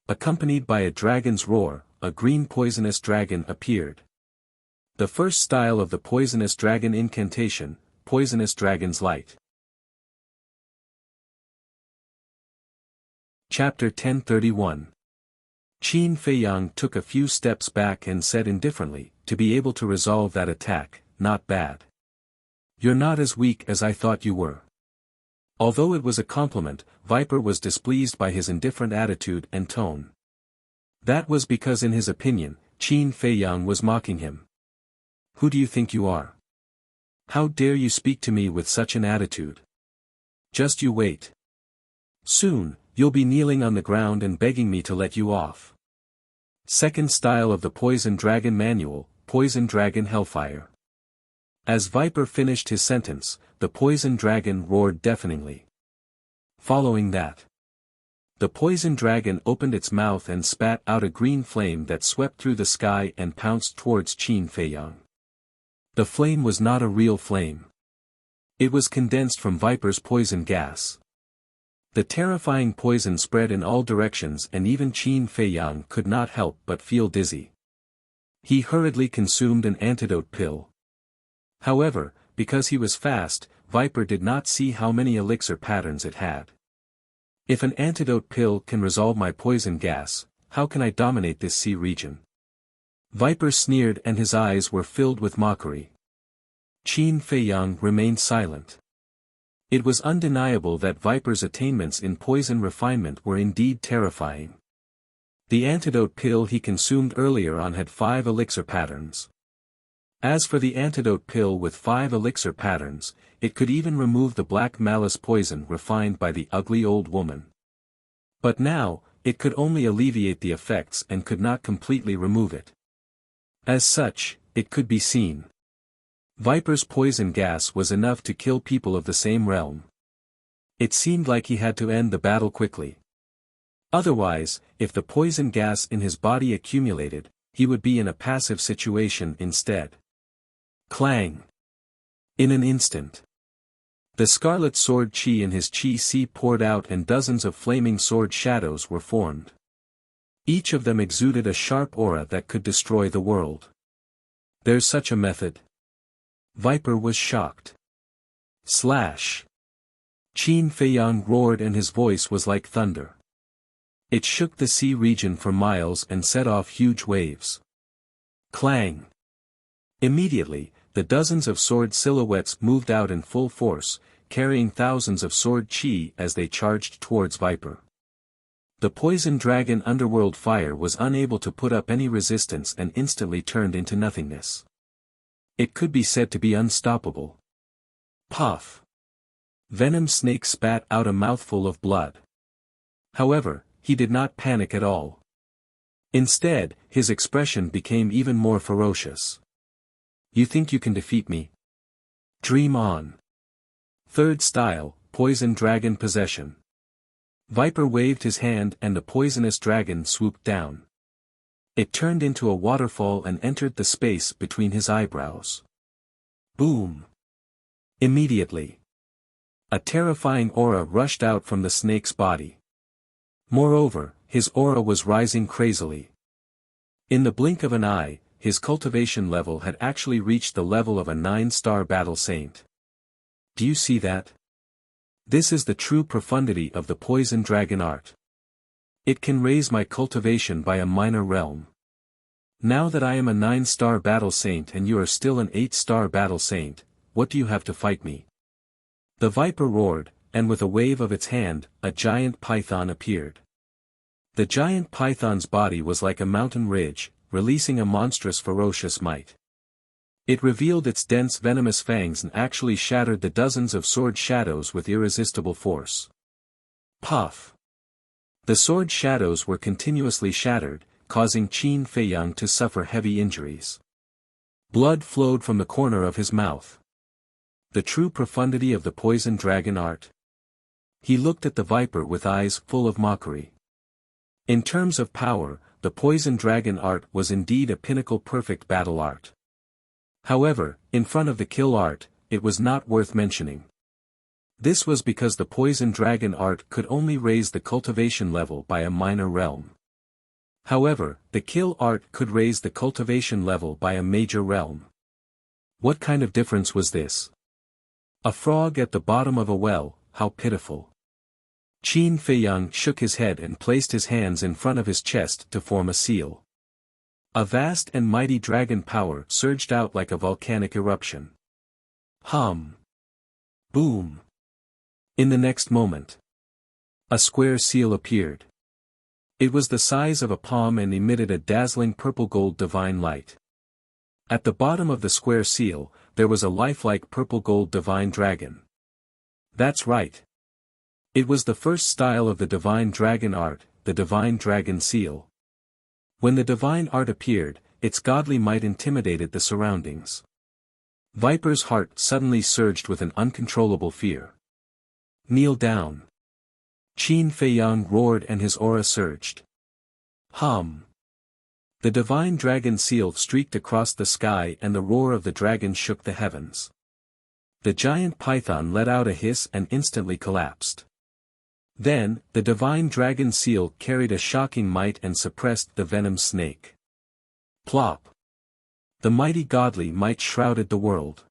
Accompanied by a dragon's roar, a green poisonous dragon appeared. The first style of the poisonous dragon incantation, Poisonous Dragon's Light. Chapter 1031. Qin Feiyang took a few steps back and said indifferently, to be able to resolve that attack, not bad. You're not as weak as I thought you were. Although it was a compliment, Viper was displeased by his indifferent attitude and tone. That was because in his opinion, Qin Feiyang was mocking him. Who do you think you are? How dare you speak to me with such an attitude? Just you wait. Soon, you'll be kneeling on the ground and begging me to let you off. Second style of the Poison Dragon Manual, Poison Dragon Hellfire. As Viper finished his sentence, the poison dragon roared deafeningly. Following that, the poison dragon opened its mouth and spat out a green flame that swept through the sky and pounced towards Qin Feiyang. The flame was not a real flame. It was condensed from Viper's poison gas. The terrifying poison spread in all directions and even Qin Feiyang could not help but feel dizzy. He hurriedly consumed an antidote pill. However, because he was fast, Viper did not see how many elixir patterns it had. If an antidote pill can resolve my poison gas, how can I dominate this sea region? Viper sneered and his eyes were filled with mockery. Qin Feiyang remained silent. It was undeniable that Viper's attainments in poison refinement were indeed terrifying. The antidote pill he consumed earlier on had 5 elixir patterns. As for the antidote pill with 5 elixir patterns, it could even remove the black malice poison refined by the ugly old woman. But now, it could only alleviate the effects and could not completely remove it. As such, it could be seen. Viper's poison gas was enough to kill people of the same realm. It seemed like he had to end the battle quickly. Otherwise, if the poison gas in his body accumulated, he would be in a passive situation instead. Clang! In an instant, the scarlet sword chi in his chi si poured out and dozens of flaming sword shadows were formed. Each of them exuded a sharp aura that could destroy the world. There's such a method? Viper was shocked. Slash! Qin Feiyang roared and his voice was like thunder. It shook the sea region for miles and set off huge waves. Clang! Immediately, the dozens of sword silhouettes moved out in full force, carrying thousands of sword chi as they charged towards Viper. The poison dragon underworld fire was unable to put up any resistance and instantly turned into nothingness. It could be said to be unstoppable. Puff! Venom Snake spat out a mouthful of blood. However, he did not panic at all. Instead, his expression became even more ferocious. You think you can defeat me? Dream on. Third style, Poison Dragon Possession. Viper waved his hand and the poisonous dragon swooped down. It turned into a waterfall and entered the space between his eyebrows. Boom! Immediately, a terrifying aura rushed out from the snake's body. Moreover, his aura was rising crazily. In the blink of an eye, his cultivation level had actually reached the level of a 9-star battle saint. Do you see that? This is the true profundity of the poison dragon art. It can raise my cultivation by a minor realm. Now that I am a 9-star battle saint and you are still an 8-star battle saint, what do you have to fight me? The Viper roared, and with a wave of its hand, a giant python appeared. The giant python's body was like a mountain ridge, releasing a monstrous ferocious might. It revealed its dense venomous fangs and actually shattered the dozens of sword shadows with irresistible force. Puff! The sword shadows were continuously shattered, causing Qin Feiyang to suffer heavy injuries. Blood flowed from the corner of his mouth. The true profundity of the poison dragon art. He looked at the Viper with eyes full of mockery. In terms of power, the poison dragon art was indeed a pinnacle perfect battle art. However, in front of the kill art, it was not worth mentioning. This was because the poison dragon art could only raise the cultivation level by a minor realm. However, the kill art could raise the cultivation level by a major realm. What kind of difference was this? A frog at the bottom of a well, how pitiful. Qin Feiyang shook his head and placed his hands in front of his chest to form a seal. A vast and mighty dragon power surged out like a volcanic eruption. Hum. Boom. In the next moment, a square seal appeared. It was the size of a palm and emitted a dazzling purple-gold divine light. At the bottom of the square seal, there was a lifelike purple-gold divine dragon. That's right. It was the first style of the divine dragon art, the divine dragon seal. When the divine art appeared, its godly might intimidated the surroundings. Viper's heart suddenly surged with an uncontrollable fear. Kneel down. Qin Feiyang roared and his aura surged. Hum. The divine dragon seal streaked across the sky and the roar of the dragon shook the heavens. The giant python let out a hiss and instantly collapsed. Then, the divine dragon seal carried a shocking might and suppressed the venom snake. Plop. The mighty godly might shrouded the world.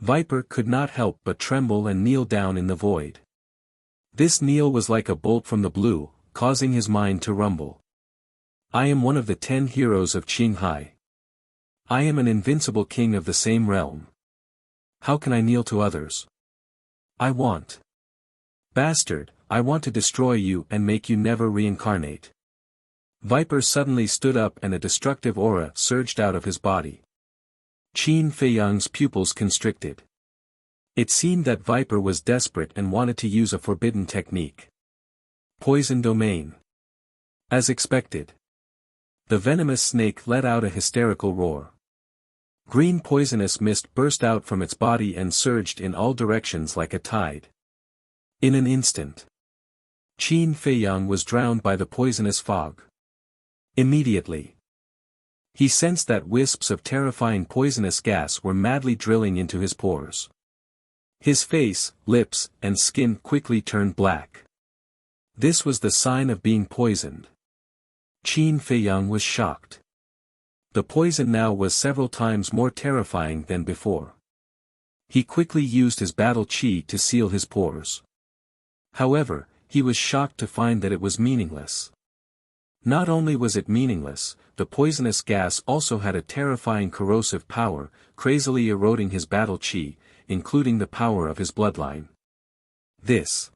Viper could not help but tremble and kneel down in the void. This kneel was like a bolt from the blue, causing his mind to rumble. I am one of the 10 heroes of Qinghai. I am an invincible king of the same realm. How can I kneel to others? I want. Bastard, I want to destroy you and make you never reincarnate. Viper suddenly stood up and a destructive aura surged out of his body. Qin Feiyang's pupils constricted. It seemed that Viper was desperate and wanted to use a forbidden technique. Poison domain. As expected. The venomous snake let out a hysterical roar. Green poisonous mist burst out from its body and surged in all directions like a tide. In an instant, Qin Feiyang was drowned by the poisonous fog. Immediately, he sensed that wisps of terrifying poisonous gas were madly drilling into his pores. His face, lips, and skin quickly turned black. This was the sign of being poisoned. Qin Feiyang was shocked. The poison now was several times more terrifying than before. He quickly used his battle chi to seal his pores. However, he was shocked to find that it was meaningless. Not only was it meaningless, the poisonous gas also had a terrifying corrosive power, crazily eroding his battle chi, including the power of his bloodline. This.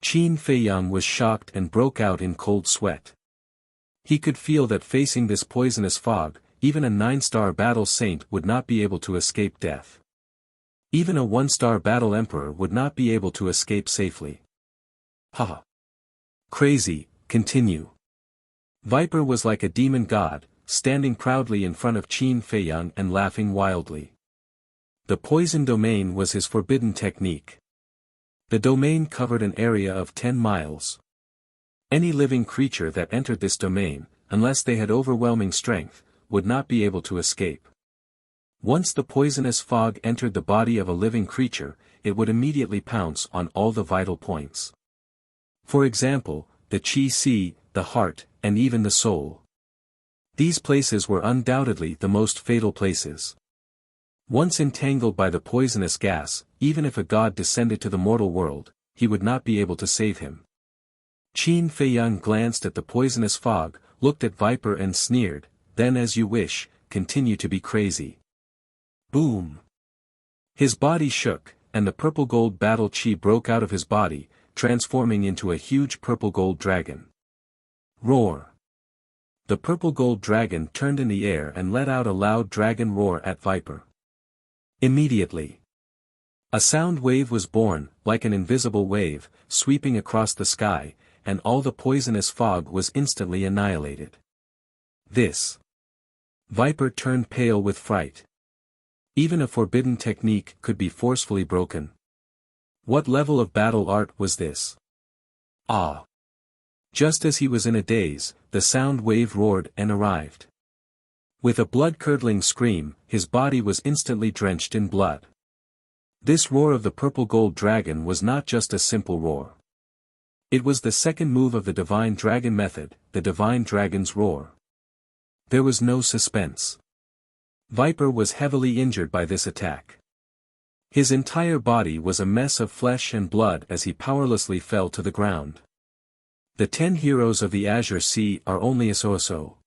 Qin Feiyang was shocked and broke out in cold sweat. He could feel that facing this poisonous fog, even a 9-star battle saint would not be able to escape death. Even a 1-star battle emperor would not be able to escape safely. Haha. Crazy, continue. Viper was like a demon god, standing proudly in front of Qin Feiyang and laughing wildly. The poison domain was his forbidden technique. The domain covered an area of 10 miles. Any living creature that entered this domain, unless they had overwhelming strength, would not be able to escape. Once the poisonous fog entered the body of a living creature, it would immediately pounce on all the vital points. For example, the qi, the heart, and even the soul. These places were undoubtedly the most fatal places. Once entangled by the poisonous gas, even if a god descended to the mortal world, he would not be able to save him. Qin Feiyang glanced at the poisonous fog, looked at Viper and sneered, then as you wish, continue to be crazy. Boom! His body shook, and the purple-gold battle chi broke out of his body, transforming into a huge purple-gold dragon. Roar! The purple-gold dragon turned in the air and let out a loud dragon roar at Viper. Immediately, a sound wave was born, like an invisible wave, sweeping across the sky, and all the poisonous fog was instantly annihilated. This. Viper turned pale with fright. Even a forbidden technique could be forcefully broken. What level of battle art was this? Ah! Just as he was in a daze, the sound wave roared and arrived. With a blood-curdling scream, his body was instantly drenched in blood. This roar of the purple gold dragon was not just a simple roar. It was the second move of the divine dragon method, the divine dragon's roar. There was no suspense. Viper was heavily injured by this attack. His entire body was a mess of flesh and blood as he powerlessly fell to the ground. The 10 heroes of the Azure Sea are only a so-so.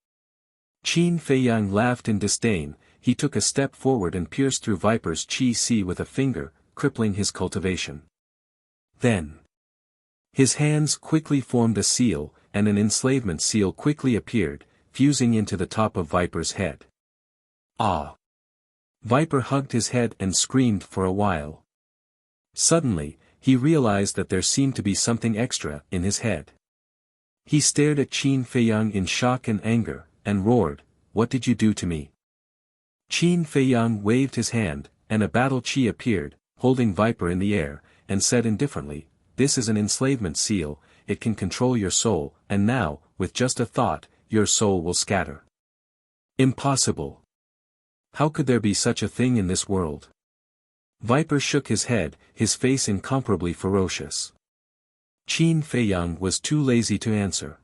Qin Feiyang laughed in disdain. He took a step forward and pierced through Viper's Qi Sea with a finger, crippling his cultivation. Then, his hands quickly formed a seal, and an enslavement seal quickly appeared, fusing into the top of Viper's head. Ah! Viper hugged his head and screamed for a while. Suddenly, he realized that there seemed to be something extra in his head. He stared at Qin Feiyang in shock and anger, and roared, "What did you do to me?" Qin Feiyang waved his hand, and a battle chi appeared, holding Viper in the air, and said indifferently, "This is an enslavement seal, it can control your soul, and now, with just a thought, your soul will scatter." Impossible. How could there be such a thing in this world? Viper shook his head, his face incomparably ferocious. Qin Feiyang was too lazy to answer.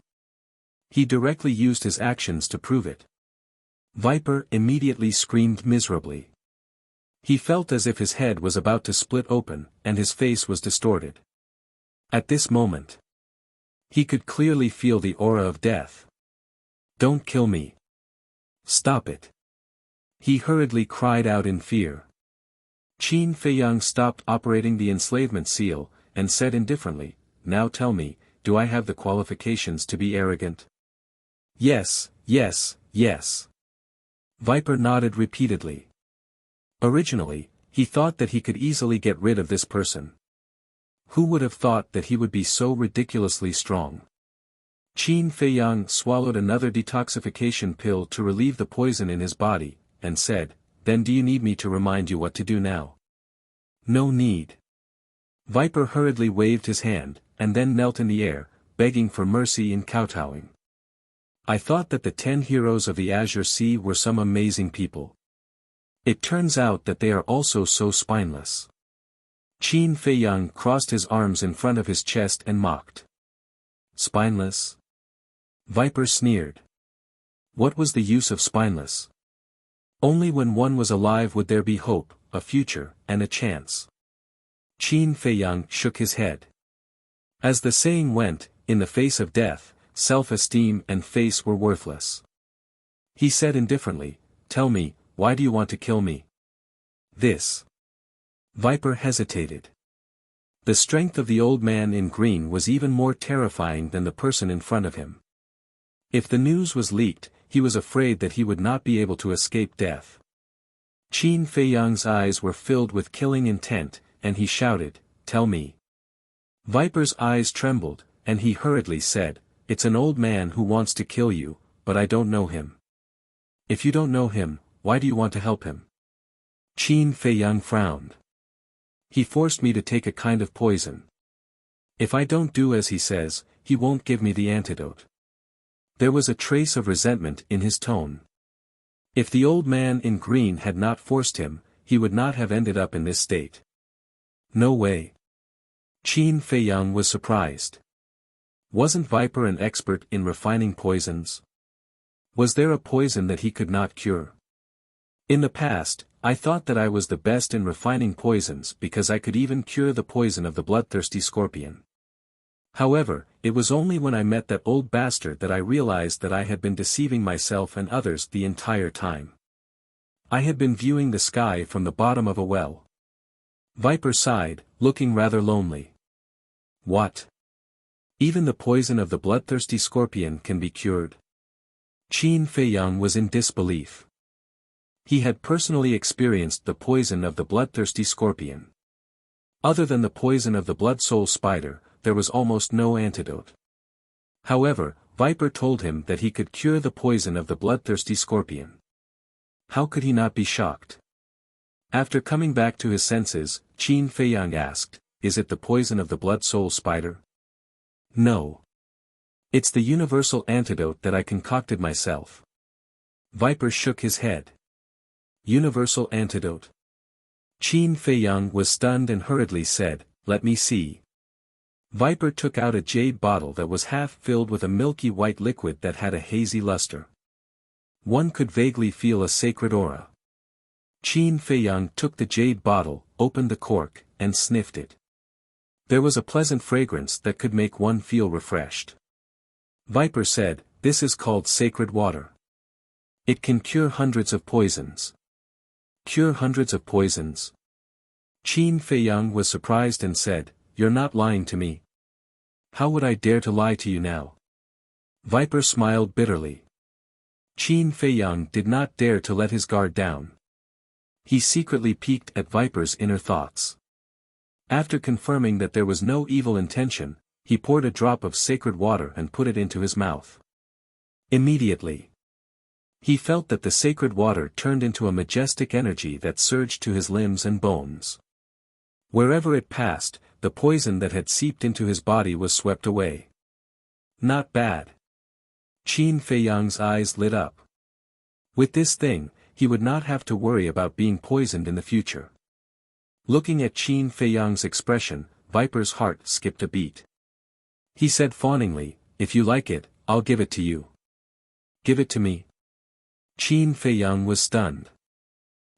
He directly used his actions to prove it. Viper immediately screamed miserably. He felt as if his head was about to split open, and his face was distorted. At this moment, he could clearly feel the aura of death. "Don't kill me. Stop it." He hurriedly cried out in fear. Qin Feiyang stopped operating the enslavement seal, and said indifferently, "Now tell me, do I have the qualifications to be arrogant?" "Yes, yes, yes." Viper nodded repeatedly. Originally, he thought that he could easily get rid of this person. Who would have thought that he would be so ridiculously strong? Qin Feiyang swallowed another detoxification pill to relieve the poison in his body, and said, "Then do you need me to remind you what to do now?" "No need." Viper hurriedly waved his hand, and then knelt in the air, begging for mercy and kowtowing. "I thought that the 10 heroes of the Azure Sea were some amazing people. It turns out that they are also so spineless." Qin Feiyang crossed his arms in front of his chest and mocked. "Spineless?" Viper sneered. What was the use of spineless? Only when one was alive would there be hope, a future, and a chance. Qin Feiyang shook his head. As the saying went, in the face of death, self-esteem and face were worthless. He said indifferently, "Tell me, why do you want to kill me?" "This." Viper hesitated. The strength of the old man in green was even more terrifying than the person in front of him. If the news was leaked, he was afraid that he would not be able to escape death. Qin Feiyang's eyes were filled with killing intent, and he shouted, "Tell me." Viper's eyes trembled, and he hurriedly said, "It's an old man who wants to kill you, but I don't know him." "If you don't know him, why do you want to help him?" Qin Feiyang frowned. "He forced me to take a kind of poison. If I don't do as he says, he won't give me the antidote." There was a trace of resentment in his tone. If the old man in green had not forced him, he would not have ended up in this state. "No way." Qin Feiyang was surprised. Wasn't Viper an expert in refining poisons? Was there a poison that he could not cure? "In the past, I thought that I was the best in refining poisons because I could even cure the poison of the bloodthirsty scorpion. However, it was only when I met that old bastard that I realized that I had been deceiving myself and others the entire time. I had been viewing the sky from the bottom of a well." Viper sighed, looking rather lonely. "What? Even the poison of the bloodthirsty scorpion can be cured?" Qin Feiyang was in disbelief. He had personally experienced the poison of the bloodthirsty scorpion. Other than the poison of the blood soul spider, there was almost no antidote. However, Viper told him that he could cure the poison of the bloodthirsty scorpion. How could he not be shocked? After coming back to his senses, Qin Feiyang asked, "Is it the poison of the blood soul spider?" "No. It's the universal antidote that I concocted myself." Viper shook his head. "Universal antidote? Qin Feiyang was stunned and hurriedly said, "Let me see." Viper took out a jade bottle that was half filled with a milky white liquid that had a hazy luster. One could vaguely feel a sacred aura. Qin Feiyang took the jade bottle, opened the cork, and sniffed it. There was a pleasant fragrance that could make one feel refreshed. Viper said, "This is called sacred water. It can cure hundreds of poisons." "Cure hundreds of poisons?" Qin Feiyang was surprised and said, "You're not lying to me." "How would I dare to lie to you now?" Viper smiled bitterly. Qin Feiyang did not dare to let his guard down. He secretly peeked at Viper's inner thoughts. After confirming that there was no evil intention, he poured a drop of sacred water and put it into his mouth. Immediately, he felt that the sacred water turned into a majestic energy that surged to his limbs and bones. Wherever it passed, the poison that had seeped into his body was swept away. Not bad. Qin Feiyang's eyes lit up. With this thing, he would not have to worry about being poisoned in the future. Looking at Qin Feiyang's expression, Viper's heart skipped a beat. He said fawningly, "If you like it, I'll give it to you." "Give it to me?" Qin Feiyang was stunned.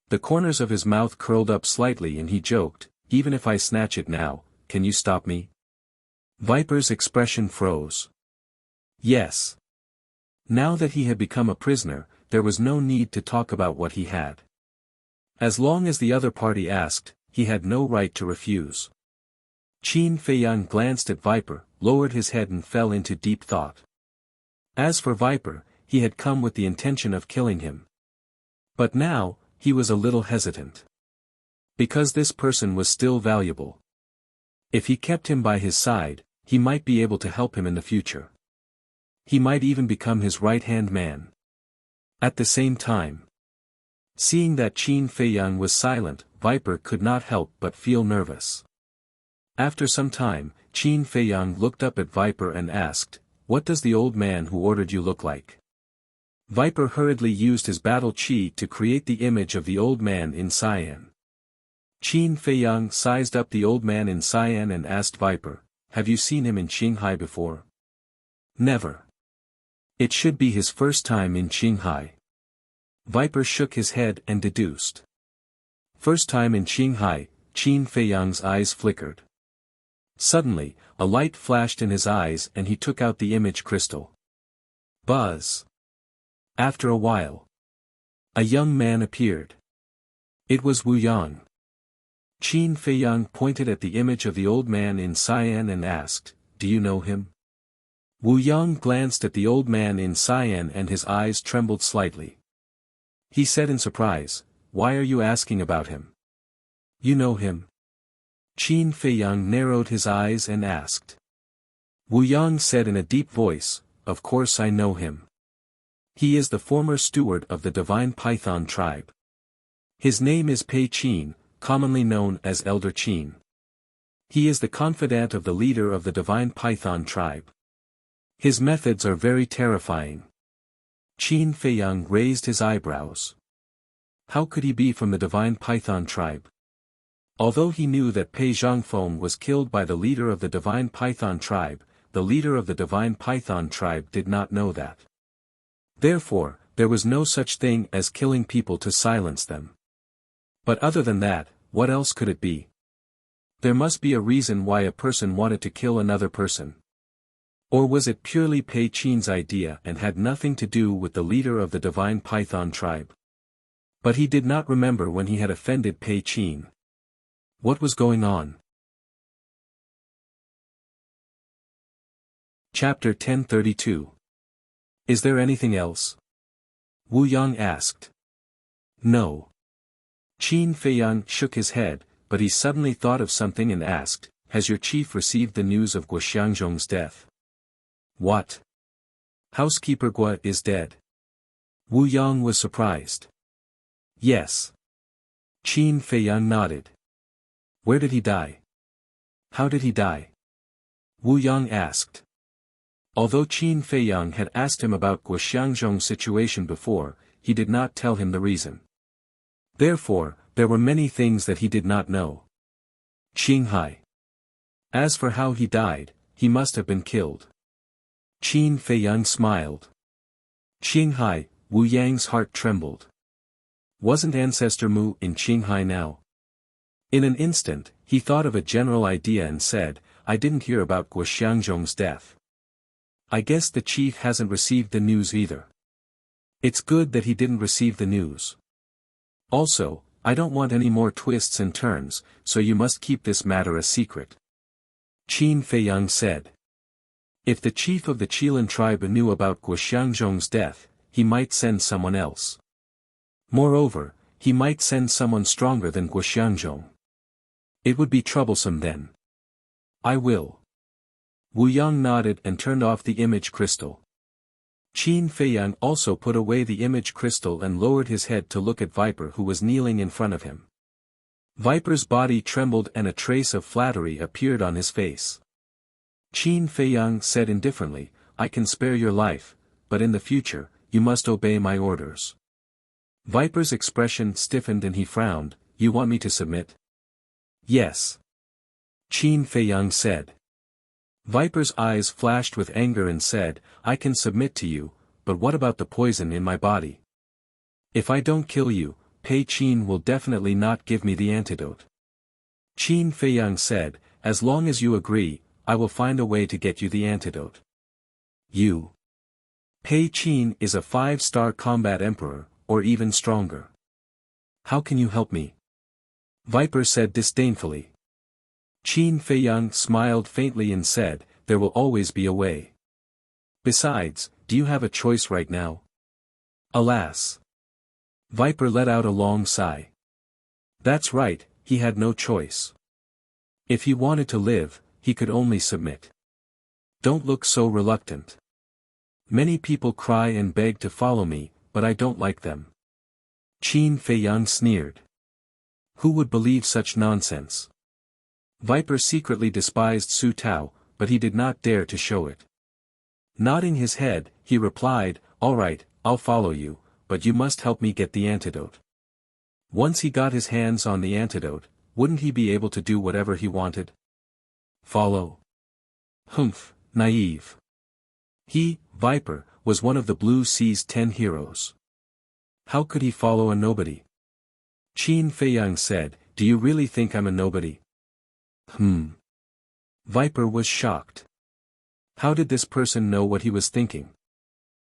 The corners of his mouth curled up slightly and he joked, "Even if I snatch it now, can you stop me?" Viper's expression froze. Yes. Now that he had become a prisoner, there was no need to talk about what he had. As long as the other party asked, he had no right to refuse. Qin Feiyang glanced at Viper, lowered his head and fell into deep thought. As for Viper, he had come with the intention of killing him. But now, he was a little hesitant. Because this person was still valuable. If he kept him by his side, he might be able to help him in the future. He might even become his right-hand man. At the same time, seeing that Qin Feiyang was silent, Viper could not help but feel nervous. After some time, Qin Feiyang looked up at Viper and asked, "What does the old man who ordered you look like?" Viper hurriedly used his battle chi to create the image of the old man in cyan. Qin Feiyang sized up the old man in cyan and asked Viper, "Have you seen him in Qinghai before?" "Never. It should be his first time in Qinghai." Viper shook his head and deduced. First time in Qinghai, Qin Feiyang's eyes flickered. Suddenly, a light flashed in his eyes and he took out the image crystal. Buzz. After a while, a young man appeared. It was Wu Yang. Qin Feiyang pointed at the image of the old man in cyan and asked, "Do you know him?" Wu Yang glanced at the old man in cyan and his eyes trembled slightly. He said in surprise, "Why are you asking about him? You know him?" Qin Feiyang narrowed his eyes and asked. Wu Yang said in a deep voice, "Of course I know him. He is the former steward of the Divine Python tribe. His name is Pei Qin, commonly known as Elder Qin. He is the confidant of the leader of the Divine Python tribe. His methods are very terrifying." Qin Feiyang raised his eyebrows. How could he be from the Divine Python tribe? Although he knew that Pei Zhangfeng was killed by the leader of the Divine Python tribe, the leader of the Divine Python tribe did not know that. Therefore, there was no such thing as killing people to silence them. But other than that, what else could it be? There must be a reason why a person wanted to kill another person. Or was it purely Pei Qin's idea and had nothing to do with the leader of the Divine Python tribe? But he did not remember when he had offended Pei Qin. What was going on? Chapter 1032. Is there anything else? Wu Yang asked. No. Qin Feiyang shook his head, but he suddenly thought of something and asked, "Has your chief received the news of Guo Xiangzhong's death?" What? Housekeeper Guo is dead? Wu Yang was surprised. Yes. Qin Feiyang nodded. Where did he die? How did he die? Wu Yang asked. Although Qin Feiyang had asked him about Guo Xiangzhong's situation before, he did not tell him the reason. Therefore, there were many things that he did not know. Qinghai. As for how he died, he must have been killed. Qin Feiyang smiled. Qinghai, Wu Yang's heart trembled. Wasn't Ancestor Mu in Qinghai now? In an instant, he thought of a general idea and said, I didn't hear about Guo Xiangzhong's death. I guess the chief hasn't received the news either. It's good that he didn't receive the news. Also, I don't want any more twists and turns, so you must keep this matter a secret. Qin Feiyang said. If the chief of the Qilan tribe knew about Guo Xiangzhong's death, he might send someone else. Moreover, he might send someone stronger than Guo Xiangzhong. It would be troublesome then. I will. Wu Yang nodded and turned off the image crystal. Qin Feiyang also put away the image crystal and lowered his head to look at Viper, who was kneeling in front of him. Viper's body trembled and a trace of flattery appeared on his face. Qin Feiyang said indifferently, I can spare your life, but in the future, you must obey my orders. Viper's expression stiffened and he frowned, You want me to submit? Yes. Qin Feiyang said. Viper's eyes flashed with anger and said, I can submit to you, but what about the poison in my body? If I don't kill you, Pei Qin will definitely not give me the antidote. Qin Feiyang said, As long as you agree, I will find a way to get you the antidote. You. Pei Qin is a 5-star combat emperor, or even stronger. How can you help me? Viper said disdainfully. Qin Feiyang smiled faintly and said, There will always be a way. Besides, do you have a choice right now? Alas. Viper let out a long sigh. That's right, he had no choice. If he wanted to live, he could only submit. Don't look so reluctant. Many people cry and beg to follow me, but I don't like them. Qin Feiyang sneered. Who would believe such nonsense? Viper secretly despised Su Tao, but he did not dare to show it. Nodding his head, he replied, All right, I'll follow you, but you must help me get the antidote. Once he got his hands on the antidote, wouldn't he be able to do whatever he wanted? Follow. Humph, naive. He, Viper, was one of the Blue Sea's 10 heroes. How could he follow a nobody? Qin Feiyang said, Do you really think I'm a nobody? Viper was shocked. How did this person know what he was thinking?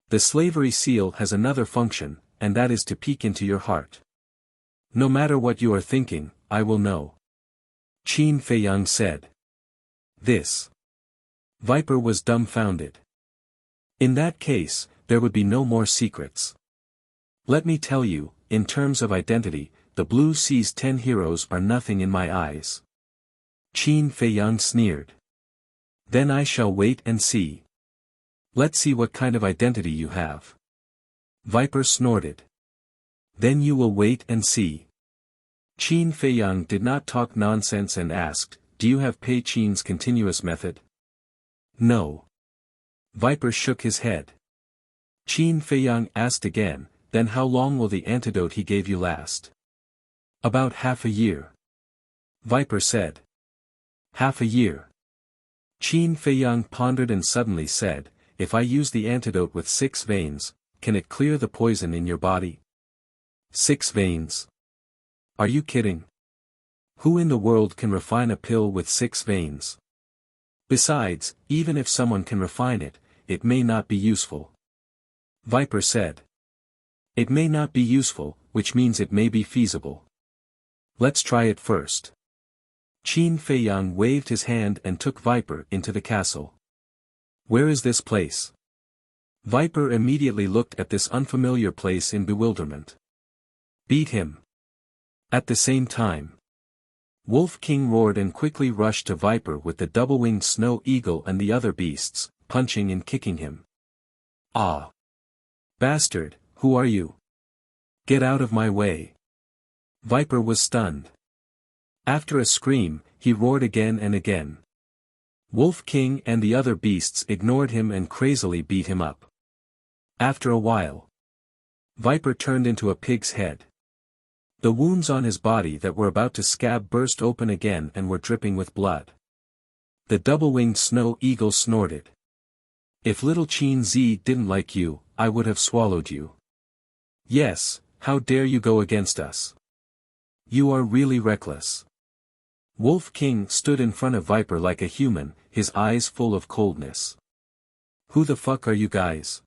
The slavery seal has another function, and that is to peek into your heart. No matter what you are thinking, I will know. Qin Feiyang said. This. Viper was dumbfounded. In that case, there would be no more secrets. Let me tell you, in terms of identity, the Blue Sea's 10 heroes are nothing in my eyes. Qin Feiyang sneered. Then I shall wait and see. Let's see what kind of identity you have. Viper snorted. Then you will wait and see. Qin Feiyang did not talk nonsense and asked, Do you have Pei Qin's continuous method? No. Viper shook his head. Qin Feiyang asked again, Then how long will the antidote he gave you last? About half a year. Viper said. Half a year. Qin Feiyang pondered and suddenly said, If I use the antidote with 6 veins, can it clear the poison in your body? 6 veins. Are you kidding? Who in the world can refine a pill with 6 veins? Besides, even if someone can refine it, it may not be useful. Viper said. It may not be useful, which means it may be feasible. Let's try it first. Qin Feiyang waved his hand and took Viper into the castle. Where is this place? Viper immediately looked at this unfamiliar place in bewilderment. Beat him. At the same time, Wolf King roared and quickly rushed to Viper with the double-winged snow eagle and the other beasts, punching and kicking him. Ah! Bastard, who are you? Get out of my way. Viper was stunned. After a scream, he roared again and again. Wolf King and the other beasts ignored him and crazily beat him up. After a while, Viper turned into a pig's head. The wounds on his body that were about to scab burst open again and were dripping with blood. The double-winged snow eagle snorted. If little Qin Zi didn't like you, I would have swallowed you. Yes, how dare you go against us? You are really reckless. Wolf King stood in front of Viper like a human, his eyes full of coldness. Who the fuck are you guys?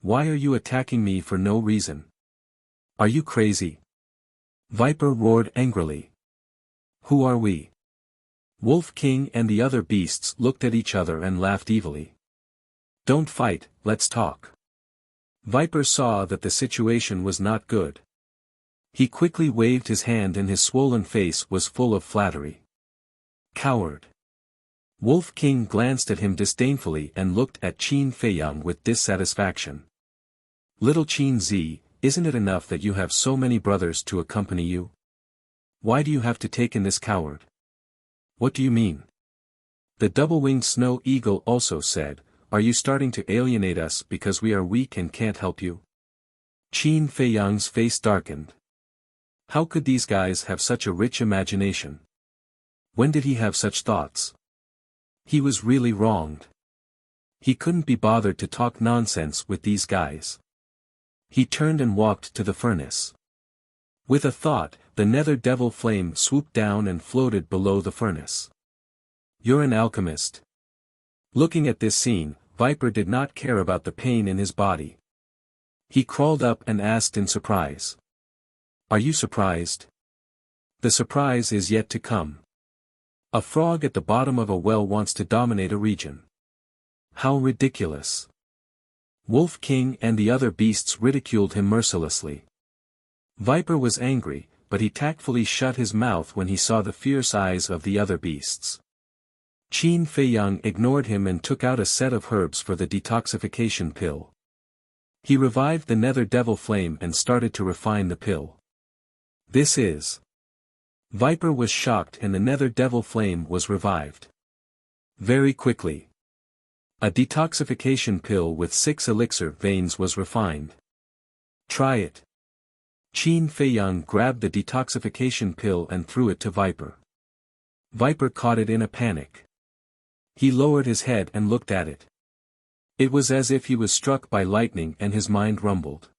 Why are you attacking me for no reason? Are you crazy? Viper roared angrily. Who are we? Wolf King and the other beasts looked at each other and laughed evilly. Don't fight, let's talk. Viper saw that the situation was not good. He quickly waved his hand and his swollen face was full of flattery. Coward. Wolf King glanced at him disdainfully and looked at Qin Feiyang with dissatisfaction. Little Qin Zi, isn't it enough that you have so many brothers to accompany you? Why do you have to take in this coward? What do you mean? The double-winged snow eagle also said, are you starting to alienate us because we are weak and can't help you? Qin Feiyang's face darkened. How could these guys have such a rich imagination? When did he have such thoughts? He was really wronged. He couldn't be bothered to talk nonsense with these guys. He turned and walked to the furnace. With a thought, the nether devil flame swooped down and floated below the furnace. You're an alchemist. Looking at this scene, Viper did not care about the pain in his body. He crawled up and asked in surprise. Are you surprised? The surprise is yet to come. A frog at the bottom of a well wants to dominate a region. How ridiculous. Wolf King and the other beasts ridiculed him mercilessly. Viper was angry, but he tactfully shut his mouth when he saw the fierce eyes of the other beasts. Qin Feiyang ignored him and took out a set of herbs for the detoxification pill. He revived the nether devil flame and started to refine the pill. This is. Viper was shocked and the nether devil flame was revived. Very quickly. A detoxification pill with 6 elixir veins was refined. Try it. Qin Feiyang grabbed the detoxification pill and threw it to Viper. Viper caught it in a panic. He lowered his head and looked at it. It was as if he was struck by lightning and his mind rumbled.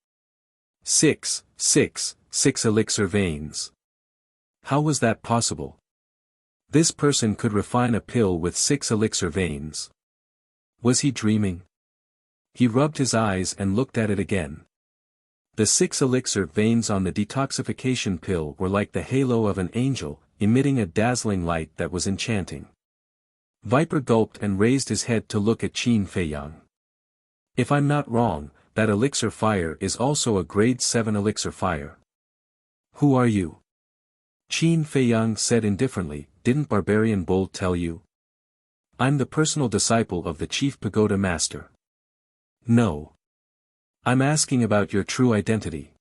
6 elixir veins. How was that possible? This person could refine a pill with 6 elixir veins. Was he dreaming? He rubbed his eyes and looked at it again. The 6 elixir veins on the detoxification pill were like the halo of an angel, emitting a dazzling light that was enchanting. Viper gulped and raised his head to look at Qin Feiyang. If I'm not wrong, that elixir fire is also a grade 7 elixir fire. Who are you? Qin Feiyang said indifferently, didn't Barbarian Bull tell you? I'm the personal disciple of the Chief Pagoda Master. No. I'm asking about your true identity.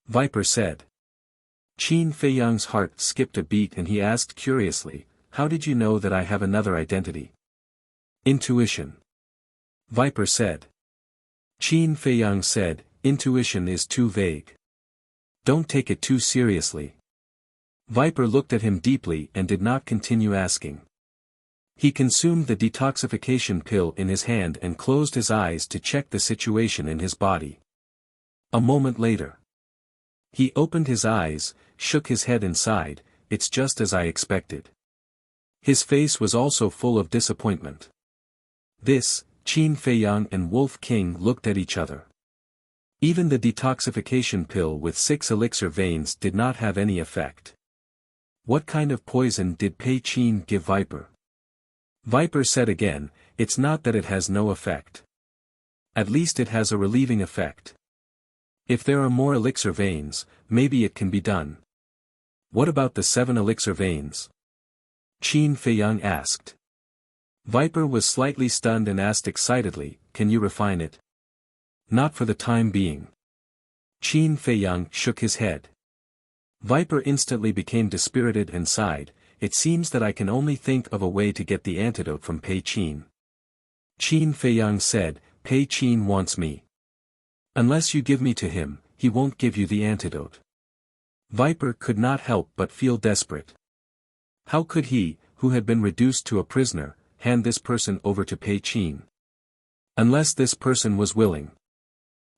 Viper said. Qin Feiyang's heart skipped a beat and he asked curiously, how did you know that I have another identity? Intuition. Viper said. Qin Feiyang said, intuition is too vague. Don't take it too seriously. Viper looked at him deeply and did not continue asking. He consumed the detoxification pill in his hand and closed his eyes to check the situation in his body. A moment later. He opened his eyes, shook his head and sighed, it's just as I expected. His face was also full of disappointment. This, Qin Feiyang and Wolf King looked at each other. Even the detoxification pill with 6 elixir veins did not have any effect. What kind of poison did Pei Qin give Viper? Viper said again, it's not that it has no effect. At least it has a relieving effect. If there are more elixir veins, maybe it can be done. What about the 7 elixir veins? Qin Feiyang asked. Viper was slightly stunned and asked excitedly, can you refine it? Not for the time being. Qin Feiyang shook his head. Viper instantly became dispirited and sighed, it seems that I can only think of a way to get the antidote from Pei Qin. Qin Feiyang said, Pei Qin wants me. Unless you give me to him, he won't give you the antidote. Viper could not help but feel desperate. How could he, who had been reduced to a prisoner, hand this person over to Pei Qin? Unless this person was willing.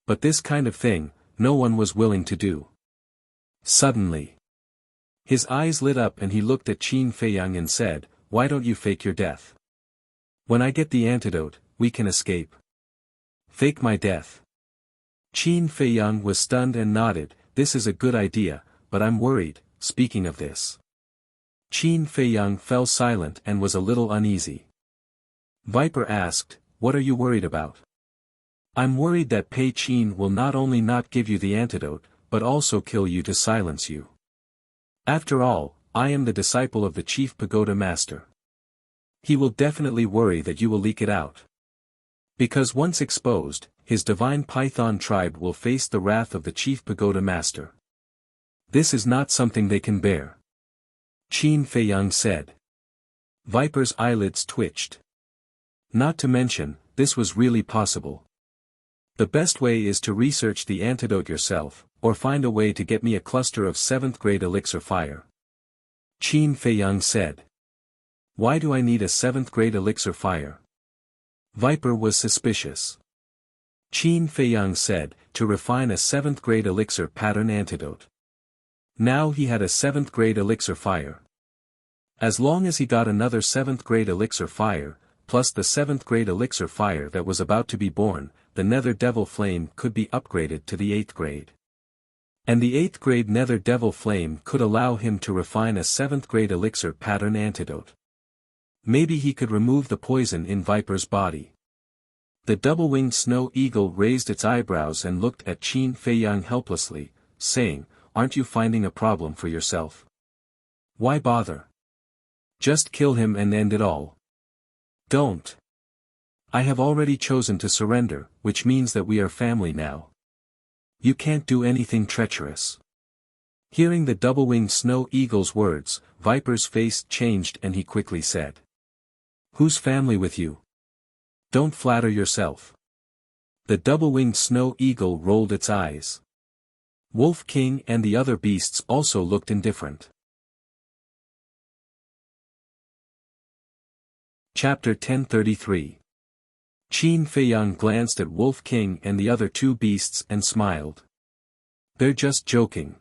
But this kind of thing, no one was willing to do. Suddenly, his eyes lit up and he looked at Qin Feiyang and said, "Why don't you fake your death? When I get the antidote, we can escape. Fake my death." Qin Feiyang was stunned and nodded, "This is a good idea, but I'm worried." Speaking of this, Qin Feiyang fell silent and was a little uneasy. Viper asked, "What are you worried about?" "I'm worried that Pei Qin will not only not give you the antidote, but also kill you to silence you. After all, I am the disciple of the chief pagoda master. He will definitely worry that you will leak it out. Because once exposed, his divine python tribe will face the wrath of the chief pagoda master. This is not something they can bear." Qin Feiyang said. Viper's eyelids twitched. Not to mention, this was really possible. "The best way is to research the antidote yourself, or find a way to get me a cluster of 7th grade elixir fire," Qin Feiyang said. "Why do I need a 7th grade elixir fire?" Viper was suspicious. Qin Feiyang said, "To refine a 7th grade elixir pattern antidote." Now he had a 7th grade elixir fire. As long as he got another 7th grade elixir fire, plus the 7th grade elixir fire that was about to be born, the Nether Devil Flame could be upgraded to the 8th grade. And the 8th grade Nether Devil Flame could allow him to refine a 7th grade elixir pattern antidote. Maybe he could remove the poison in Viper's body. The double-winged snow eagle raised its eyebrows and looked at Qin Feiyang helplessly, saying, "Aren't you finding a problem for yourself? Why bother? Just kill him and end it all." "Don't. I have already chosen to surrender, which means that we are family now. You can't do anything treacherous." Hearing the double-winged snow eagle's words, Viper's face changed and he quickly said, "Who's family with you? Don't flatter yourself." The double-winged snow eagle rolled its eyes. Wolf King and the other beasts also looked indifferent. Chapter 1033. Qin Feiyang glanced at Wolf King and the other two beasts and smiled. "They're just joking.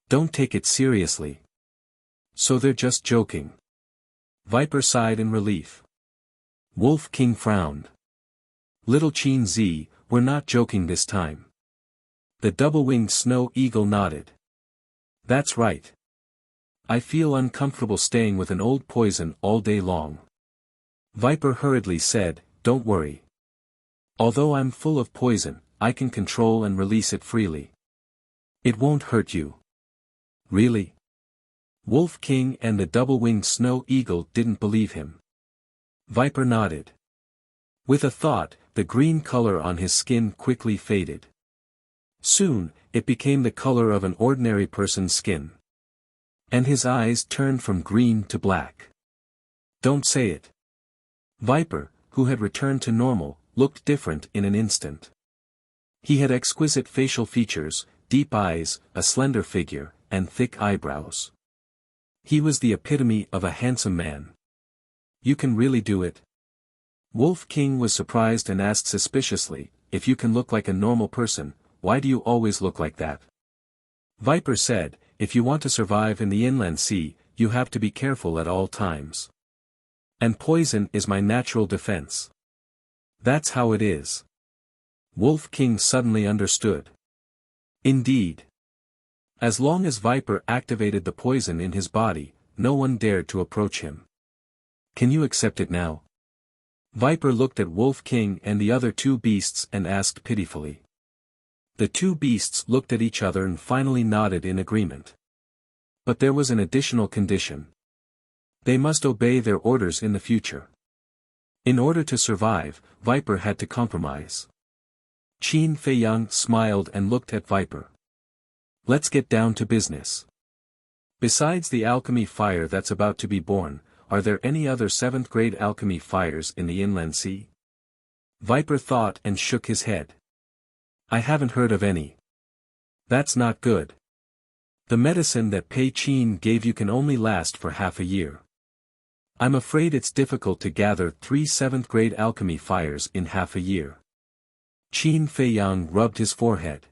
Don't take it seriously." "So they're just joking." Viper sighed in relief. Wolf King frowned. "Little Qin Z, we're not joking this time." The double-winged snow eagle nodded. "That's right. I feel uncomfortable staying with an old poison all day long." Viper hurriedly said, "Don't worry. Although I'm full of poison, I can control and release it freely. It won't hurt you." "Really?" Wolf King and the double-winged snow eagle didn't believe him. Viper nodded. With a thought, the green color on his skin quickly faded. Soon, it became the color of an ordinary person's skin. And his eyes turned from green to black. "Don't say it." Viper, who had returned to normal, looked different in an instant. He had exquisite facial features, deep eyes, a slender figure, and thick eyebrows. He was the epitome of a handsome man. "You can really do it?" Wolf King was surprised and asked suspiciously, "If you can look like a normal person, why do you always look like that?" Viper said, "If you want to survive in the inland sea, you have to be careful at all times. And poison is my natural defense. That's how it is." Wolf King suddenly understood. Indeed. As long as Viper activated the poison in his body, no one dared to approach him. "Can you accept it now?" Viper looked at Wolf King and the other two beasts and asked pitifully. The two beasts looked at each other and finally nodded in agreement. But there was an additional condition. They must obey their orders in the future. In order to survive, Viper had to compromise. Qin Feiyang smiled and looked at Viper. "Let's get down to business. Besides the alchemy fire that's about to be born, are there any other 7th grade alchemy fires in the inland sea?" Viper thought and shook his head. "I haven't heard of any." "That's not good. The medicine that Pei Qin gave you can only last for half a year. I'm afraid it's difficult to gather 3 7th-grade alchemy fires in half a year. Qin Feiyang rubbed his forehead.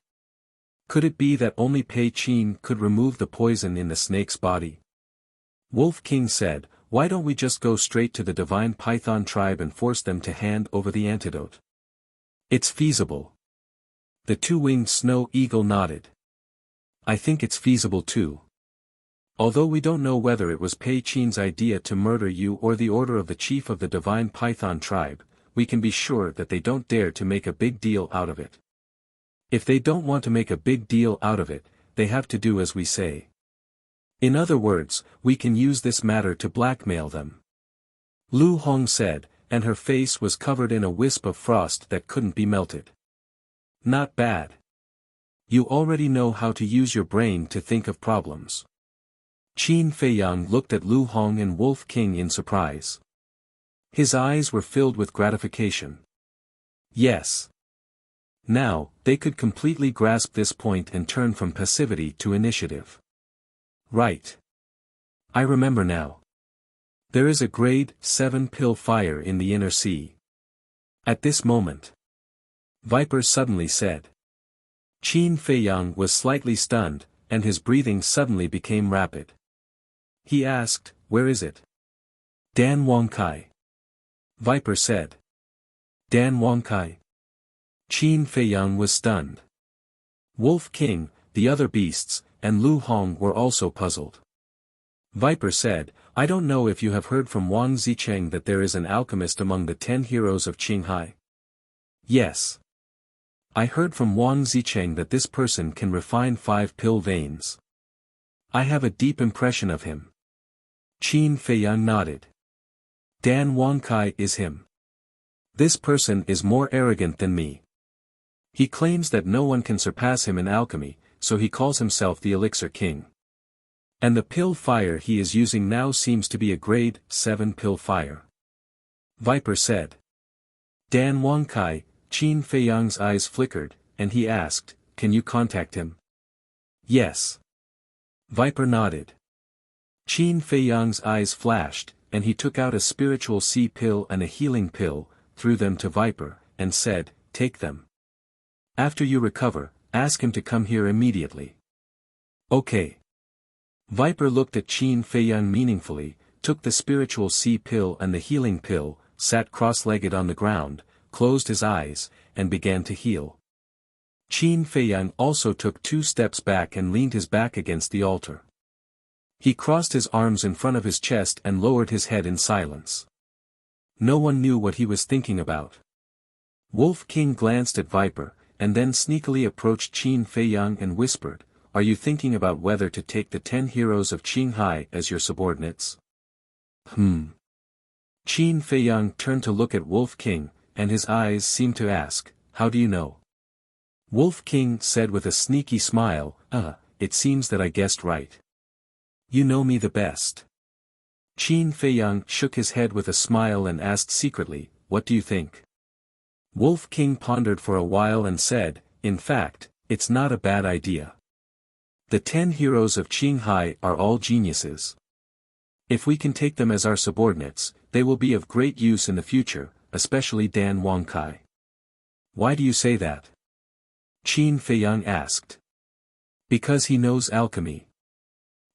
Could it be that only Pei Qin could remove the poison in the snake's body? Wolf King said, why don't we just go straight to the divine python tribe and force them to hand over the antidote? It's feasible. The two-winged snow eagle nodded. I think it's feasible too. Although we don't know whether it was Pei Qin's idea to murder you or the order of the chief of the divine python tribe, we can be sure that they don't dare to make a big deal out of it. If they don't want to make a big deal out of it, they have to do as we say. In other words, we can use this matter to blackmail them. Lu Hong said, and her face was covered in a wisp of frost that couldn't be melted. Not bad. You already know how to use your brain to think of problems. Qin Feiyang looked at Lu Hong and Wolf King in surprise. His eyes were filled with gratification. Yes. Now, they could completely grasp this point and turn from passivity to initiative. Right. I remember now. There is a grade 7 pill fire in the inner sea. At this moment, Viper suddenly said. Qin Feiyang was slightly stunned, and his breathing suddenly became rapid. He asked, where is it? Dan Wangkai. Viper said. Dan Wangkai. Qin Feiyang was stunned. Wolf King, the other beasts, and Lu Hong were also puzzled. Viper said, I don't know if you have heard from Wang Zicheng that there is an alchemist among the 10 heroes of Qinghai. Yes. I heard from Wang Zicheng that this person can refine 5 pill veins. I have a deep impression of him. Qin Feiyang nodded. Dan Wangkai is him. This person is more arrogant than me. He claims that no one can surpass him in alchemy, so he calls himself the Elixir King. And the pill fire he is using now seems to be a grade 7 pill fire. Viper said. Dan Wangkai, Qin Feiyang's eyes flickered, and he asked, can you contact him? Yes. Viper nodded. Qin Feiyang's eyes flashed, and he took out a spiritual sea pill and a healing pill, threw them to Viper, and said, take them. After you recover, ask him to come here immediately. Okay. Viper looked at Qin Feiyang meaningfully, took the spiritual sea pill and the healing pill, sat cross-legged on the ground, closed his eyes, and began to heal. Qin Feiyang also took 2 steps back and leaned his back against the altar. He crossed his arms in front of his chest and lowered his head in silence. No one knew what he was thinking about. Wolf King glanced at Viper, and then sneakily approached Qin Feiyang and whispered, are you thinking about whether to take the 10 heroes of Qinghai as your subordinates? Qin Feiyang turned to look at Wolf King, and his eyes seemed to ask, how do you know? Wolf King said with a sneaky smile, it seems that I guessed right. You know me the best. Qin Feiyang shook his head with a smile and asked secretly, what do you think? Wolf King pondered for a while and said, in fact, it's not a bad idea. The 10 heroes of Qinghai are all geniuses. If we can take them as our subordinates, they will be of great use in the future, especially Dan Wangkai. Why do you say that? Qin Feiyang asked. Because he knows alchemy.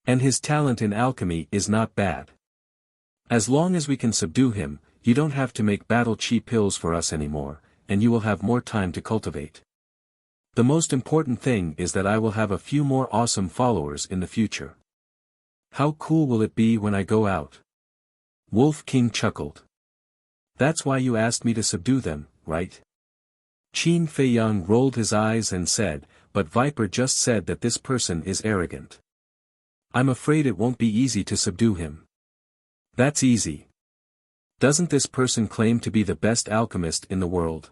And his talent in alchemy is not bad. As long as we can subdue him, you don't have to make battle chi pills for us anymore, and you will have more time to cultivate. The most important thing is that I will have a few more awesome followers in the future. How cool will it be when I go out? Wolf King chuckled. That's why you asked me to subdue them, right? Qin Feiyang rolled his eyes and said, but Viper just said that this person is arrogant. I'm afraid it won't be easy to subdue him. That's easy. Doesn't this person claim to be the best alchemist in the world?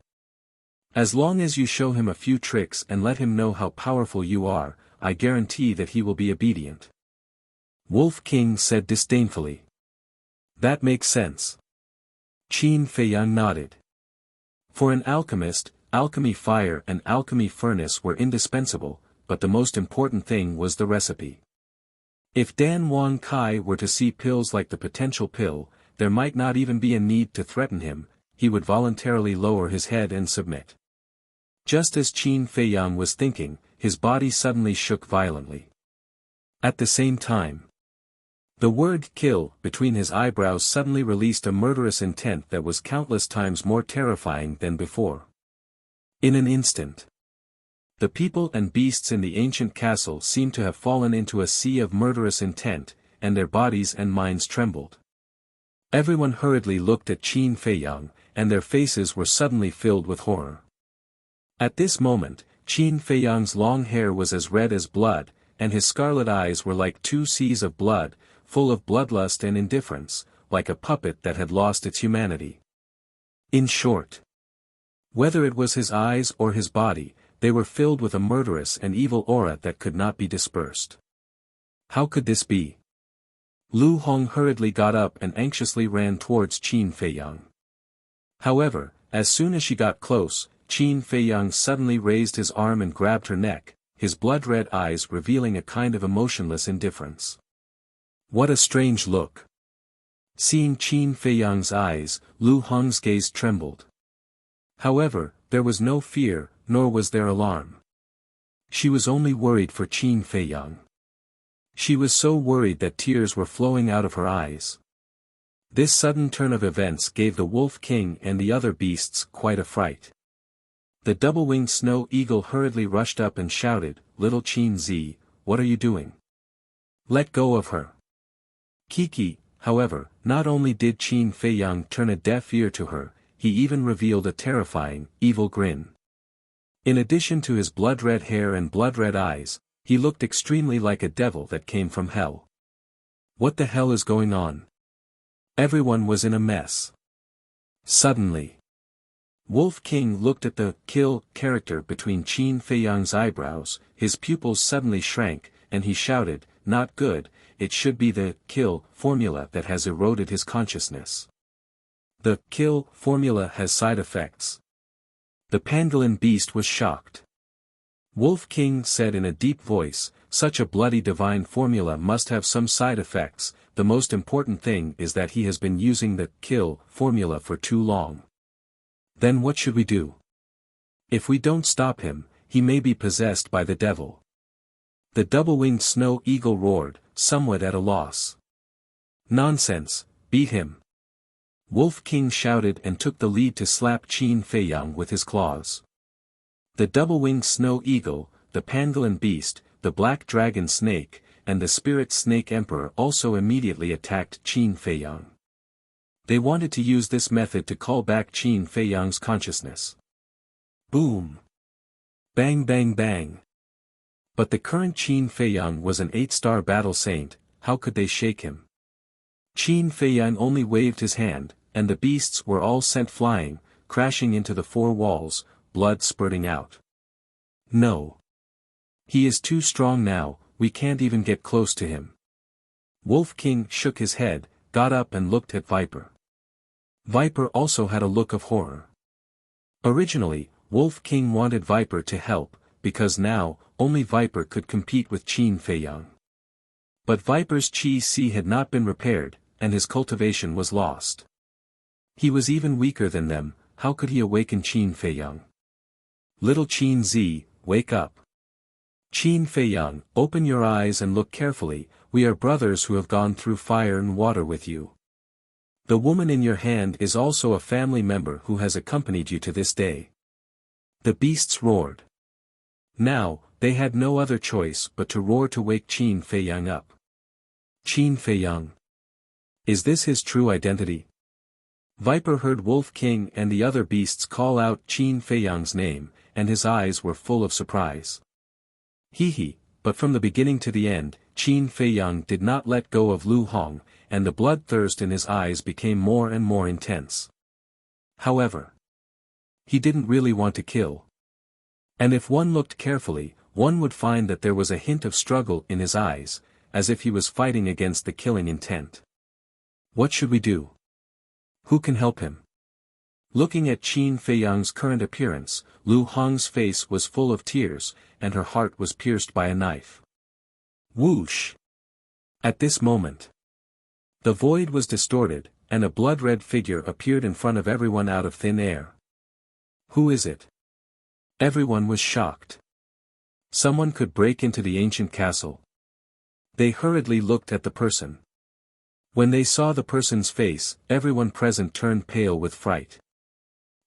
As long as you show him a few tricks and let him know how powerful you are, I guarantee that he will be obedient. Wolf King said disdainfully. That makes sense. Qin Feiyang nodded. For an alchemist, alchemy fire and alchemy furnace were indispensable, but the most important thing was the recipe. If Dan Wang Kai were to see pills like the potential pill, there might not even be a need to threaten him, he would voluntarily lower his head and submit. Just as Qin Feiyang was thinking, his body suddenly shook violently. At the same time, the word kill between his eyebrows suddenly released a murderous intent that was countless times more terrifying than before. In an instant, the people and beasts in the ancient castle seemed to have fallen into a sea of murderous intent, and their bodies and minds trembled. Everyone hurriedly looked at Qin Feiyang, and their faces were suddenly filled with horror. At this moment, Qin Feiyang's long hair was as red as blood, and his scarlet eyes were like two seas of blood, full of bloodlust and indifference, like a puppet that had lost its humanity. In short, whether it was his eyes or his body, they were filled with a murderous and evil aura that could not be dispersed. How could this be? Lu Hong hurriedly got up and anxiously ran towards Qin Feiyang. However, as soon as she got close, Qin Feiyang suddenly raised his arm and grabbed her neck, his blood-red eyes revealing a kind of emotionless indifference. What a strange look! Seeing Qin Feiyang's eyes, Lu Hong's gaze trembled. However, there was no fear, nor was there alarm. She was only worried for Qin Feiyang. She was so worried that tears were flowing out of her eyes. This sudden turn of events gave the Wolf King and the other beasts quite a fright. The double-winged snow eagle hurriedly rushed up and shouted, "Little Qin Zi, what are you doing? Let go of her." Kiki, however, not only did Qin Feiyang turn a deaf ear to her, he even revealed a terrifying, evil grin. In addition to his blood-red hair and blood-red eyes, he looked extremely like a devil that came from hell. What the hell is going on? Everyone was in a mess. Suddenly, Wolf King looked at the kill character between Qin Feiyang's eyebrows, his pupils suddenly shrank, and he shouted, "Not good, it should be the kill formula that has eroded his consciousness. The kill formula has side effects." The pangolin beast was shocked. Wolf King said in a deep voice, "Such a bloody divine formula must have some side effects, the most important thing is that he has been using the kill formula for too long. Then what should we do? If we don't stop him, he may be possessed by the devil." The double-winged snow eagle roared, somewhat at a loss. "Nonsense, beat him." Wolf King shouted and took the lead to slap Qin Feiyang with his claws. The double-winged snow eagle, the pangolin beast, the black dragon snake, and the spirit snake emperor also immediately attacked Qin Feiyang. They wanted to use this method to call back Qin Feiyang's consciousness. Boom! Bang bang bang! But the current Qin Feiyang was an 8-star battle saint, how could they shake him? Qin Feiyang only waved his hand, and the beasts were all sent flying, crashing into the four walls, blood spurting out. "No. He is too strong now, we can't even get close to him." Wolf King shook his head, got up and looked at Viper. Viper also had a look of horror. Originally, Wolf King wanted Viper to help, because now, only Viper could compete with Qin Feiyang. But Viper's Qi had not been repaired, and his cultivation was lost. He was even weaker than them, how could he awaken Qin Feiyang? "Little Qin Zi, wake up. Qin Feiyang, open your eyes and look carefully, we are brothers who have gone through fire and water with you. The woman in your hand is also a family member who has accompanied you to this day." The beasts roared. Now, they had no other choice but to roar to wake Qin Feiyang up. Qin Feiyang. Is this his true identity? Viper heard Wolf King and the other beasts call out Qin Feiyang's name, and his eyes were full of surprise. Hee, but from the beginning to the end, Qin Feiyang did not let go of Lu Hong, and the bloodthirst in his eyes became more and more intense. However, he didn't really want to kill. And if one looked carefully, one would find that there was a hint of struggle in his eyes, as if he was fighting against the killing intent. What should we do? Who can help him? Looking at Qin Feiyang's current appearance, Lu Hong's face was full of tears, and her heart was pierced by a knife. Whoosh! At this moment, the void was distorted, and a blood-red figure appeared in front of everyone out of thin air. Who is it? Everyone was shocked. Someone could break into the ancient castle. They hurriedly looked at the person. When they saw the person's face, everyone present turned pale with fright.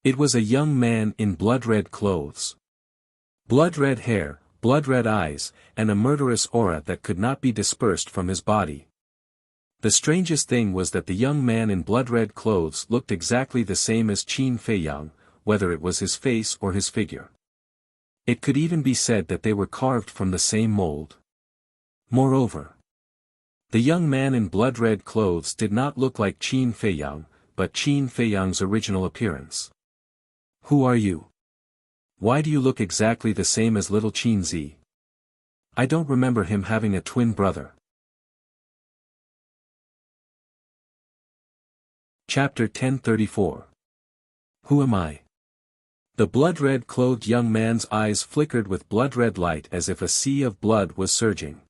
It was a young man in blood-red clothes. Blood-red hair, blood-red eyes, and a murderous aura that could not be dispersed from his body. The strangest thing was that the young man in blood-red clothes looked exactly the same as Qin Feiyang, whether it was his face or his figure. It could even be said that they were carved from the same mold. Moreover, the young man in blood-red clothes did not look like Qin Feiyang, but Qin Feiyang's original appearance. Who are you? Why do you look exactly the same as little Qin Zi? I don't remember him having a twin brother. Chapter 1034. Who am I? The blood-red clothed young man's eyes flickered with blood-red light as if a sea of blood was surging.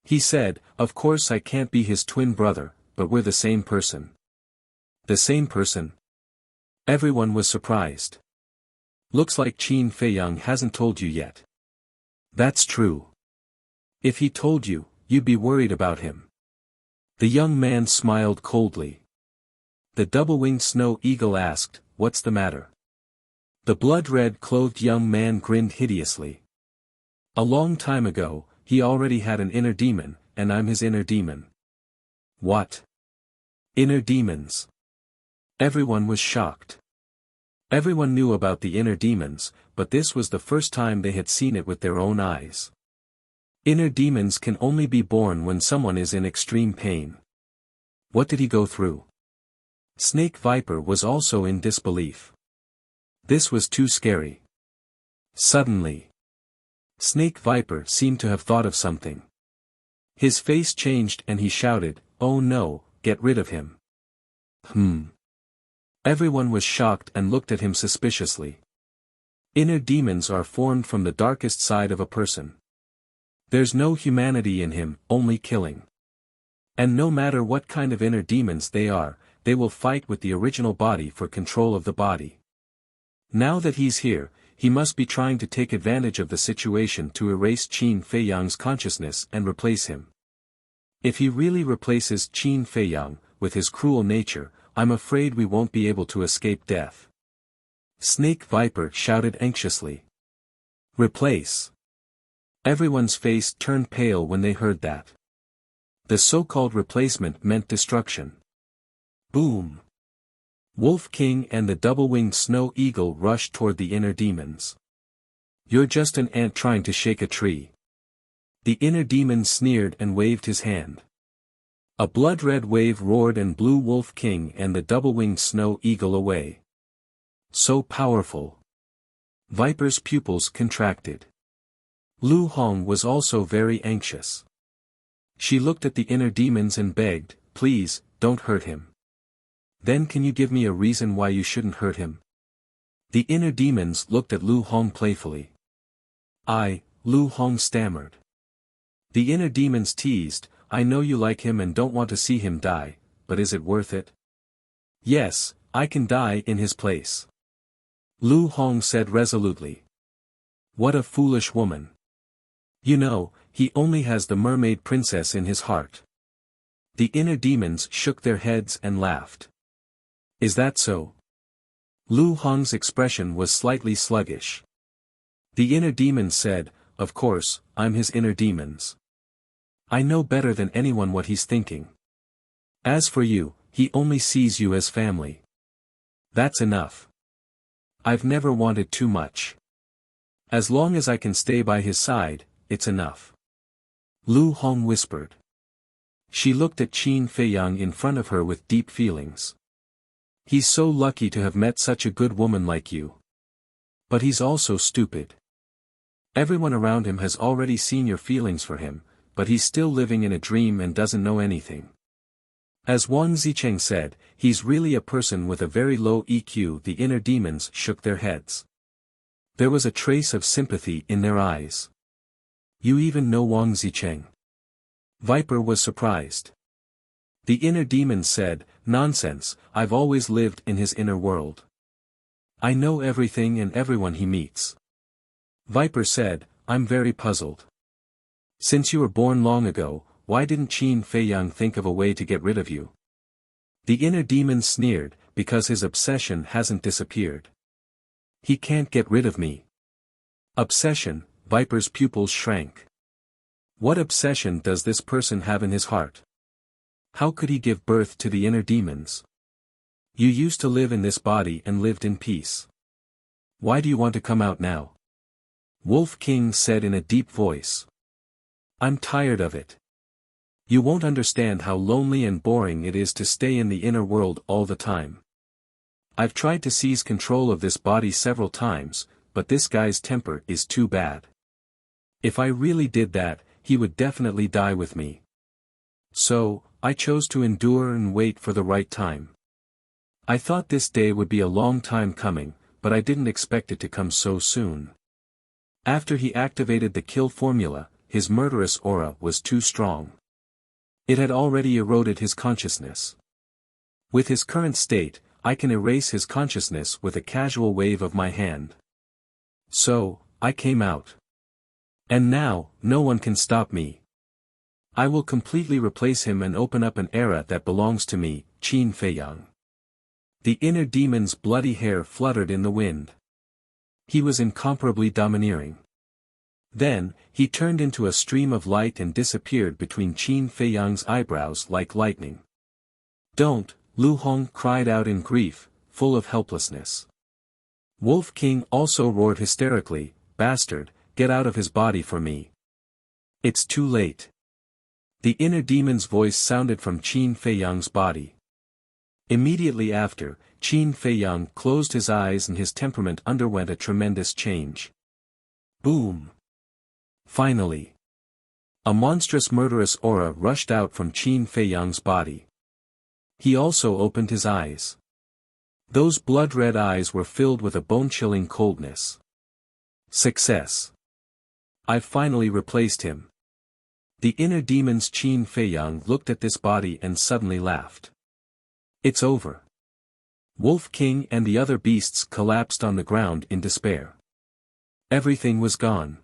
He said, "Of course I can't be his twin brother, but we're the same person." The same person? Everyone was surprised. Looks like Qin Feiyang hasn't told you yet. That's true. If he told you, you'd be worried about him. The young man smiled coldly. The double-winged snow eagle asked, "What's the matter?" The blood-red clothed young man grinned hideously. A long time ago, he already had an inner demon, and I'm his inner demon. What? Inner demons? Everyone was shocked. Everyone knew about the inner demons, but this was the first time they had seen it with their own eyes. Inner demons can only be born when someone is in extreme pain. What did he go through? Snake Viper was also in disbelief. This was too scary. Suddenly, Snake Viper seemed to have thought of something. His face changed and he shouted, "Oh no, get rid of him." Everyone was shocked and looked at him suspiciously. Inner demons are formed from the darkest side of a person. There's no humanity in him, only killing. And no matter what kind of inner demons they are, they will fight with the original body for control of the body. Now that he's here, he must be trying to take advantage of the situation to erase Qin Feiyang's consciousness and replace him. If he really replaces Qin Feiyang, with his cruel nature, I'm afraid we won't be able to escape death. Snake Viper shouted anxiously. Replace. Everyone's face turned pale when they heard that. The so-called replacement meant destruction. Boom. Wolf King and the double-winged snow eagle rushed toward the inner demons. You're just an ant trying to shake a tree. The inner demon sneered and waved his hand. A blood-red wave roared and blew Wolf King and the double-winged snow eagle away. So powerful. Viper's pupils contracted. Lu Hong was also very anxious. She looked at the inner demons and begged, "Please, don't hurt him." "Then can you give me a reason why you shouldn't hurt him?" The inner demons looked at Lu Hong playfully. Lu Hong stammered. The inner demons teased, "I know you like him and don't want to see him die, but is it worth it?" "Yes, I can die in his place," Lu Hong said resolutely. "What a foolish woman. You know, he only has the mermaid princess in his heart." The inner demons shook their heads and laughed. "Is that so?" Lu Hong's expression was slightly sluggish. The inner demons said, "Of course, I'm his inner demons. I know better than anyone what he's thinking. As for you, he only sees you as family. That's enough. I've never wanted too much. As long as I can stay by his side, it's enough." Lu Hong whispered. She looked at Qin Feiyang in front of her with deep feelings. "He's so lucky to have met such a good woman like you. But he's also stupid. Everyone around him has already seen your feelings for him, but he's still living in a dream and doesn't know anything. As Wang Zicheng said, he's really a person with a very low EQ." The inner demons shook their heads. There was a trace of sympathy in their eyes. "You even know Wang Zicheng?" Viper was surprised. The inner demon said, "Nonsense, I've always lived in his inner world. I know everything and everyone he meets." Viper said, "I'm very puzzled. Since you were born long ago, why didn't Qin Fei Yang think of a way to get rid of you?" The inner demon sneered, "Because his obsession hasn't disappeared. He can't get rid of me." Obsession, Viper's pupils shrank. What obsession does this person have in his heart? How could he give birth to the inner demons? You used to live in this body and lived in peace. Why do you want to come out now? Wolf King said in a deep voice. I'm tired of it. You won't understand how lonely and boring it is to stay in the inner world all the time. I've tried to seize control of this body several times, but this guy's temper is too bad. If I really did that, he would definitely die with me. So, I chose to endure and wait for the right time. I thought this day would be a long time coming, but I didn't expect it to come so soon. After he activated the kill formula, his murderous aura was too strong. It had already eroded his consciousness. With his current state, I can erase his consciousness with a casual wave of my hand. So, I came out. And now, no one can stop me. I will completely replace him and open up an era that belongs to me, Qin Fei Yang. The inner demon's bloody hair fluttered in the wind. He was incomparably domineering. Then, he turned into a stream of light and disappeared between Qin Fei Yang's eyebrows like lightning. Don't, Lu Hong cried out in grief, full of helplessness. Wolf King also roared hysterically, Bastard, get out of his body for me. It's too late. The inner demon's voice sounded from Qin Fei Yang's body. Immediately after, Qin Fei Yang closed his eyes and his temperament underwent a tremendous change. Boom! Finally. A monstrous murderous aura rushed out from Qin Fei Yang's body. He also opened his eyes. Those blood-red eyes were filled with a bone-chilling coldness. Success! I've finally replaced him. The inner demon's Qin Fei Yang looked at this body and suddenly laughed. It's over. Wolf King and the other beasts collapsed on the ground in despair. Everything was gone.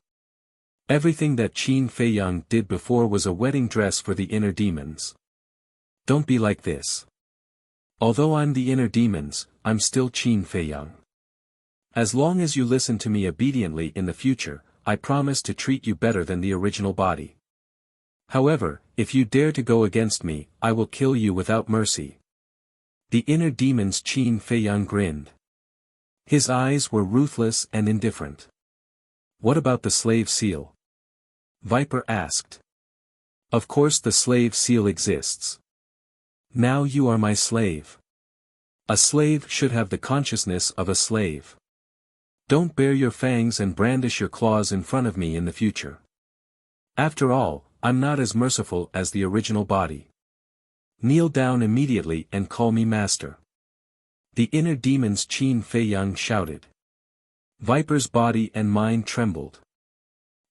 Everything that Qin Fei Yang did before was a wedding dress for the inner demons. Don't be like this. Although I'm the inner demons, I'm still Qin Fei Yang. As long as you listen to me obediently in the future, I promise to treat you better than the original body. However, if you dare to go against me, I will kill you without mercy. The inner demon's Qin Fei Yang grinned. His eyes were ruthless and indifferent. What about the slave seal? Viper asked. Of course the slave seal exists. Now you are my slave. A slave should have the consciousness of a slave. Don't bare your fangs and brandish your claws in front of me in the future. After all, I'm not as merciful as the original body. Kneel down immediately and call me master. The inner demon's Qin Fei Yang shouted. Viper's body and mind trembled.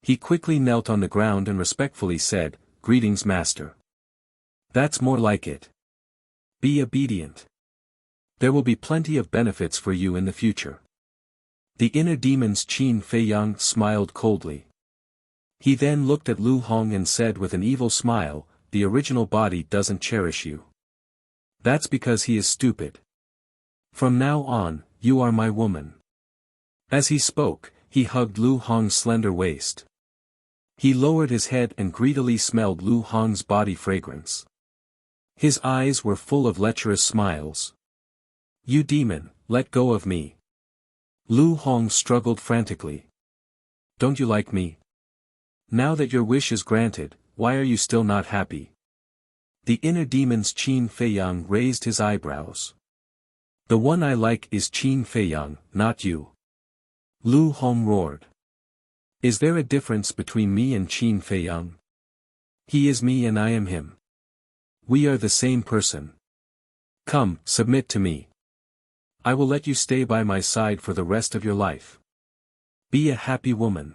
He quickly knelt on the ground and respectfully said, Greetings master. That's more like it. Be obedient. There will be plenty of benefits for you in the future. The inner demon's Qin Fei Yang smiled coldly. He then looked at Lu Hong and said with an evil smile, the original body doesn't cherish you. That's because he is stupid. From now on, you are my woman. As he spoke, he hugged Lu Hong's slender waist. He lowered his head and greedily smelled Lu Hong's body fragrance. His eyes were full of lecherous smiles. You demon, let go of me. Lu Hong struggled frantically. Don't you like me? Now that your wish is granted, why are you still not happy? The inner demon's Qin Fei Yang raised his eyebrows. The one I like is Qin Fei Yang, not you. Lu Hong roared. Is there a difference between me and Qin Fei Yang? He is me and I am him. We are the same person. Come, submit to me. I will let you stay by my side for the rest of your life. Be a happy woman.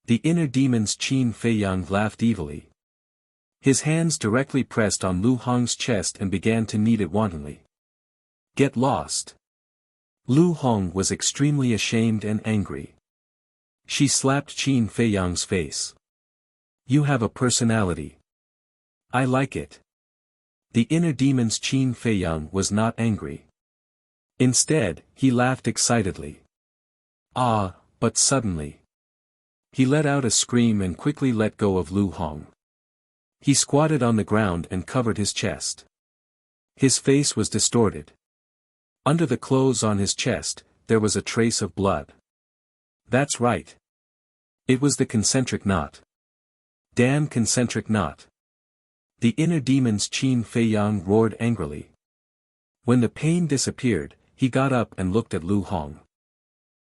The inner demon's Qin Fei Yang laughed evilly. His hands directly pressed on Lu Hong's chest and began to knead it wantonly. Get lost. Lu Hong was extremely ashamed and angry. She slapped Qin Feiyang's face. You have a personality. I like it. The inner demon's Qin Feiyang was not angry. Instead, he laughed excitedly. Ah, but suddenly. He let out a scream and quickly let go of Lu Hong. He squatted on the ground and covered his chest. His face was distorted. Under the clothes on his chest, there was a trace of blood. That's right. It was the concentric knot. Damn concentric knot. The inner demon's Qin Feiyang roared angrily. When the pain disappeared, he got up and looked at Lu Hong.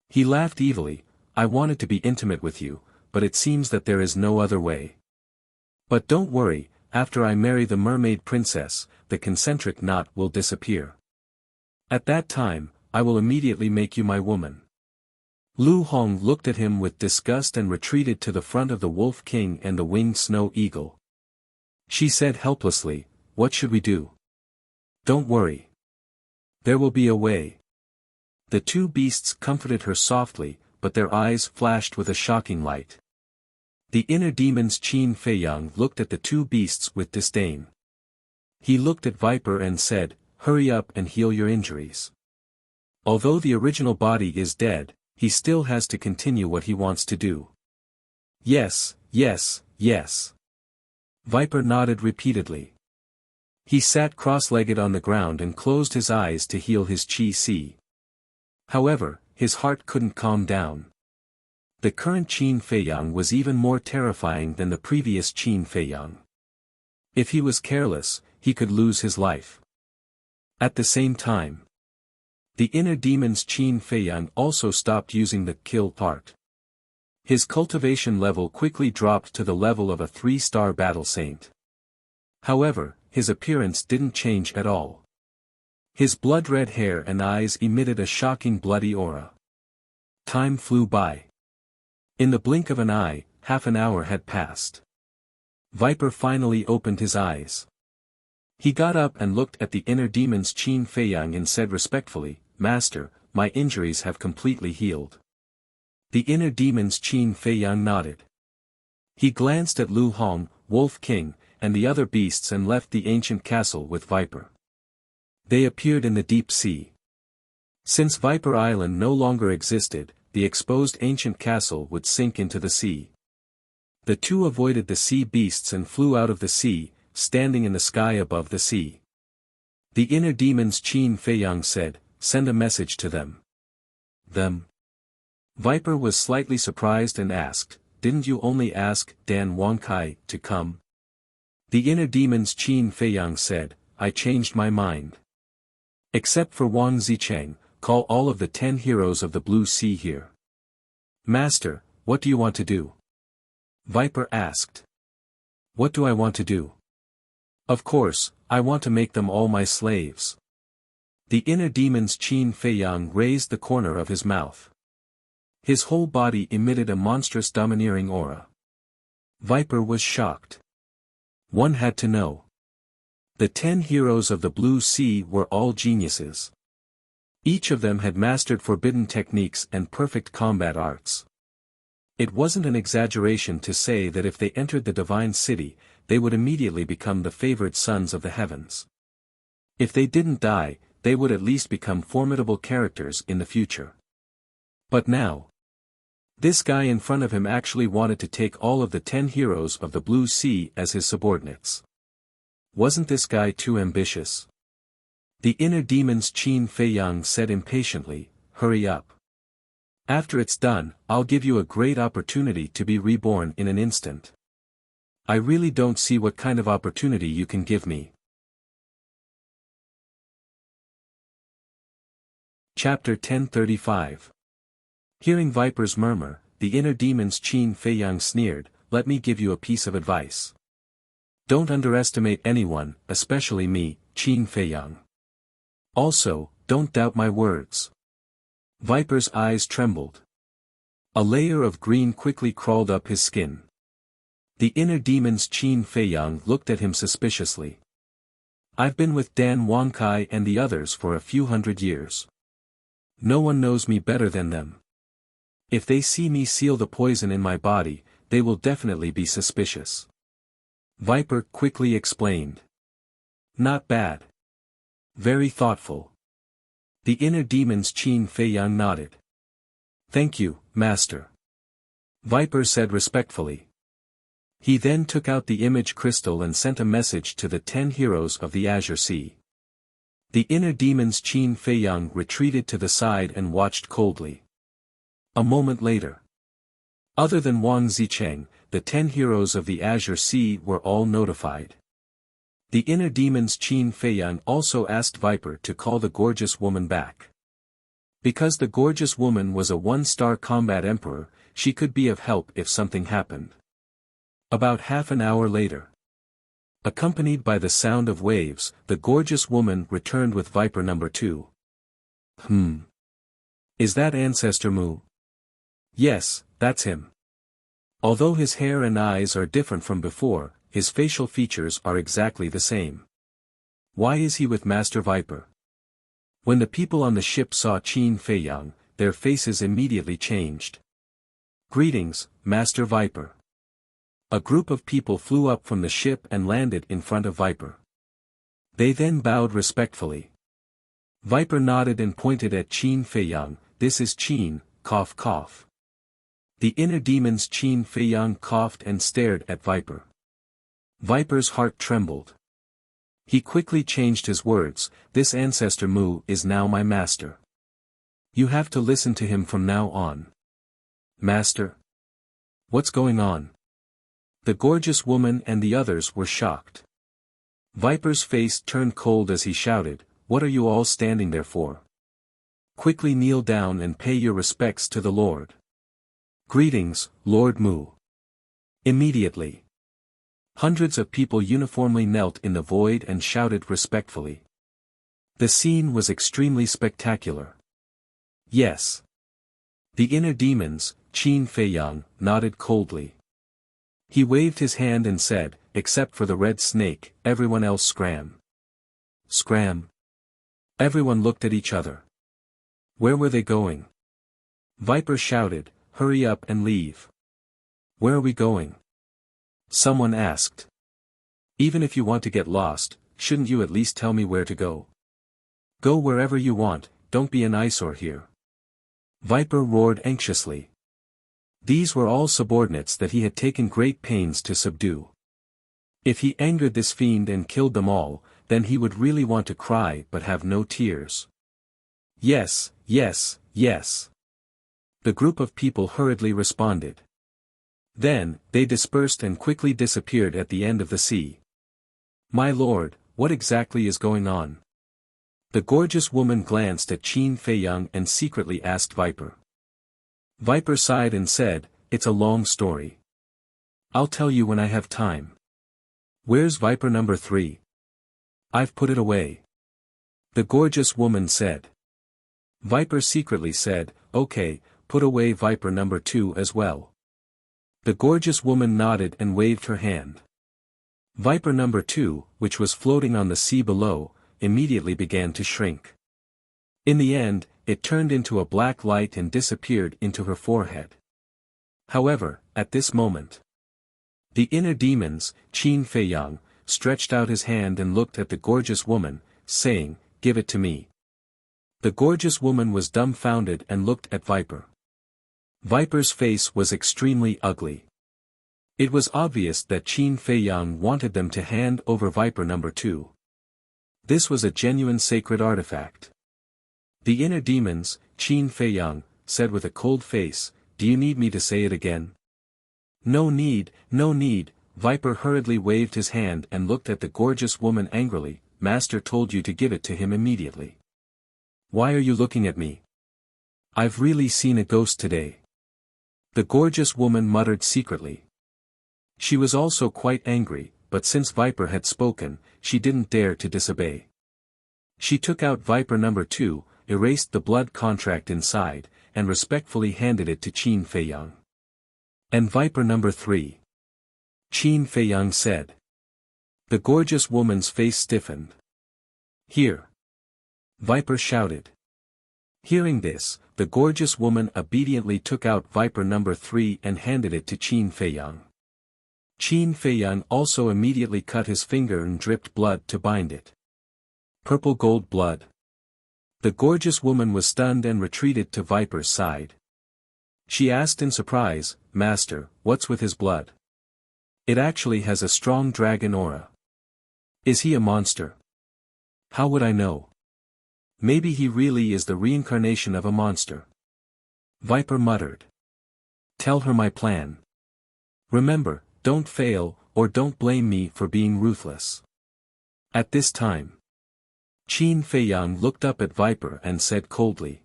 He laughed evilly. I wanted to be intimate with you, but it seems that there is no other way. But don't worry, after I marry the mermaid princess, the concentric knot will disappear. At that time, I will immediately make you my woman. Lu Hong looked at him with disgust and retreated to the front of the Wolf King and the winged snow eagle. She said helplessly, what should we do? Don't worry. There will be a way. The two beasts comforted her softly, but their eyes flashed with a shocking light. The inner demon's Qin Feiyang looked at the two beasts with disdain. He looked at Viper and said, hurry up and heal your injuries. Although the original body is dead, he still has to continue what he wants to do. Yes, yes, yes. Viper nodded repeatedly. He sat cross-legged on the ground and closed his eyes to heal his qi. However, his heart couldn't calm down. The current Qin Feiyang was even more terrifying than the previous Qin Feiyang. If he was careless, he could lose his life. At the same time, the inner demon's Qin Feiyang also stopped using the kill part. His cultivation level quickly dropped to the level of a 3-star battle saint. However, his appearance didn't change at all. His blood-red hair and eyes emitted a shocking bloody aura. Time flew by. In the blink of an eye, half an hour had passed. Viper finally opened his eyes. He got up and looked at the inner demon's Qin Feiyang and said respectfully, Master, my injuries have completely healed. The inner demon's Qin Feiyang nodded. He glanced at Lu Hong, Wolf King, and the other beasts and left the ancient castle with Viper. They appeared in the deep sea. Since Viper Island no longer existed, the exposed ancient castle would sink into the sea. The two avoided the sea beasts and flew out of the sea, standing in the sky above the sea. The inner demon's Qin Feiyang said, send a message to them. Them? Viper was slightly surprised and asked, didn't you only ask Dan Wangkai to come? The inner demon's Qin Feiyang said, I changed my mind. Except for Wang Zicheng, call all of the 10 heroes of the Blue Sea here. Master, what do you want to do? Viper asked. What do I want to do? Of course, I want to make them all my slaves. The inner demon's Qin Feiyang raised the corner of his mouth. His whole body emitted a monstrous domineering aura. Viper was shocked. One had to know. The 10 heroes of the Blue Sea were all geniuses. Each of them had mastered forbidden techniques and perfect combat arts. It wasn't an exaggeration to say that if they entered the divine city, they would immediately become the favored sons of the heavens. If they didn't die, they would at least become formidable characters in the future. But now, this guy in front of him actually wanted to take all of the 10 heroes of the Blue Sea as his subordinates. Wasn't this guy too ambitious? The inner demon's Qin Feiyang said impatiently, hurry up. After it's done, I'll give you a great opportunity to be reborn in an instant. I really don't see what kind of opportunity you can give me. Chapter 1035. Hearing Viper's murmur, the inner demon's Qin Feiyang sneered, let me give you a piece of advice. Don't underestimate anyone, especially me, Qin Feiyang. Also, don't doubt my words. Viper's eyes trembled. A layer of green quickly crawled up his skin. The inner demon's Qin Feiyang looked at him suspiciously. I've been with Dan Wangkai and the others for a few hundred years. No one knows me better than them. If they see me seal the poison in my body, they will definitely be suspicious. Viper quickly explained. Not bad. Very thoughtful. The inner demon's Qin Feiyang nodded. Thank you, Master. Viper said respectfully. He then took out the image crystal and sent a message to the 10 heroes of the Azure Sea. The inner demon's Qin Feiyang retreated to the side and watched coldly. A moment later. Other than Wang Zicheng, the 10 heroes of the Azure Sea were all notified. The inner demon's Qin Feiyang also asked Viper to call the gorgeous woman back. Because the gorgeous woman was a 1-star combat emperor, she could be of help if something happened. About half an hour later. Accompanied by the sound of waves, the gorgeous woman returned with Viper number 2. Is that Ancestor Mu? Yes, that's him. Although his hair and eyes are different from before, his facial features are exactly the same. Why is he with Master Viper? When the people on the ship saw Qin Feiyang, their faces immediately changed. Greetings, Master Viper. A group of people flew up from the ship and landed in front of Viper. They then bowed respectfully. Viper nodded and pointed at Qin Feiyang. This is Qin, cough cough. The inner demon's Qin Feiyang coughed and stared at Viper. Viper's heart trembled. He quickly changed his words, this Ancestor Mu is now my master. You have to listen to him from now on. Master? What's going on? The gorgeous woman and the others were shocked. Viper's face turned cold as he shouted, what are you all standing there for? Quickly kneel down and pay your respects to the Lord. Greetings, Lord Mu. Immediately. Hundreds of people uniformly knelt in the void and shouted respectfully. The scene was extremely spectacular. Yes. The inner demons, Qin Feiyang, nodded coldly. He waved his hand and said, except for the red snake, everyone else scram. Scram. Everyone looked at each other. Where were they going? Viper shouted, hurry up and leave. Where are we going? Someone asked. Even if you want to get lost, shouldn't you at least tell me where to go? Go wherever you want, don't be an eyesore here. Viper roared anxiously. These were all subordinates that he had taken great pains to subdue. If he angered this fiend and killed them all, then he would really want to cry but have no tears. Yes, yes, yes. The group of people hurriedly responded. Then, they dispersed and quickly disappeared at the end of the sea. My lord, what exactly is going on? The gorgeous woman glanced at Qin Feiyang and secretly asked Viper. Viper sighed and said, it's a long story. I'll tell you when I have time. Where's Viper number 3? I've put it away. The gorgeous woman said. Viper secretly said, okay, put away Viper number 2 as well. The gorgeous woman nodded and waved her hand. Viper number 2, which was floating on the sea below, immediately began to shrink. In the end, it turned into a black light and disappeared into her forehead. However, at this moment, the inner demons, Qin Feiyang, stretched out his hand and looked at the gorgeous woman, saying, give it to me. The gorgeous woman was dumbfounded and looked at Viper. Viper's face was extremely ugly. It was obvious that Qin Feiyang wanted them to hand over Viper number 2. This was a genuine sacred artifact. The inner demons, Qin Feiyang, said with a cold face, do you need me to say it again? No need, no need. Viper hurriedly waved his hand and looked at the gorgeous woman angrily, Master told you to give it to him immediately. Why are you looking at me? I've really seen a ghost today. The gorgeous woman muttered secretly. She was also quite angry, but since Viper had spoken, she didn't dare to disobey. She took out Viper number 2, erased the blood contract inside, and respectfully handed it to Qin Feiyang. And Viper number 3. Qin Feiyang said. The gorgeous woman's face stiffened. Here! Viper shouted. Hearing this, the gorgeous woman obediently took out Viper number 3 and handed it to Qin Feiyang. Qin Feiyang also immediately cut his finger and dripped blood to bind it. Purple gold blood. The gorgeous woman was stunned and retreated to Viper's side. She asked in surprise, Master, what's with his blood? It actually has a strong dragon aura. Is he a monster? How would I know? Maybe he really is the reincarnation of a monster. Viper muttered. Tell her my plan. Remember, don't fail, or don't blame me for being ruthless. At this time, Qin Feiyang looked up at Viper and said coldly.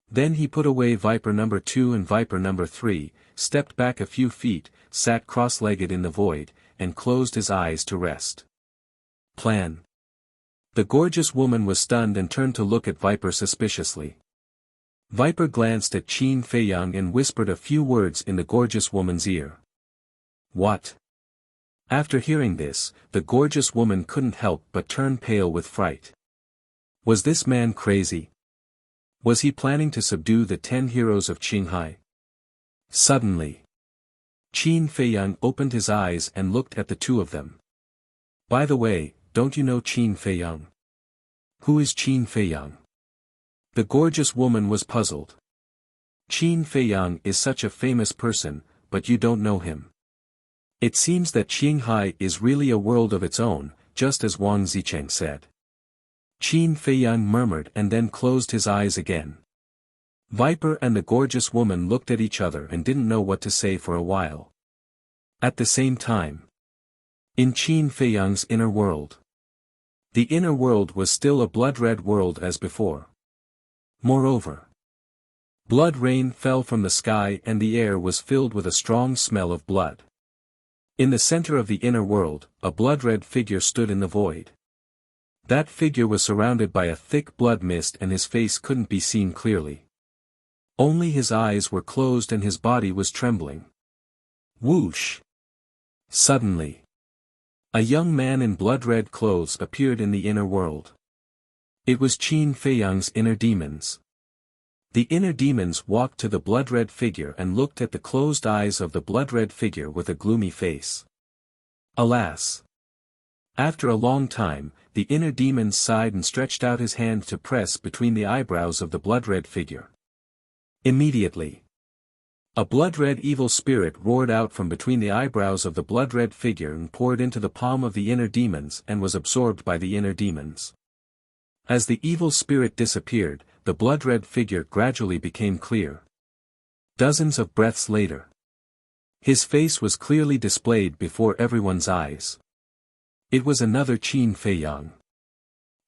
Then he put away Viper number 2 and Viper number 3, stepped back a few feet, sat cross-legged in the void, and closed his eyes to rest. Plan. The gorgeous woman was stunned and turned to look at Viper suspiciously. Viper glanced at Qin Feiyang and whispered a few words in the gorgeous woman's ear. What? After hearing this, the gorgeous woman couldn't help but turn pale with fright. Was this man crazy? Was he planning to subdue the 10 heroes of Qinghai? Suddenly, Qin Feiyang opened his eyes and looked at the two of them. By the way, don't you know Qin Feiyang? Who is Qin Feiyang? The gorgeous woman was puzzled. Qin Feiyang is such a famous person, but you don't know him. It seems that Qinghai is really a world of its own, just as Wang Zicheng said. Qin Feiyang murmured and then closed his eyes again. Viper and the gorgeous woman looked at each other and didn't know what to say for a while. At the same time, in Qin Feiyang's inner world, the inner world was still a blood-red world as before. Moreover, blood rain fell from the sky and the air was filled with a strong smell of blood. In the center of the inner world, a blood-red figure stood in the void. That figure was surrounded by a thick blood mist and his face couldn't be seen clearly. Only his eyes were closed and his body was trembling. Whoosh! Suddenly, a young man in blood-red clothes appeared in the inner world. It was Qin Feiyang's inner demons. The inner demons walked to the blood-red figure and looked at the closed eyes of the blood-red figure with a gloomy face. Alas! After a long time, the inner demons sighed and stretched out his hand to press between the eyebrows of the blood-red figure. Immediately, a blood-red evil spirit roared out from between the eyebrows of the blood-red figure and poured into the palm of the inner demons and was absorbed by the inner demons. As the evil spirit disappeared, the blood-red figure gradually became clear. Dozens of breaths later, his face was clearly displayed before everyone's eyes. It was another Qin Feiyang.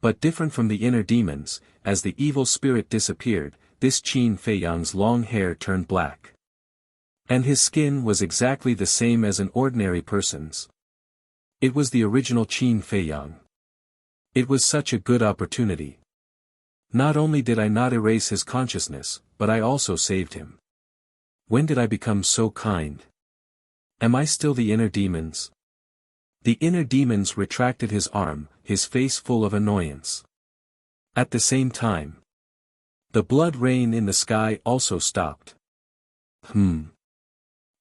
But different from the inner demons, as the evil spirit disappeared, this Qin Feiyang's long hair turned black. And his skin was exactly the same as an ordinary person's. It was the original Qin Feiyang. It was such a good opportunity. Not only did I not erase his consciousness, but I also saved him. When did I become so kind? Am I still the inner demons? The inner demons retracted his arm, his face full of annoyance. At the same time, the blood rain in the sky also stopped.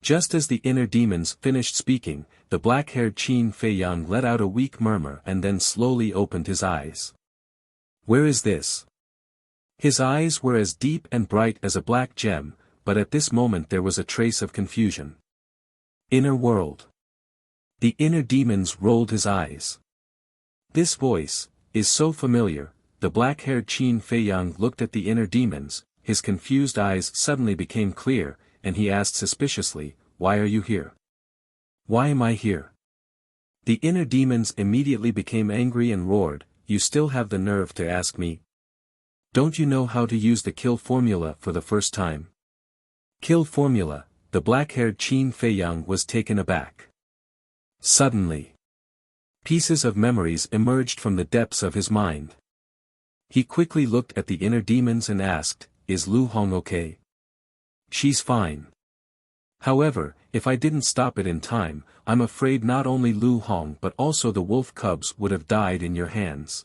Just as the inner demons finished speaking, the black-haired Qin Feiyang let out a weak murmur and then slowly opened his eyes. Where is this? His eyes were as deep and bright as a black gem, but at this moment there was a trace of confusion. Inner world. The inner demons rolled his eyes. This voice is so familiar. The black-haired Qin Feiyang looked at the inner demons, his confused eyes suddenly became clear, and he asked suspiciously, "Why are you here? Why am I here?" The inner demons immediately became angry and roared, "You still have the nerve to ask me? Don't you know how to use the kill formula for the first time?" Kill formula. The black-haired Qin Feiyang was taken aback. Suddenly, pieces of memories emerged from the depths of his mind. He quickly looked at the inner demons and asked, "Is Lu Hong okay?" "She's fine. However, if I didn't stop it in time, I'm afraid not only Lu Hong but also the wolf cubs would have died in your hands.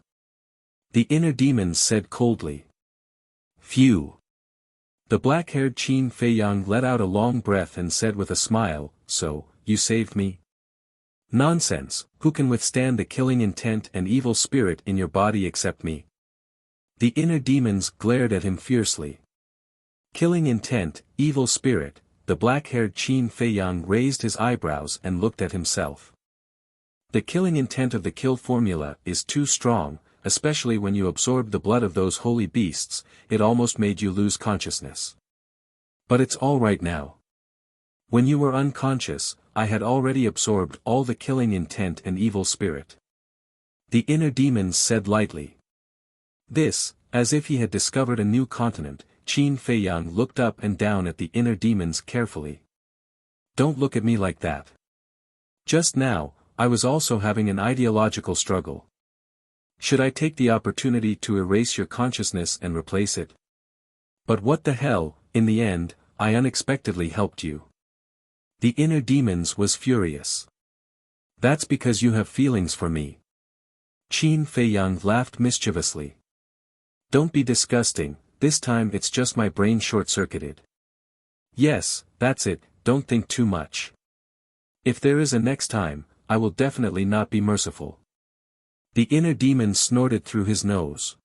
The inner demons said coldly. Phew. The black-haired Qin Feiyang let out a long breath and said with a smile, so, you saved me? Nonsense, who can withstand the killing intent and evil spirit in your body except me? The inner demons glared at him fiercely. Killing intent, evil spirit, the black-haired Qin Feiyang raised his eyebrows and looked at himself. The killing intent of the kill formula is too strong, especially when you absorb the blood of those holy beasts, it almost made you lose consciousness. But it's all right now. When you were unconscious, I had already absorbed all the killing intent and evil spirit. The inner demons said lightly. This, as if he had discovered a new continent, Qin Feiyang looked up and down at the inner demons carefully. Don't look at me like that. Just now, I was also having an ideological struggle. Should I take the opportunity to erase your consciousness and replace it? But what the hell, in the end, I unexpectedly helped you. The inner demons was furious. That's because you have feelings for me. Qin Feiyang laughed mischievously. Don't be disgusting, this time it's just my brain short-circuited. Yes, that's it, don't think too much. If there is a next time, I will definitely not be merciful. The inner demon snorted through his nose.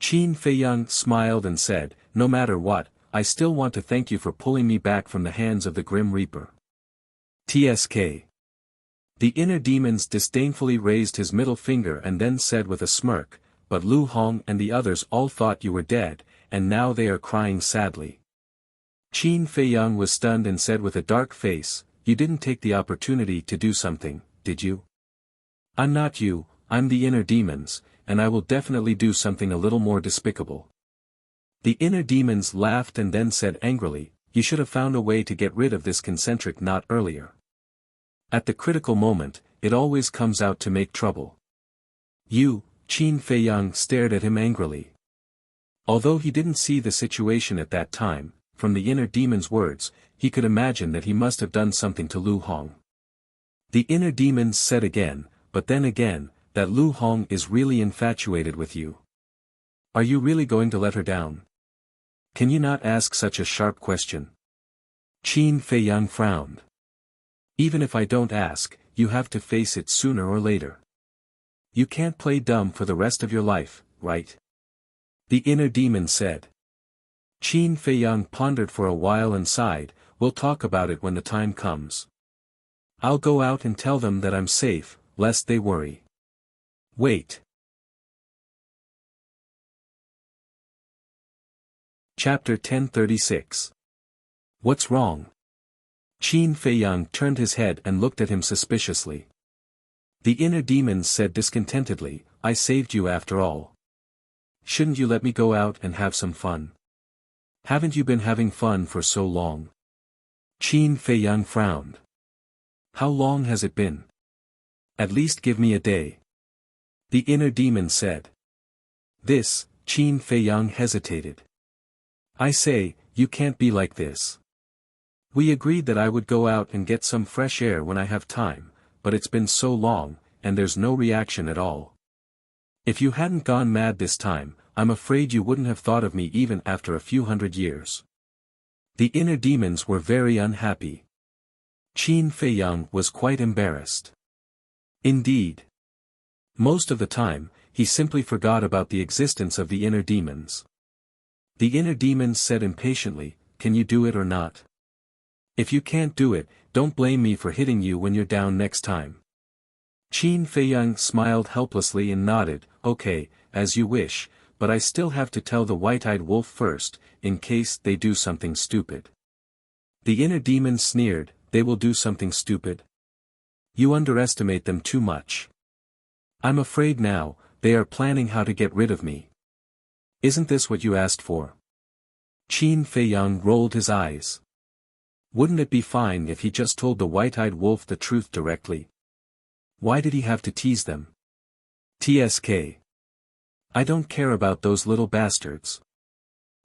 Qin Feiyang smiled and said, no matter what, I still want to thank you for pulling me back from the hands of the Grim Reaper. TSK. The inner demons disdainfully raised his middle finger and then said with a smirk, but Lu Hong and the others all thought you were dead, and now they are crying sadly. Qin Feiyang was stunned and said with a dark face, you didn't take the opportunity to do something, did you? I'm not you, I'm the inner demons, and I will definitely do something a little more despicable. The inner demons laughed and then said angrily, you should have found a way to get rid of this concentric knot earlier. At the critical moment, it always comes out to make trouble. You, Qin Feiyang stared at him angrily. Although he didn't see the situation at that time, from the inner demon's words, he could imagine that he must have done something to Lu Hong. The inner demons said again, but then again, that Lu Hong is really infatuated with you. Are you really going to let her down? Can you not ask such a sharp question? Qin Feiyang frowned. Even if I don't ask, you have to face it sooner or later. You can't play dumb for the rest of your life, right? The inner demon said. Qin Feiyang pondered for a while and sighed, we'll talk about it when the time comes. I'll go out and tell them that I'm safe, lest they worry. Wait. Chapter 1036. What's wrong? Qin Feiyang turned his head and looked at him suspiciously. The inner demons said discontentedly, I saved you after all. Shouldn't you let me go out and have some fun? Haven't you been having fun for so long? Qin Feiyang frowned. How long has it been? At least give me a day. The inner demon said. This, Qin Feiyang hesitated. I say, you can't be like this. We agreed that I would go out and get some fresh air when I have time, but it's been so long, and there's no reaction at all. If you hadn't gone mad this time, I'm afraid you wouldn't have thought of me even after a few hundred years. The inner demons were very unhappy. Qin Feiyang was quite embarrassed. Indeed. Most of the time, he simply forgot about the existence of the inner demons. The inner demons said impatiently, can you do it or not? If you can't do it, don't blame me for hitting you when you're down next time. Qin Feiyang smiled helplessly and nodded, okay, as you wish, but I still have to tell the white-eyed wolf first, in case they do something stupid. The inner demon sneered, they will do something stupid? You underestimate them too much. I'm afraid now, they are planning how to get rid of me. Isn't this what you asked for? Qin Feiyang rolled his eyes. Wouldn't it be fine if he just told the white-eyed wolf the truth directly? Why did he have to tease them? TSK. I don't care about those little bastards.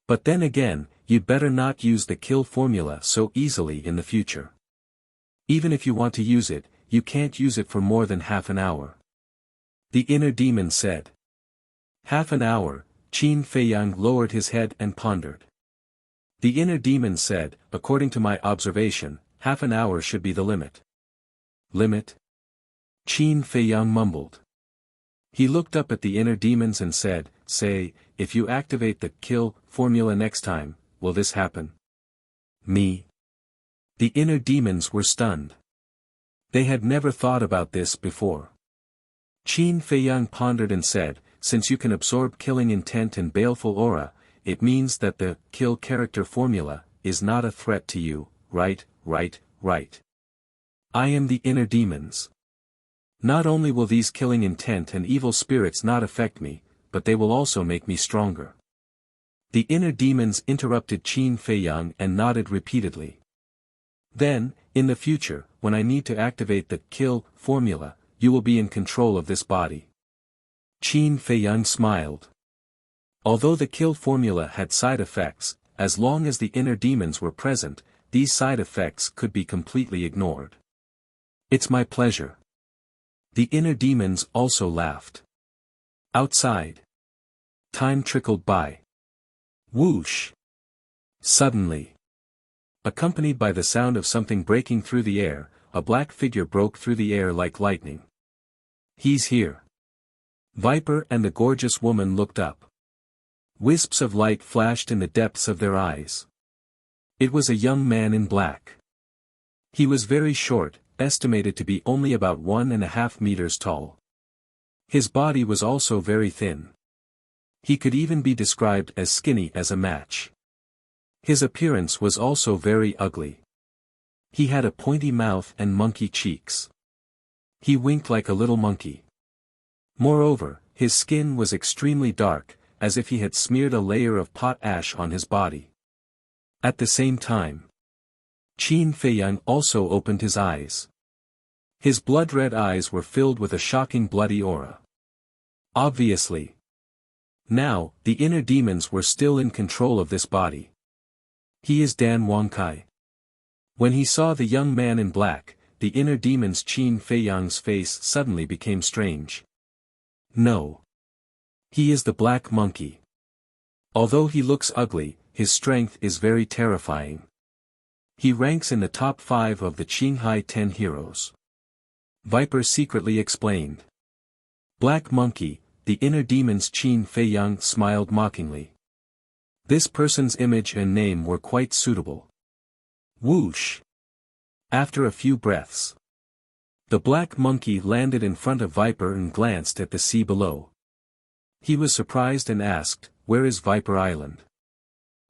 But then again, you'd better not use the kill formula so easily in the future. Even if you want to use it, you can't use it for more than half an hour. The inner demon said. Half an hour, Qin Feiyang lowered his head and pondered. The inner demon said, according to my observation, half an hour should be the limit. Limit? Qin Feiyang mumbled. He looked up at the inner demons and said, say, if you activate the kill formula next time, will this happen? Me? The inner demons were stunned. They had never thought about this before. Qin Feiyang pondered and said, since you can absorb killing intent and baleful aura, it means that the kill character formula is not a threat to you, right? I am the inner demons. Not only will these killing intent and evil spirits not affect me, but they will also make me stronger. The inner demons interrupted Qin Feiyang and nodded repeatedly. Then, in the future, when I need to activate the kill formula, you will be in control of this body. Qin Feiyang smiled. Although the kill formula had side effects, as long as the inner demons were present, these side effects could be completely ignored. It's my pleasure. The inner demons also laughed. Outside. Time trickled by. Whoosh! Suddenly. Accompanied by the sound of something breaking through the air, a black figure broke through the air like lightning. He's here. Viper and the gorgeous woman looked up. Wisps of light flashed in the depths of their eyes. It was a young man in black. He was very short, estimated to be only about 1.5 meters tall. His body was also very thin. He could even be described as skinny as a match. His appearance was also very ugly. He had a pointy mouth and monkey cheeks. He winked like a little monkey. Moreover, his skin was extremely dark, as if he had smeared a layer of pot ash on his body. At the same time, Qin Feiyang also opened his eyes. His blood-red eyes were filled with a shocking bloody aura. Obviously. Now, the inner demons were still in control of this body. He is Dan Wangkai. When he saw the young man in black, the inner demon's Qin Feiyang's face suddenly became strange. No. He is the black monkey. Although he looks ugly, his strength is very terrifying. He ranks in the top 5 of the Qinghai 10 heroes. Viper secretly explained. Black monkey, the inner demon's Qin Feiyang smiled mockingly. This person's image and name were quite suitable. Whoosh! After a few breaths, the black monkey landed in front of Viper and glanced at the sea below. He was surprised and asked, where is Viper Island?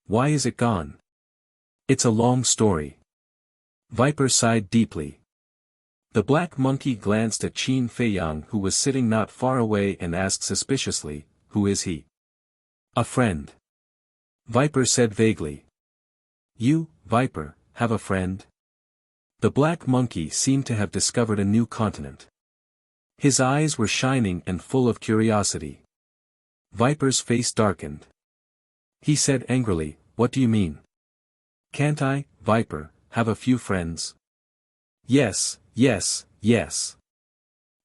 Why is it gone? It's a long story. Viper sighed deeply. The black monkey glanced at Qin Feiyang, who was sitting not far away, and asked suspiciously, who is he? A friend. Viper said vaguely. You, Viper, have a friend? The black monkey seemed to have discovered a new continent. His eyes were shining and full of curiosity. Viper's face darkened. He said angrily, what do you mean? Can't I, Viper, have a few friends? Yes.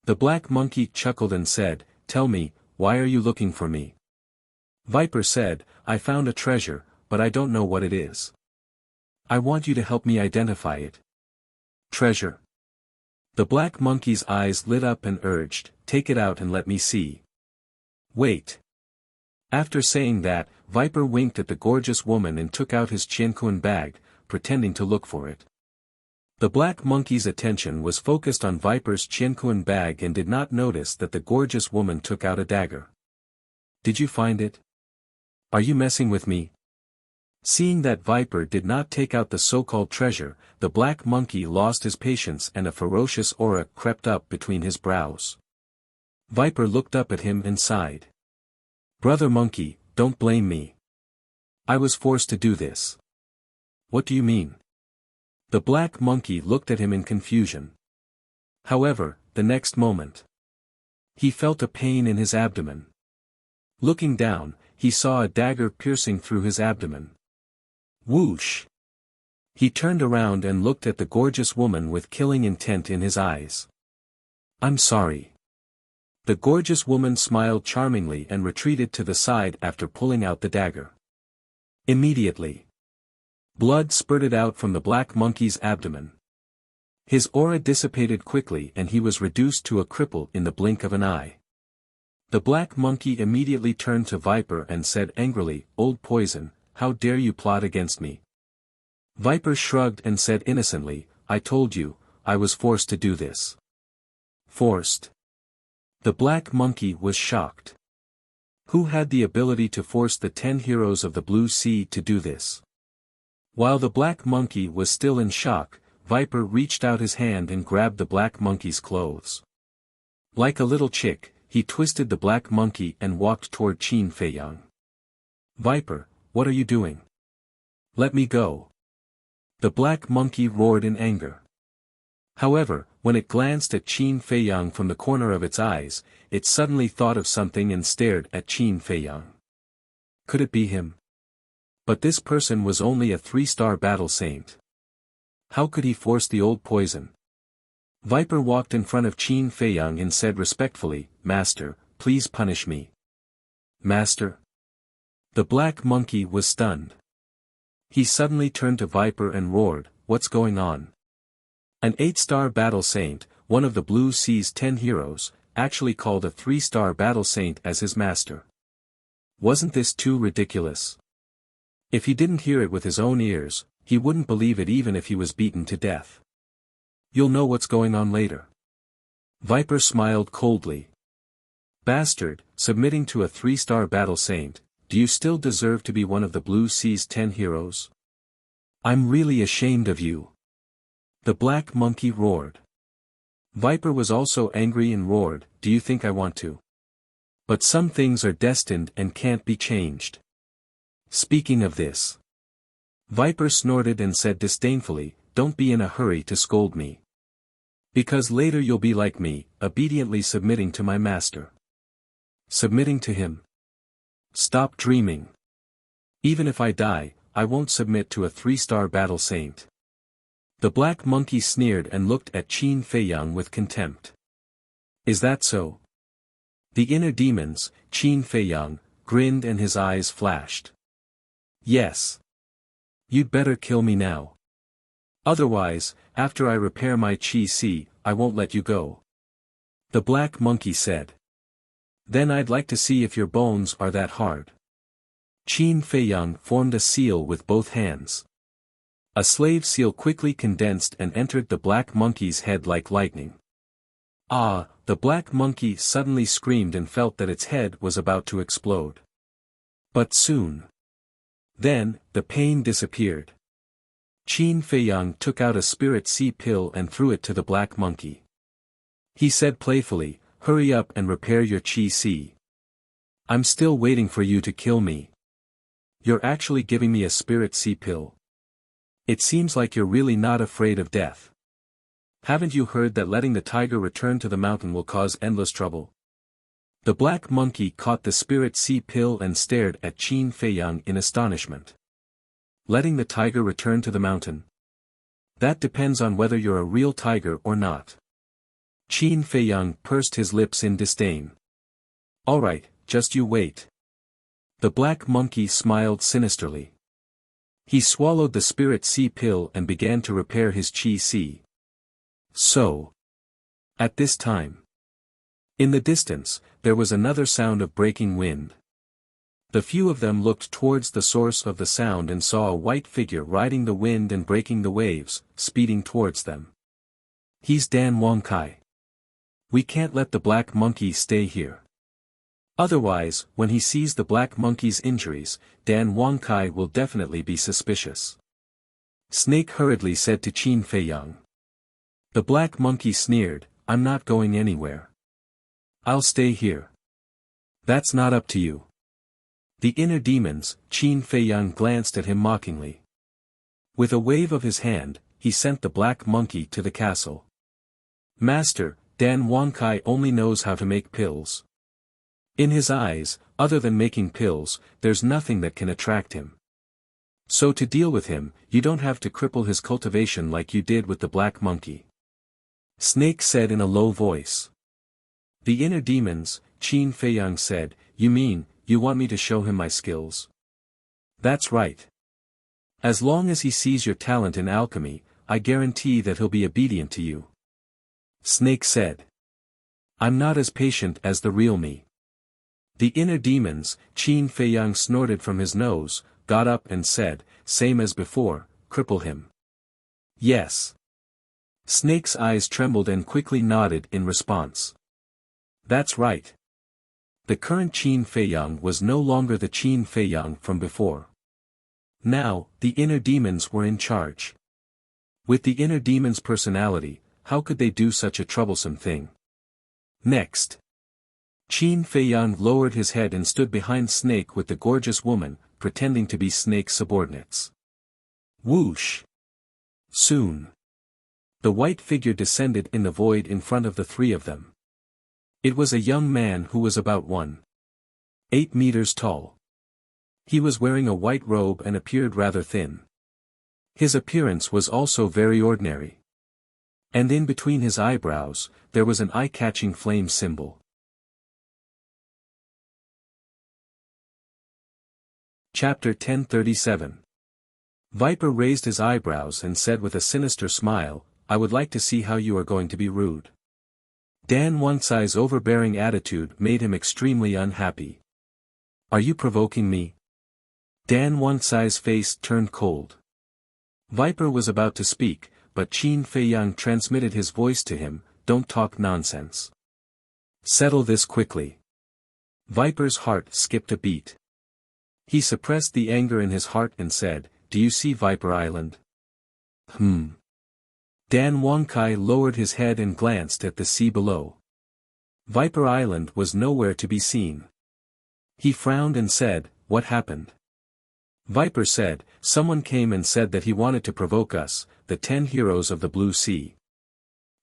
The black monkey chuckled and said, tell me, why are you looking for me? Viper said, I found a treasure, but I don't know what it is. I want you to help me identify it. Treasure. The black monkey's eyes lit up and urged, take it out and let me see. Wait. After saying that, Viper winked at the gorgeous woman and took out his Qianquan bag, pretending to look for it. The black monkey's attention was focused on Viper's Qianquan bag and did not notice that the gorgeous woman took out a dagger. Did you find it? Are you messing with me? Seeing that Viper did not take out the so-called treasure, the black monkey lost his patience and a ferocious aura crept up between his brows. Viper looked up at him and sighed. Brother monkey, don't blame me. I was forced to do this. What do you mean? The black monkey looked at him in confusion. However, the next moment, he felt a pain in his abdomen. Looking down, he saw a dagger piercing through his abdomen. Whoosh! He turned around and looked at the gorgeous woman with killing intent in his eyes. I'm sorry. The gorgeous woman smiled charmingly and retreated to the side after pulling out the dagger. Immediately, blood spurted out from the black monkey's abdomen. His aura dissipated quickly and he was reduced to a cripple in the blink of an eye. The black monkey immediately turned to Viper and said angrily, "Old poison, how dare you plot against me?" Viper shrugged and said innocently, "I told you, I was forced to do this." Forced? The black monkey was shocked. Who had the ability to force the 10 heroes of the Blue Sea to do this? While the black monkey was still in shock, Viper reached out his hand and grabbed the black monkey's clothes. Like a little chick, he twisted the black monkey and walked toward Qin Feiyang. "Viper, what are you doing? Let me go." The black monkey roared in anger. However, when it glanced at Qin Feiyang from the corner of its eyes, it suddenly thought of something and stared at Qin Feiyang. Could it be him? But this person was only a 3-star battle saint. How could he force the old poison? Viper walked in front of Qin Feiyang and said respectfully, "Master, please punish me." "Master?" The black monkey was stunned. He suddenly turned to Viper and roared, "What's going on?" An 8-star battle saint, one of the Blue Sea's 10 heroes, actually called a 3-star battle saint as his master. Wasn't this too ridiculous? If he didn't hear it with his own ears, he wouldn't believe it even if he was beaten to death. "You'll know what's going on later." Viper smiled coldly. "Bastard, submitting to a 3-star battle saint, do you still deserve to be one of the Blue Sea's 10 heroes? I'm really ashamed of you." The black monkey roared. Viper was also angry and roared, "Do you think I want to? But some things are destined and can't be changed. Speaking of this." Viper snorted and said disdainfully, "Don't be in a hurry to scold me. Because later you'll be like me, obediently submitting to my master." Submitting to him? Stop dreaming. Even if I die, I won't submit to a 3-star battle saint. The black monkey sneered and looked at Qin Feiyang with contempt. "Is that so?" The inner demons, Qin Feiyang, grinned and his eyes flashed. "Yes. You'd better kill me now. Otherwise, after I repair my Qi, I won't let you go." The black monkey said. "Then I'd like to see if your bones are that hard." Qin Feiyang formed a seal with both hands. A slave seal quickly condensed and entered the black monkey's head like lightning. "Ah!" The black monkey suddenly screamed and felt that its head was about to explode. But soon. Then, the pain disappeared. Qin Feiyang took out a spirit sea pill and threw it to the black monkey. He said playfully, "Hurry up and repair your Qi. I'm still waiting for you to kill me. You're actually giving me a spirit sea pill. It seems like you're really not afraid of death. Haven't you heard that letting the tiger return to the mountain will cause endless trouble?" The black monkey caught the spirit sea pill and stared at Qin Feiyang in astonishment. "Letting the tiger return to the mountain? That depends on whether you're a real tiger or not." Qin Feiyang pursed his lips in disdain. "Alright, just you wait." The black monkey smiled sinisterly. He swallowed the spirit sea pill and began to repair his Qi. So. At this time. In the distance, there was another sound of breaking wind. The few of them looked towards the source of the sound and saw a white figure riding the wind and breaking the waves, speeding towards them. "He's Dan Wangkai. We can't let the black monkey stay here. Otherwise, when he sees the black monkey's injuries, Dan Wangkai will definitely be suspicious." Snake hurriedly said to Qin Feiyang. The black monkey sneered, "I'm not going anywhere. I'll stay here." "That's not up to you." The inner demons, Qin Feiyang glanced at him mockingly. With a wave of his hand, he sent the black monkey to the castle. "Master, Dan Wangkai only knows how to make pills. In his eyes, other than making pills, there's nothing that can attract him. So to deal with him, you don't have to cripple his cultivation like you did with the black monkey. Snake said in a low voice. The inner demons, Qin Feiyang said, you mean, you want me to show him my skills? That's right. As long as he sees your talent in alchemy, I guarantee that he'll be obedient to you. Snake said. I'm not as patient as the real me. The inner demons, Qin Feiyang snorted from his nose, got up and said, same as before, cripple him. Yes. Snake's eyes trembled and quickly nodded in response. That's right. The current Qin Feiyang was no longer the Qin Feiyang from before. Now, the inner demons were in charge. With the inner demon's personality, how could they do such a troublesome thing? Next. Qin Feiyang lowered his head and stood behind Snake with the gorgeous woman, pretending to be Snake's subordinates. Whoosh! Soon. The white figure descended in the void in front of the three of them. It was a young man who was about 1.8 meters tall. He was wearing a white robe and appeared rather thin. His appearance was also very ordinary. And in between his eyebrows, there was an eye-catching flame symbol. Chapter 1037. Viper raised his eyebrows and said with a sinister smile, I would like to see how you are going to be rude. Dan Wangcai's overbearing attitude made him extremely unhappy. Are you provoking me? Dan Wangcai's face turned cold. Viper was about to speak, but Qin Feiyang transmitted his voice to him, don't talk nonsense. Settle this quickly. Viper's heart skipped a beat. He suppressed the anger in his heart and said, do you see Viper Island? Dan Wangcai lowered his head and glanced at the sea below. Viper Island was nowhere to be seen. He frowned and said, what happened? Viper said, someone came and said that he wanted to provoke us, the 10 heroes of the Blue Sea.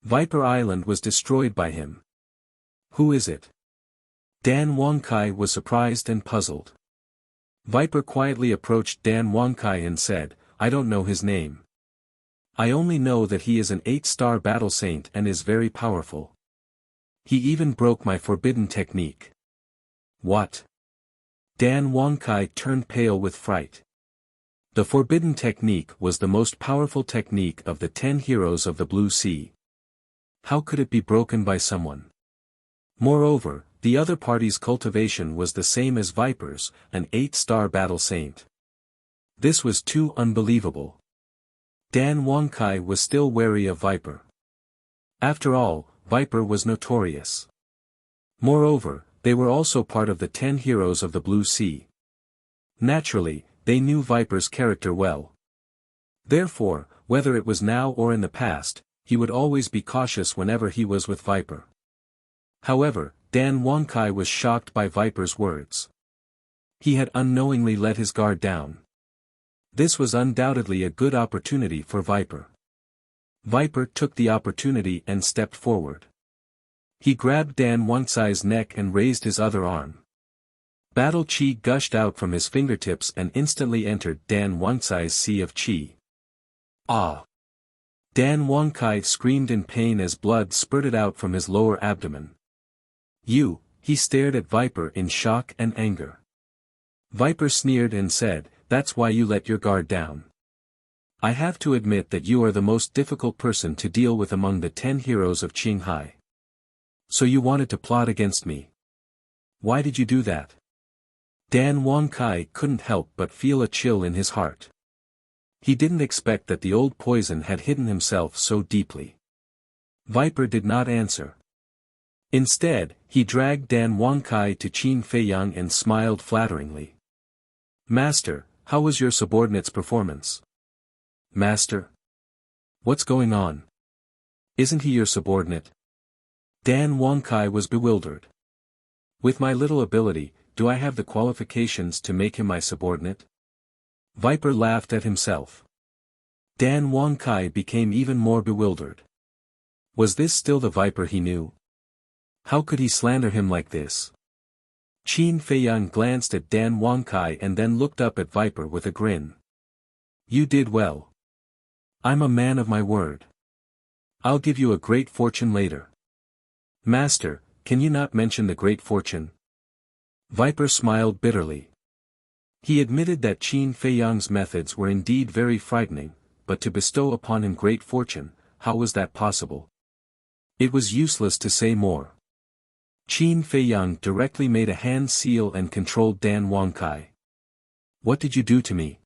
Viper Island was destroyed by him. Who is it? Dan Wangcai was surprised and puzzled. Viper quietly approached Dan Wangcai and said, I don't know his name. I only know that he is an 8-star battle saint and is very powerful. He even broke my forbidden technique. What? Dan Wangcai turned pale with fright. The forbidden technique was the most powerful technique of the 10 heroes of the Blue Sea. How could it be broken by someone? Moreover, the other party's cultivation was the same as Viper's, an 8-star battle saint. This was too unbelievable. Dan Wangcai was still wary of Viper. After all, Viper was notorious. Moreover, they were also part of the 10 heroes of the Blue Sea. Naturally, they knew Viper's character well. Therefore, whether it was now or in the past, he would always be cautious whenever he was with Viper. However, Dan Wangcai was shocked by Viper's words. He had unknowingly let his guard down. This was undoubtedly a good opportunity for Viper. Viper took the opportunity and stepped forward. He grabbed Dan Wangcai's neck and raised his other arm. Battle chi gushed out from his fingertips and instantly entered Dan Wangcai's sea of chi. Ah! Dan Wangcai screamed in pain as blood spurted out from his lower abdomen. He stared at Viper in shock and anger. Viper sneered and said, that's why you let your guard down. I have to admit that you are the most difficult person to deal with among the 10 heroes of Qinghai. So you wanted to plot against me. Why did you do that? Dan Wangcai couldn't help but feel a chill in his heart. He didn't expect that the old poison had hidden himself so deeply. Viper did not answer. Instead, he dragged Dan Wangcai to Qin Feiyang and smiled flatteringly. Master, how was your subordinate's performance? Master? What's going on? Isn't he your subordinate? Dan Wangcai was bewildered. With my little ability, do I have the qualifications to make him my subordinate? Viper laughed at himself. Dan Wangcai became even more bewildered. Was this still the Viper he knew? How could he slander him like this? Qin Feiyang glanced at Dan Wangkai and then looked up at Viper with a grin. You did well. I'm a man of my word. I'll give you a great fortune later. Master, can you not mention the great fortune? Viper smiled bitterly. He admitted that Qin Feiyang's methods were indeed very frightening, but to bestow upon him great fortune, how was that possible? It was useless to say more. Qin Feiyang directly made a hand seal and controlled Dan Wangkai. What did you do to me?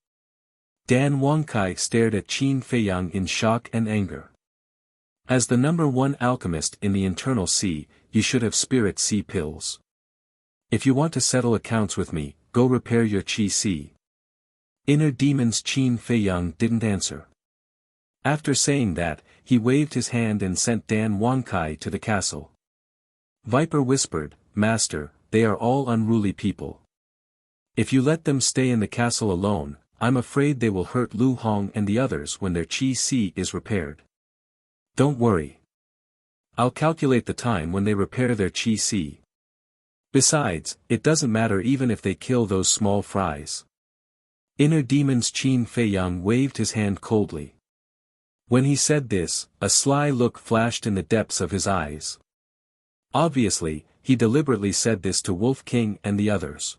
Dan Wangkai stared at Qin Feiyang in shock and anger. As the number one alchemist in the internal sea, you should have spirit sea pills. If you want to settle accounts with me, go repair your Qi Sea. Inner demons. Qin Feiyang didn't answer. After saying that, he waved his hand and sent Dan Wangkai to the castle. Viper whispered, Master, they are all unruly people. If you let them stay in the castle alone, I'm afraid they will hurt Lu Hong and the others when their Qi Sea is repaired. Don't worry. I'll calculate the time when they repair their Qi Sea. Besides, it doesn't matter even if they kill those small fries. Inner demons. Qin Feiyang waved his hand coldly. When he said this, a sly look flashed in the depths of his eyes. Obviously, he deliberately said this to Wolf King and the others.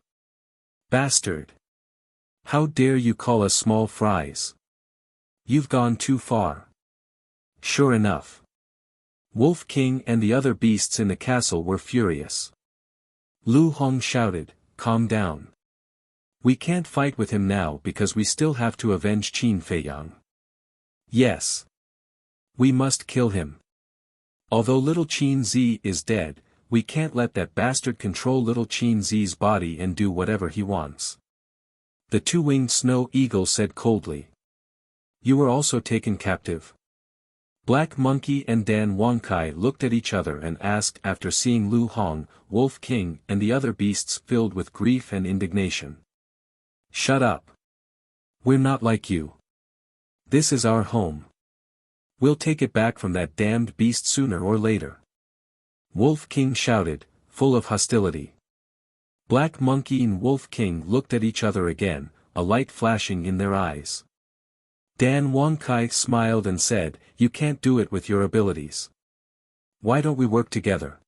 Bastard! How dare you call us small fries? You've gone too far. Sure enough. Wolf King and the other beasts in the castle were furious. Lu Hong shouted, Calm down. We can't fight with him now because we still have to avenge Qin Feiyang. Yes. We must kill him. Although little Qin Zi is dead, we can't let that bastard control little Qin Zi's body and do whatever he wants. The two-winged snow eagle said coldly. You were also taken captive. Black Monkey and Dan Wangkai looked at each other and asked after seeing Lu Hong, Wolf King and the other beasts filled with grief and indignation. Shut up. We're not like you. This is our home. We'll take it back from that damned beast sooner or later. Wolf King shouted, full of hostility. Black Monkey and Wolf King looked at each other again, a light flashing in their eyes. Dan Wangkai smiled and said, You can't do it with your abilities. Why don't we work together?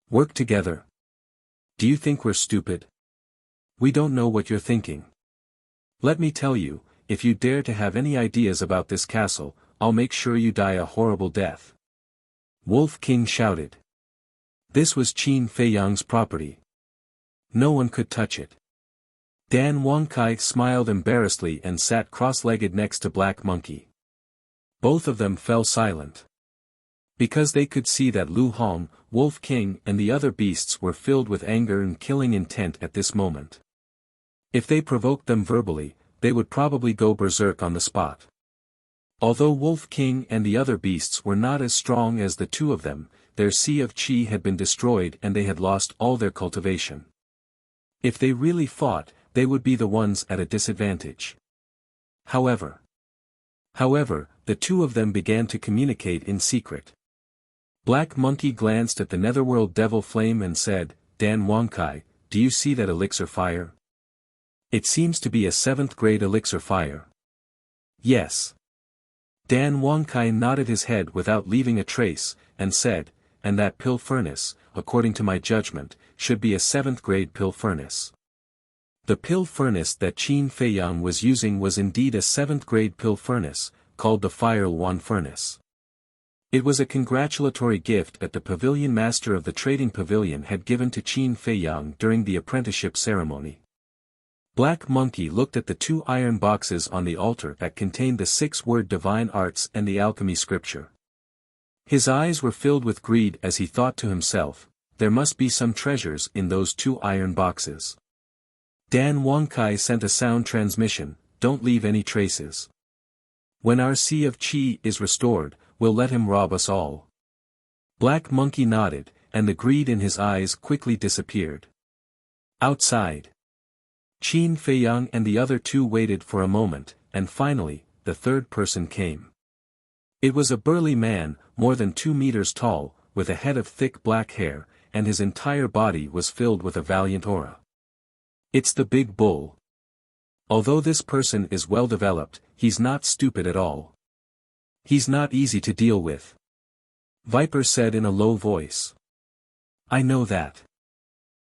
Work together? Do you think we're stupid? We don't know what you're thinking. Let me tell you, if you dare to have any ideas about this castle, I'll make sure you die a horrible death. Wolf King shouted. This was Qin Feiyang's property. No one could touch it. Dan Wangkai smiled embarrassedly and sat cross-legged next to Black Monkey. Both of them fell silent. Because they could see that Lu Hong, Wolf King and the other beasts were filled with anger and killing intent at this moment. If they provoked them verbally, they would probably go berserk on the spot. Although Wolf King and the other beasts were not as strong as the two of them, their sea of qi had been destroyed and they had lost all their cultivation. If they really fought, they would be the ones at a disadvantage. However, the two of them began to communicate in secret. Black Monkey glanced at the Netherworld Devil Flame and said, Dan Wangkai, do you see that elixir fire? It seems to be a 7th grade elixir fire. Yes. Dan Wangkai nodded his head without leaving a trace, and said, and that pill furnace, according to my judgment, should be a 7th grade pill furnace. The pill furnace that Qin Feiyang was using was indeed a 7th grade pill furnace, called the Fire Yuan furnace. It was a congratulatory gift that the pavilion master of the trading pavilion had given to Qin Feiyang during the apprenticeship ceremony. Black Monkey looked at the 2 iron boxes on the altar that contained the 6-word divine arts and the alchemy scripture. His eyes were filled with greed as he thought to himself, there must be some treasures in those 2 iron boxes. Dan Wangkai sent a sound transmission, don't leave any traces. When our sea of qi is restored, we'll let him rob us all. Black Monkey nodded, and the greed in his eyes quickly disappeared. Outside, Qin Feiyang and the other 2 waited for a moment, and finally, the 3rd person came. It was a burly man, more than 2 meters tall, with a head of thick black hair, and his entire body was filled with a valiant aura. It's the big bull. Although this person is well developed, he's not stupid at all. He's not easy to deal with. Viper said in a low voice. I know that.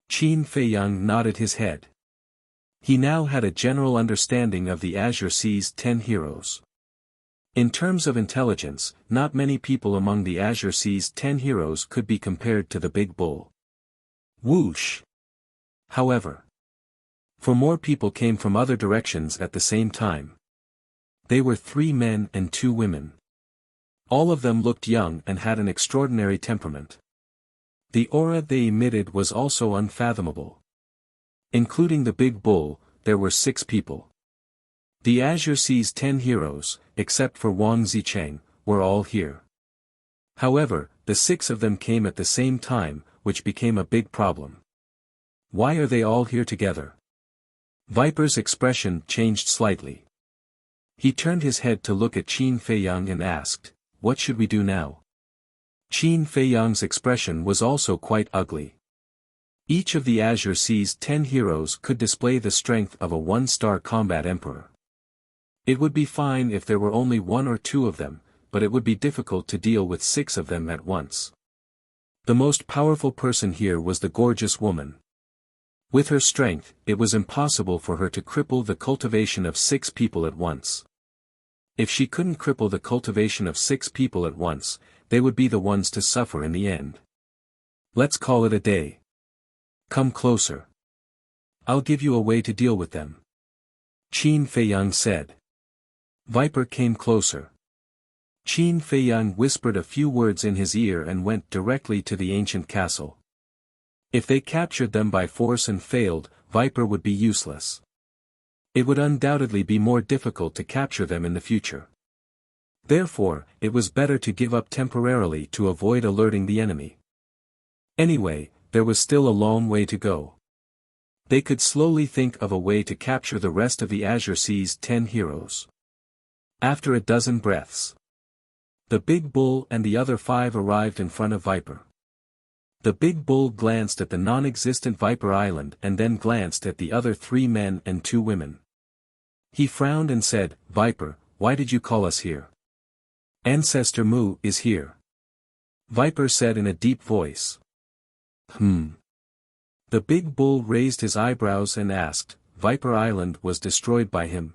Qin Feiyang nodded his head. He now had a general understanding of the Azure Sea's 10 heroes. In terms of intelligence, not many people among the Azure Sea's 10 heroes could be compared to the Big Bull. Whoosh! However, for more people came from other directions at the same time. They were 3 men and 2 women. All of them looked young and had an extraordinary temperament. The aura they emitted was also unfathomable. Including the Big Bull, there were 6 people. The Azure Sea's 10 heroes, except for Wang Zicheng, were all here. However, the 6 of them came at the same time, which became a big problem. Why are they all here together? Viper's expression changed slightly. He turned his head to look at Qin Feiyang and asked, "What should we do now?" Qin Feiyang's expression was also quite ugly. Each of the Azure Sea's 10 heroes could display the strength of a 1-star combat emperor. It would be fine if there were only 1 or 2 of them, but it would be difficult to deal with 6 of them at once. The most powerful person here was the gorgeous woman. With her strength, it was impossible for her to cripple the cultivation of 6 people at once. If she couldn't cripple the cultivation of 6 people at once, they would be the ones to suffer in the end. Let's call it a day. Come closer. I'll give you a way to deal with them. Qin Feiyang said. Viper came closer. Qin Feiyang whispered a few words in his ear and went directly to the ancient castle. If they captured them by force and failed, Viper would be useless. It would undoubtedly be more difficult to capture them in the future. Therefore, it was better to give up temporarily to avoid alerting the enemy. Anyway, there was still a long way to go. They could slowly think of a way to capture the rest of the Azure Sea's 10 heroes. After a dozen breaths, the Big Bull and the other 5 arrived in front of Viper. The Big Bull glanced at the non-existent Viper Island and then glanced at the other 3 men and 2 women. He frowned and said, "Viper, why did you call us here?" "Ancestor Mu is here," Viper said in a deep voice. The Big Bull raised his eyebrows and asked, "Viper Island was destroyed by him?"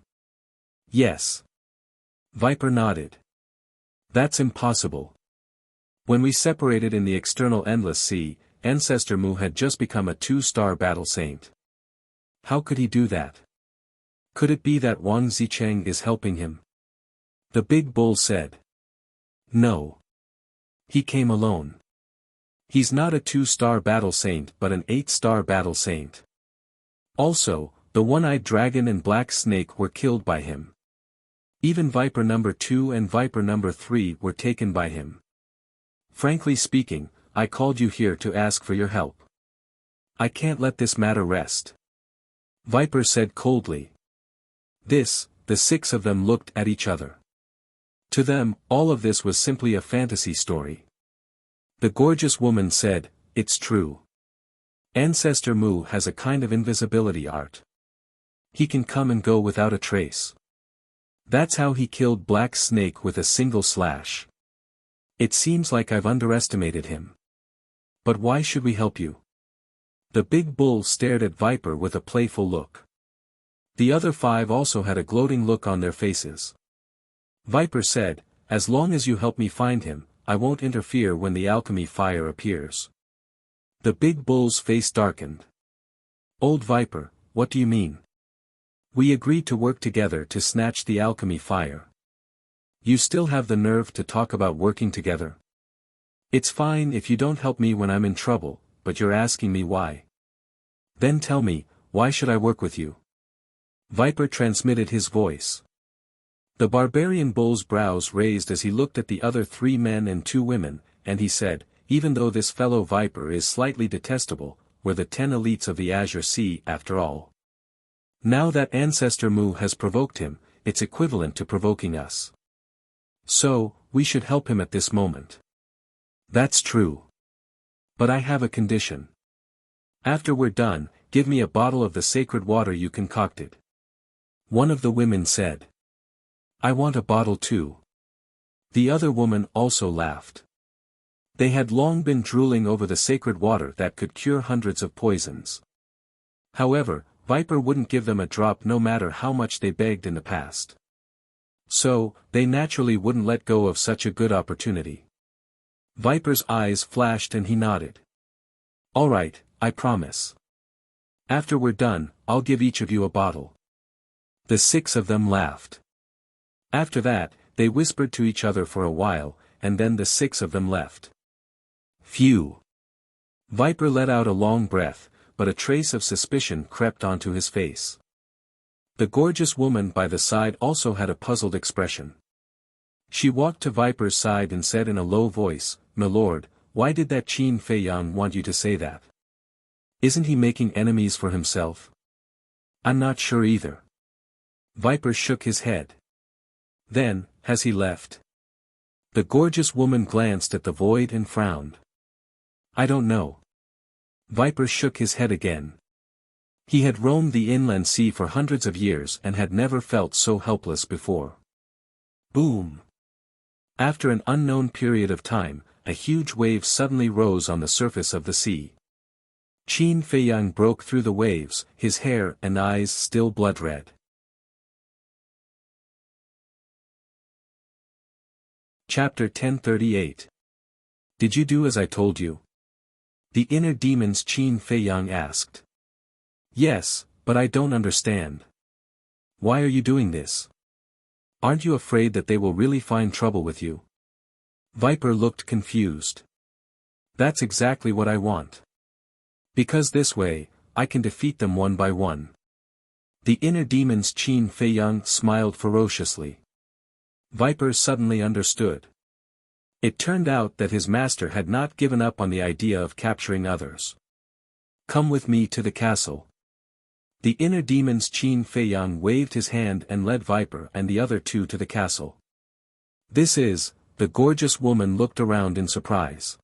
"Yes." Viper nodded. "That's impossible. When we separated in the external endless sea, Ancestor Mu had just become a 2-star battle saint. How could he do that? Could it be that Wang Zicheng is helping him?" The Big Bull said. "No. He came alone. He's not a 2-star battle saint but an 8-star battle saint. Also, the One-Eyed Dragon and Black Snake were killed by him. Even Viper number 2 and Viper number 3 were taken by him. Frankly speaking, I called you here to ask for your help. I can't let this matter rest," Viper said coldly. The 6 of them looked at each other. To them, all of this was simply a fantasy story. The gorgeous woman said, "It's true. Ancestor Mu has a kind of invisibility art. He can come and go without a trace. That's how he killed Black Snake with a single slash. It seems like I've underestimated him. But why should we help you?" The Big Bull stared at Viper with a playful look. The other 5 also had a gloating look on their faces. Viper said, "As long as you help me find him, I won't interfere when the alchemy fire appears." The Big Bull's face darkened. "Old Viper, what do you mean? We agreed to work together to snatch the alchemy fire. You still have the nerve to talk about working together? It's fine if you don't help me when I'm in trouble, but you're asking me why. Then tell me, why should I work with you?" Viper transmitted his voice. The barbarian bull's brows raised as he looked at the other 3 men and 2 women, and he said, "Even though this fellow Viper is slightly detestable, we're the 10 elites of the Azure Sea after all. Now that Ancestor Mu has provoked him, it's equivalent to provoking us. So, we should help him at this moment." "That's true. But I have a condition. After we're done, give me a bottle of the sacred water you concocted. One of the women said. I want a bottle too. The other woman also laughed. They had long been drooling over the sacred water that could cure hundreds of poisons. However, Viper wouldn't give them a drop no matter how much they begged in the past. So, they naturally wouldn't let go of such a good opportunity. Viper's eyes flashed and he nodded. All right, I promise. After we're done, I'll give each of you a bottle. The 6 of them laughed. After that, they whispered to each other for a while, and then the 6 of them left. Phew! Viper let out a long breath, but a trace of suspicion crept onto his face. The gorgeous woman by the side also had a puzzled expression. She walked to Viper's side and said in a low voice, "My lord, why did that Qin Fei Yang want you to say that? Isn't he making enemies for himself?" "I'm not sure either." Viper shook his head. "Then, has he left?" The gorgeous woman glanced at the void and frowned. "I don't know." Viper shook his head again. He had roamed the inland sea for hundreds of years and had never felt so helpless before. Boom! After an unknown period of time, a huge wave suddenly rose on the surface of the sea. Qin Fei Yang broke through the waves, his hair and eyes still blood-red. Chapter 1038. Did you do as I told you? The inner demons Qin Fei Yang asked. Yes, but I don't understand. Why are you doing this? Aren't you afraid that they will really find trouble with you? Viper looked confused. That's exactly what I want. Because this way, I can defeat them one by one. The inner demons Qin Fei Yang smiled ferociously. Viper suddenly understood. It turned out that his master had not given up on the idea of capturing others. Come with me to the castle. The inner demons Qin Fei Yang waved his hand and led Viper and the other 2 to the castle. The gorgeous woman looked around in surprise.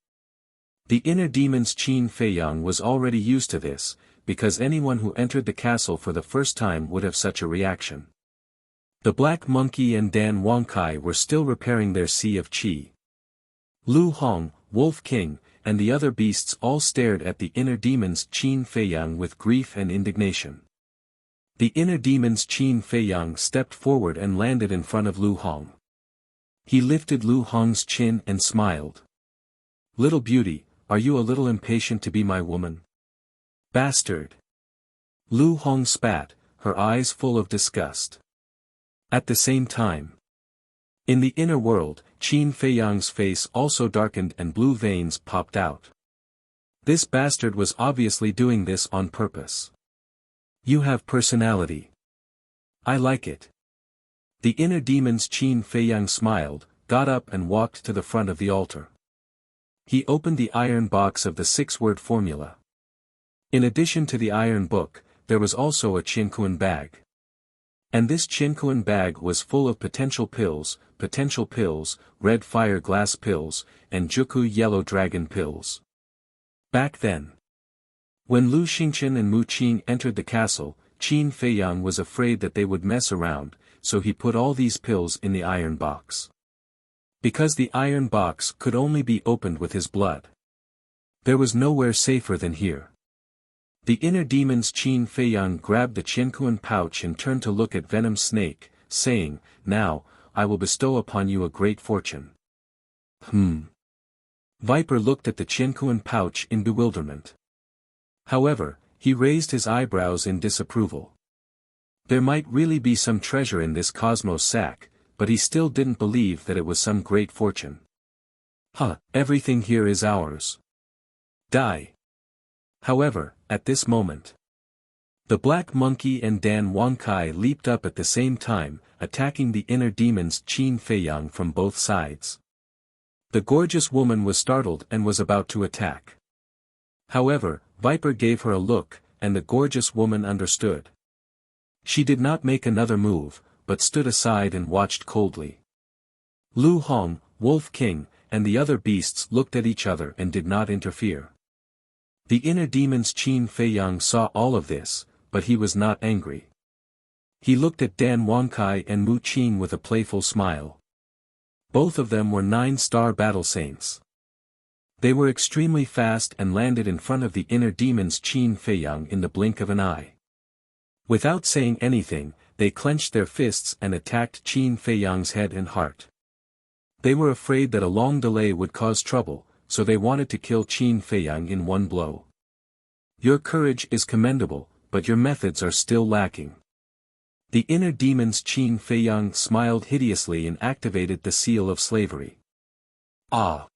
The inner demons Qin Fei Yang was already used to this, because anyone who entered the castle for the first time would have such a reaction. The Black Monkey and Dan Wangkai were still repairing their sea of qi. Lu Hong, Wolf King, and the other beasts all stared at the inner demons Qin Fei Yang with grief and indignation. The inner demons Qin Fei Yang stepped forward and landed in front of Lu Hong. He lifted Lu Hong's chin and smiled. Little beauty, are you a little impatient to be my woman? Bastard! Lu Hong spat, her eyes full of disgust. At the same time, in the inner world, Qin Fei Yang's face also darkened and blue veins popped out. This bastard was obviously doing this on purpose. You have personality. I like it. The inner demons Qin Fei Yang smiled, got up and walked to the front of the altar. He opened the iron box of the 6-word formula. In addition to the iron book, there was also a Qinkuan bag. And this Qinkuan bag was full of potential pills, red fire glass pills, and Juku yellow dragon pills. Back then, when Lu Xingqian and Mu Qing entered the castle, Qin Fei Yang was afraid that they would mess around, so he put all these pills in the iron box. Because the iron box could only be opened with his blood. There was nowhere safer than here. The inner demons Qin Fei Yang grabbed the Qinkuan pouch and turned to look at Venom Snake, saying, "Now, I will bestow upon you a great fortune." Viper looked at the Qinkuan pouch in bewilderment. However, he raised his eyebrows in disapproval. There might really be some treasure in this Cosmos sack, but he still didn't believe that it was some great fortune. Everything here is ours. Die. However, at this moment, the Black Monkey and Dan Wangkai leaped up at the same time, attacking the inner demons Qin Fei Yang from both sides. The gorgeous woman was startled and was about to attack. However, Viper gave her a look, and the gorgeous woman understood. She did not make another move, but stood aside and watched coldly. Lu Hong, Wolf King, and the other beasts looked at each other and did not interfere. The inner demons Qin Feiyang saw all of this, but he was not angry. He looked at Dan Wangkai and Mu Qing with a playful smile. Both of them were 9-star battle saints. They were extremely fast and landed in front of the inner demons Qin Feiyang in the blink of an eye. Without saying anything, they clenched their fists and attacked Qin Feiyang's head and heart. They were afraid that a long delay would cause trouble, so they wanted to kill Qin Feiyang in one blow. Your courage is commendable, but your methods are still lacking. The inner demons Qin Feiyang smiled hideously and activated the seal of slavery. Ah!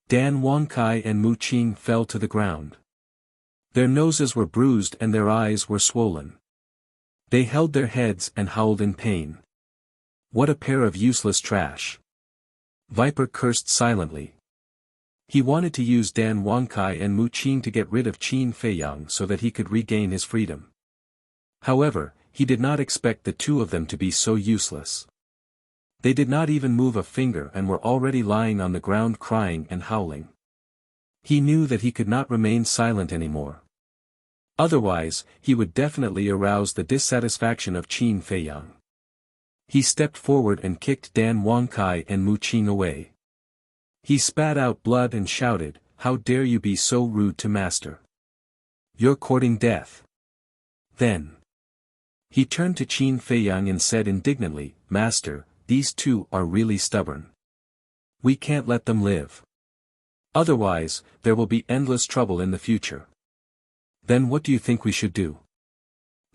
Dan Wangkai and Mu Qing fell to the ground. Their noses were bruised and their eyes were swollen. They held their heads and howled in pain. What a pair of useless trash! Viper cursed silently. He wanted to use Dan Wangkai and Mu Qing to get rid of Qin Feiyang so that he could regain his freedom. However, he did not expect the two of them to be so useless. They did not even move a finger and were already lying on the ground crying and howling. He knew that he could not remain silent anymore. Otherwise, he would definitely arouse the dissatisfaction of Qin Feiyang. He stepped forward and kicked Dan Wangkai and Mu Qing away. He spat out blood and shouted, "How dare you be so rude to master? You're courting death." Then he turned to Qin Feiyang and said indignantly, "Master, these two are really stubborn. We can't let them live. Otherwise, there will be endless trouble in the future. Then what do you think we should do?"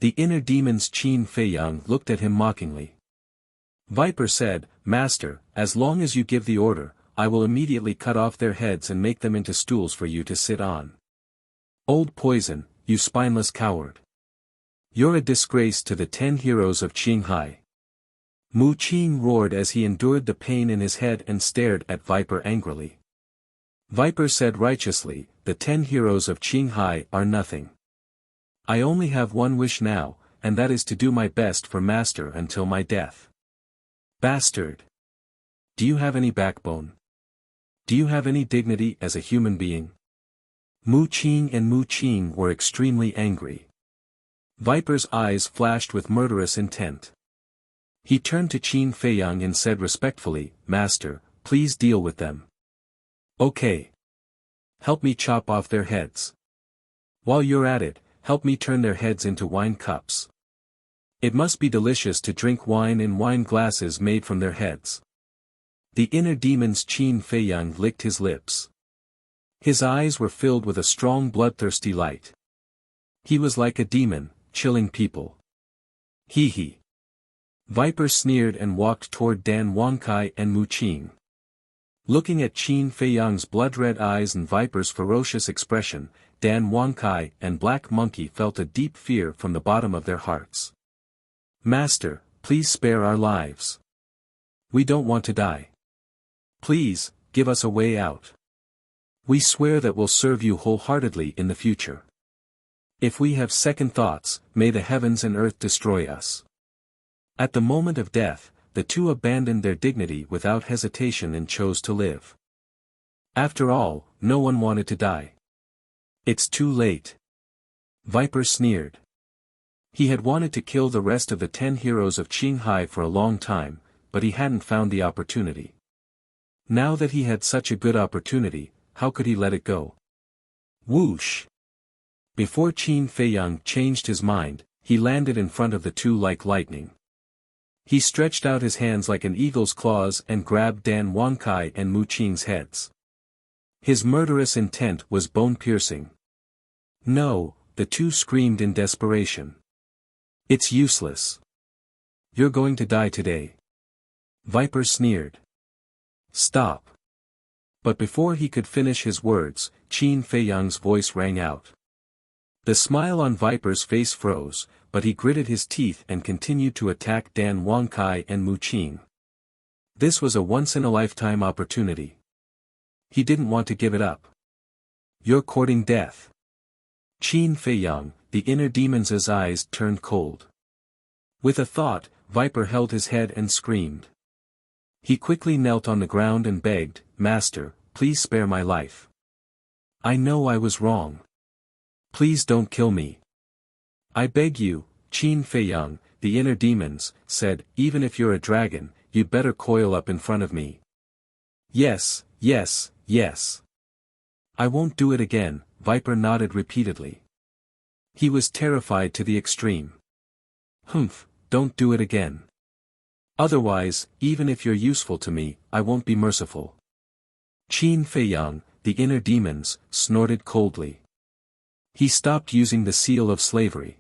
The inner demons Qin Feiyang looked at him mockingly. Viper said, "Master, as long as you give the order, I will immediately cut off their heads and make them into stools for you to sit on." Old poison, you spineless coward. You're a disgrace to the 10 heroes of Qinghai. Mu Qing roared as he endured the pain in his head and stared at Viper angrily. Viper said righteously, "The 10 heroes of Qinghai are nothing. I only have one wish now, and that is to do my best for Master until my death." Bastard! Do you have any backbone? Do you have any dignity as a human being? Mu Qing and Mu Qing were extremely angry. Viper's eyes flashed with murderous intent. He turned to Qin Feiyang and said respectfully, "Master, please deal with them." "Okay. Help me chop off their heads. While you're at it, help me turn their heads into wine cups. It must be delicious to drink wine in wine glasses made from their heads." The inner demons Qin Feiyang licked his lips. His eyes were filled with a strong bloodthirsty light. He was like a demon, chilling people. Hee hee. Viper sneered and walked toward Dan Wangkai and Mu Qing. Looking at Qin Feiyang's blood-red eyes and Viper's ferocious expression, Dan Wangkai and Black Monkey felt a deep fear from the bottom of their hearts. "Master, please spare our lives. We don't want to die. Please, give us a way out. We swear that we'll serve you wholeheartedly in the future. If we have second thoughts, may the heavens and earth destroy us." At the moment of death, the two abandoned their dignity without hesitation and chose to live. After all, no one wanted to die. "It's too late." Viper sneered. He had wanted to kill the rest of the 10 heroes of Qinghai for a long time, but he hadn't found the opportunity. Now that he had such a good opportunity, how could he let it go? Whoosh! Before Qin Feiyang changed his mind, he landed in front of the two like lightning. He stretched out his hands like an eagle's claws and grabbed Dan Wangkai and Mu Qing's heads. His murderous intent was bone-piercing. "No," the two screamed in desperation. "It's useless. You're going to die today." Viper sneered. "Stop." But before he could finish his words, Qin Feiyang's voice rang out. The smile on Viper's face froze, but he gritted his teeth and continued to attack Dan Wangkai and Mu Qing. This was a once-in-a-lifetime opportunity. He didn't want to give it up. "You're courting death." Qin Feiyang, the inner demon's eyes turned cold. With a thought, Viper held his head and screamed. He quickly knelt on the ground and begged, "Master, please spare my life. I know I was wrong. Please don't kill me. I beg you, Qin Feiyang, the inner demons, said, even if you're a dragon, you'd better coil up in front of me. Yes, yes, yes. I won't do it again, Viper nodded repeatedly. He was terrified to the extreme. Humph, don't do it again. Otherwise, even if you're useful to me, I won't be merciful. Qin Feiyang, the inner demons, snorted coldly. He stopped using the seal of slavery.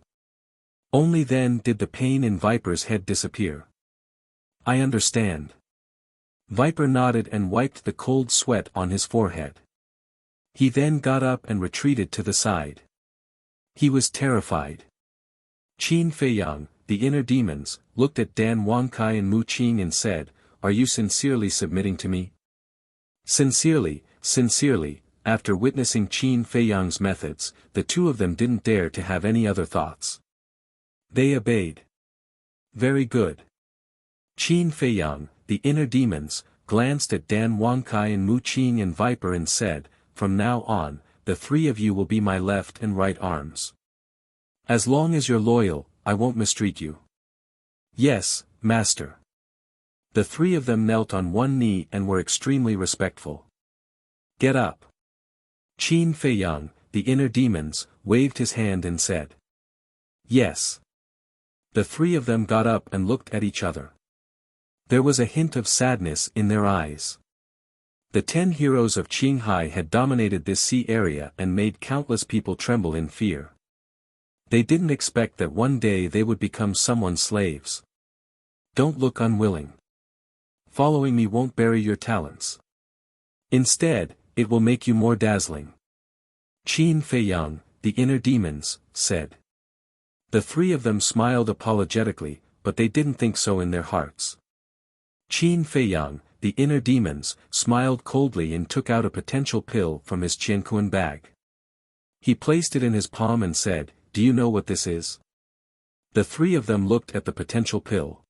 Only then did the pain in Viper's head disappear. I understand. Viper nodded and wiped the cold sweat on his forehead. He then got up and retreated to the side. He was terrified. Qin Feiyang, the inner demons, looked at Dan Wangkai and Mu Qing and said, "Are you sincerely submitting to me?" Sincerely, sincerely. After witnessing Qin Feiyang's methods, the two of them didn't dare to have any other thoughts. They obeyed. Very good. Qin Feiyang, the inner demons, glanced at Dan Wangkai and Mu Qing and Viper and said, "From now on, the three of you will be my left and right arms. As long as you're loyal, I won't mistreat you." Yes, master. The three of them knelt on one knee and were extremely respectful. Get up. Qin Feiyang, the inner demons, waved his hand and said. Yes. The three of them got up and looked at each other. There was a hint of sadness in their eyes. The 10 heroes of Qinghai had dominated this sea area and made countless people tremble in fear. They didn't expect that one day they would become someone's slaves. Don't look unwilling. Following me won't bury your talents. Instead, it will make you more dazzling. Qin Feiyang, the inner demons, said. The three of them smiled apologetically, but they didn't think so in their hearts. Qin Feiyang, the inner demons, smiled coldly and took out a potential pill from his Qianquan bag. He placed it in his palm and said, "Do you know what this is?" The three of them looked at the potential pill.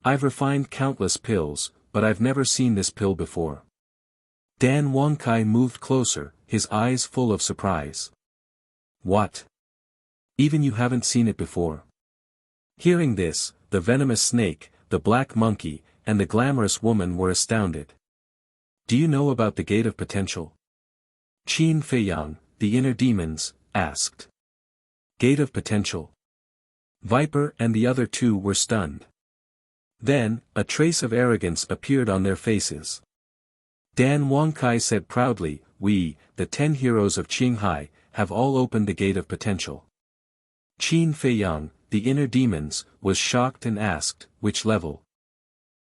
I've refined countless pills, but I've never seen this pill before. Dan Wangkai moved closer, his eyes full of surprise. What? Even you haven't seen it before? Hearing this, the venomous snake, the black monkey, and the glamorous woman were astounded. Do you know about the Gate of Potential? Qin Feiyang, the inner demons, asked. Gate of Potential. Viper and the other two were stunned. Then, a trace of arrogance appeared on their faces. Dan Wangkai said proudly, "We, the 10 heroes of Qinghai, have all opened the Gate of Potential." Qin Feiyang, the inner demons, was shocked and asked, "Which level?"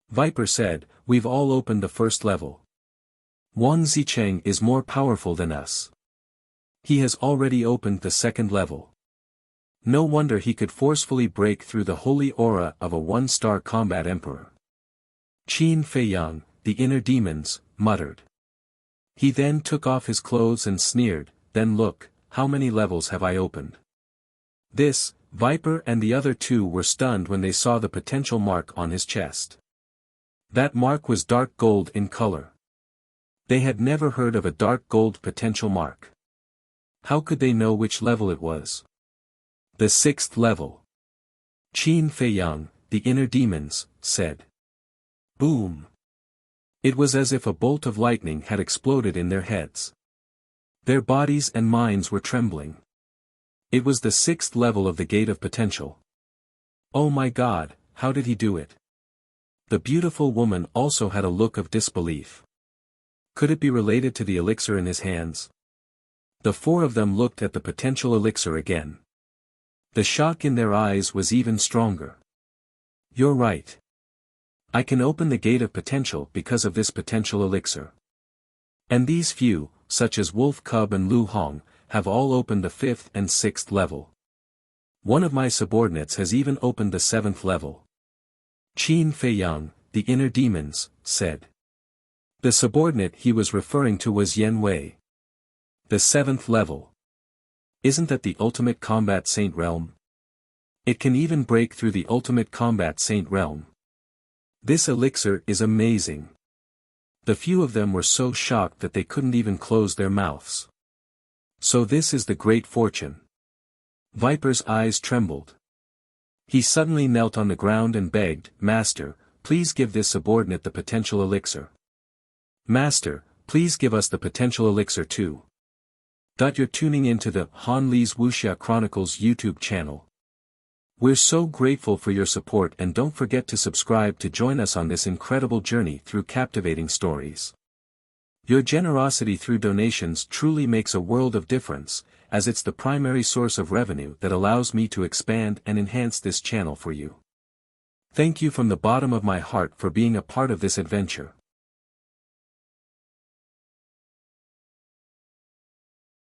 Viper said, "We've all opened the first level. Wang Zicheng is more powerful than us. He has already opened the second level. No wonder he could forcefully break through the holy aura of a 1-star combat emperor." Qin Feiyang, the inner demons, muttered. He then took off his clothes and sneered, "Then look, how many levels have I opened?" This, Viper and the other two were stunned when they saw the potential mark on his chest. That mark was dark gold in color. They had never heard of a dark gold potential mark. How could they know which level it was? The 6th level. Qin Feiyang, the inner demons, said. Boom! It was as if a bolt of lightning had exploded in their heads. Their bodies and minds were trembling. It was the 6th level of the Gate of Potential. Oh my God, how did he do it? The beautiful woman also had a look of disbelief. Could it be related to the elixir in his hands? The four of them looked at the potential elixir again. The shock in their eyes was even stronger. You're right. I can open the Gate of Potential because of this potential elixir. And these few, such as Wolf Cub and Lu Hong, have all opened the 5th and 6th level. One of my subordinates has even opened the 7th level. Qin Feiyang, the inner demons, said. The subordinate he was referring to was Yen Wei. The 7th level. Isn't that the ultimate combat saint realm? It can even break through the ultimate combat saint realm. This elixir is amazing. The few of them were so shocked that they couldn't even close their mouths. So this is the great fortune. Viper's eyes trembled. He suddenly knelt on the ground and begged, Master, please give this subordinate the potential elixir. Master, please give us the potential elixir too. You're tuning into the Han Li's Wuxia Chronicles YouTube channel. We're so grateful for your support, and don't forget to subscribe to join us on this incredible journey through captivating stories. Your generosity through donations truly makes a world of difference, as it's the primary source of revenue that allows me to expand and enhance this channel for you. Thank you from the bottom of my heart for being a part of this adventure.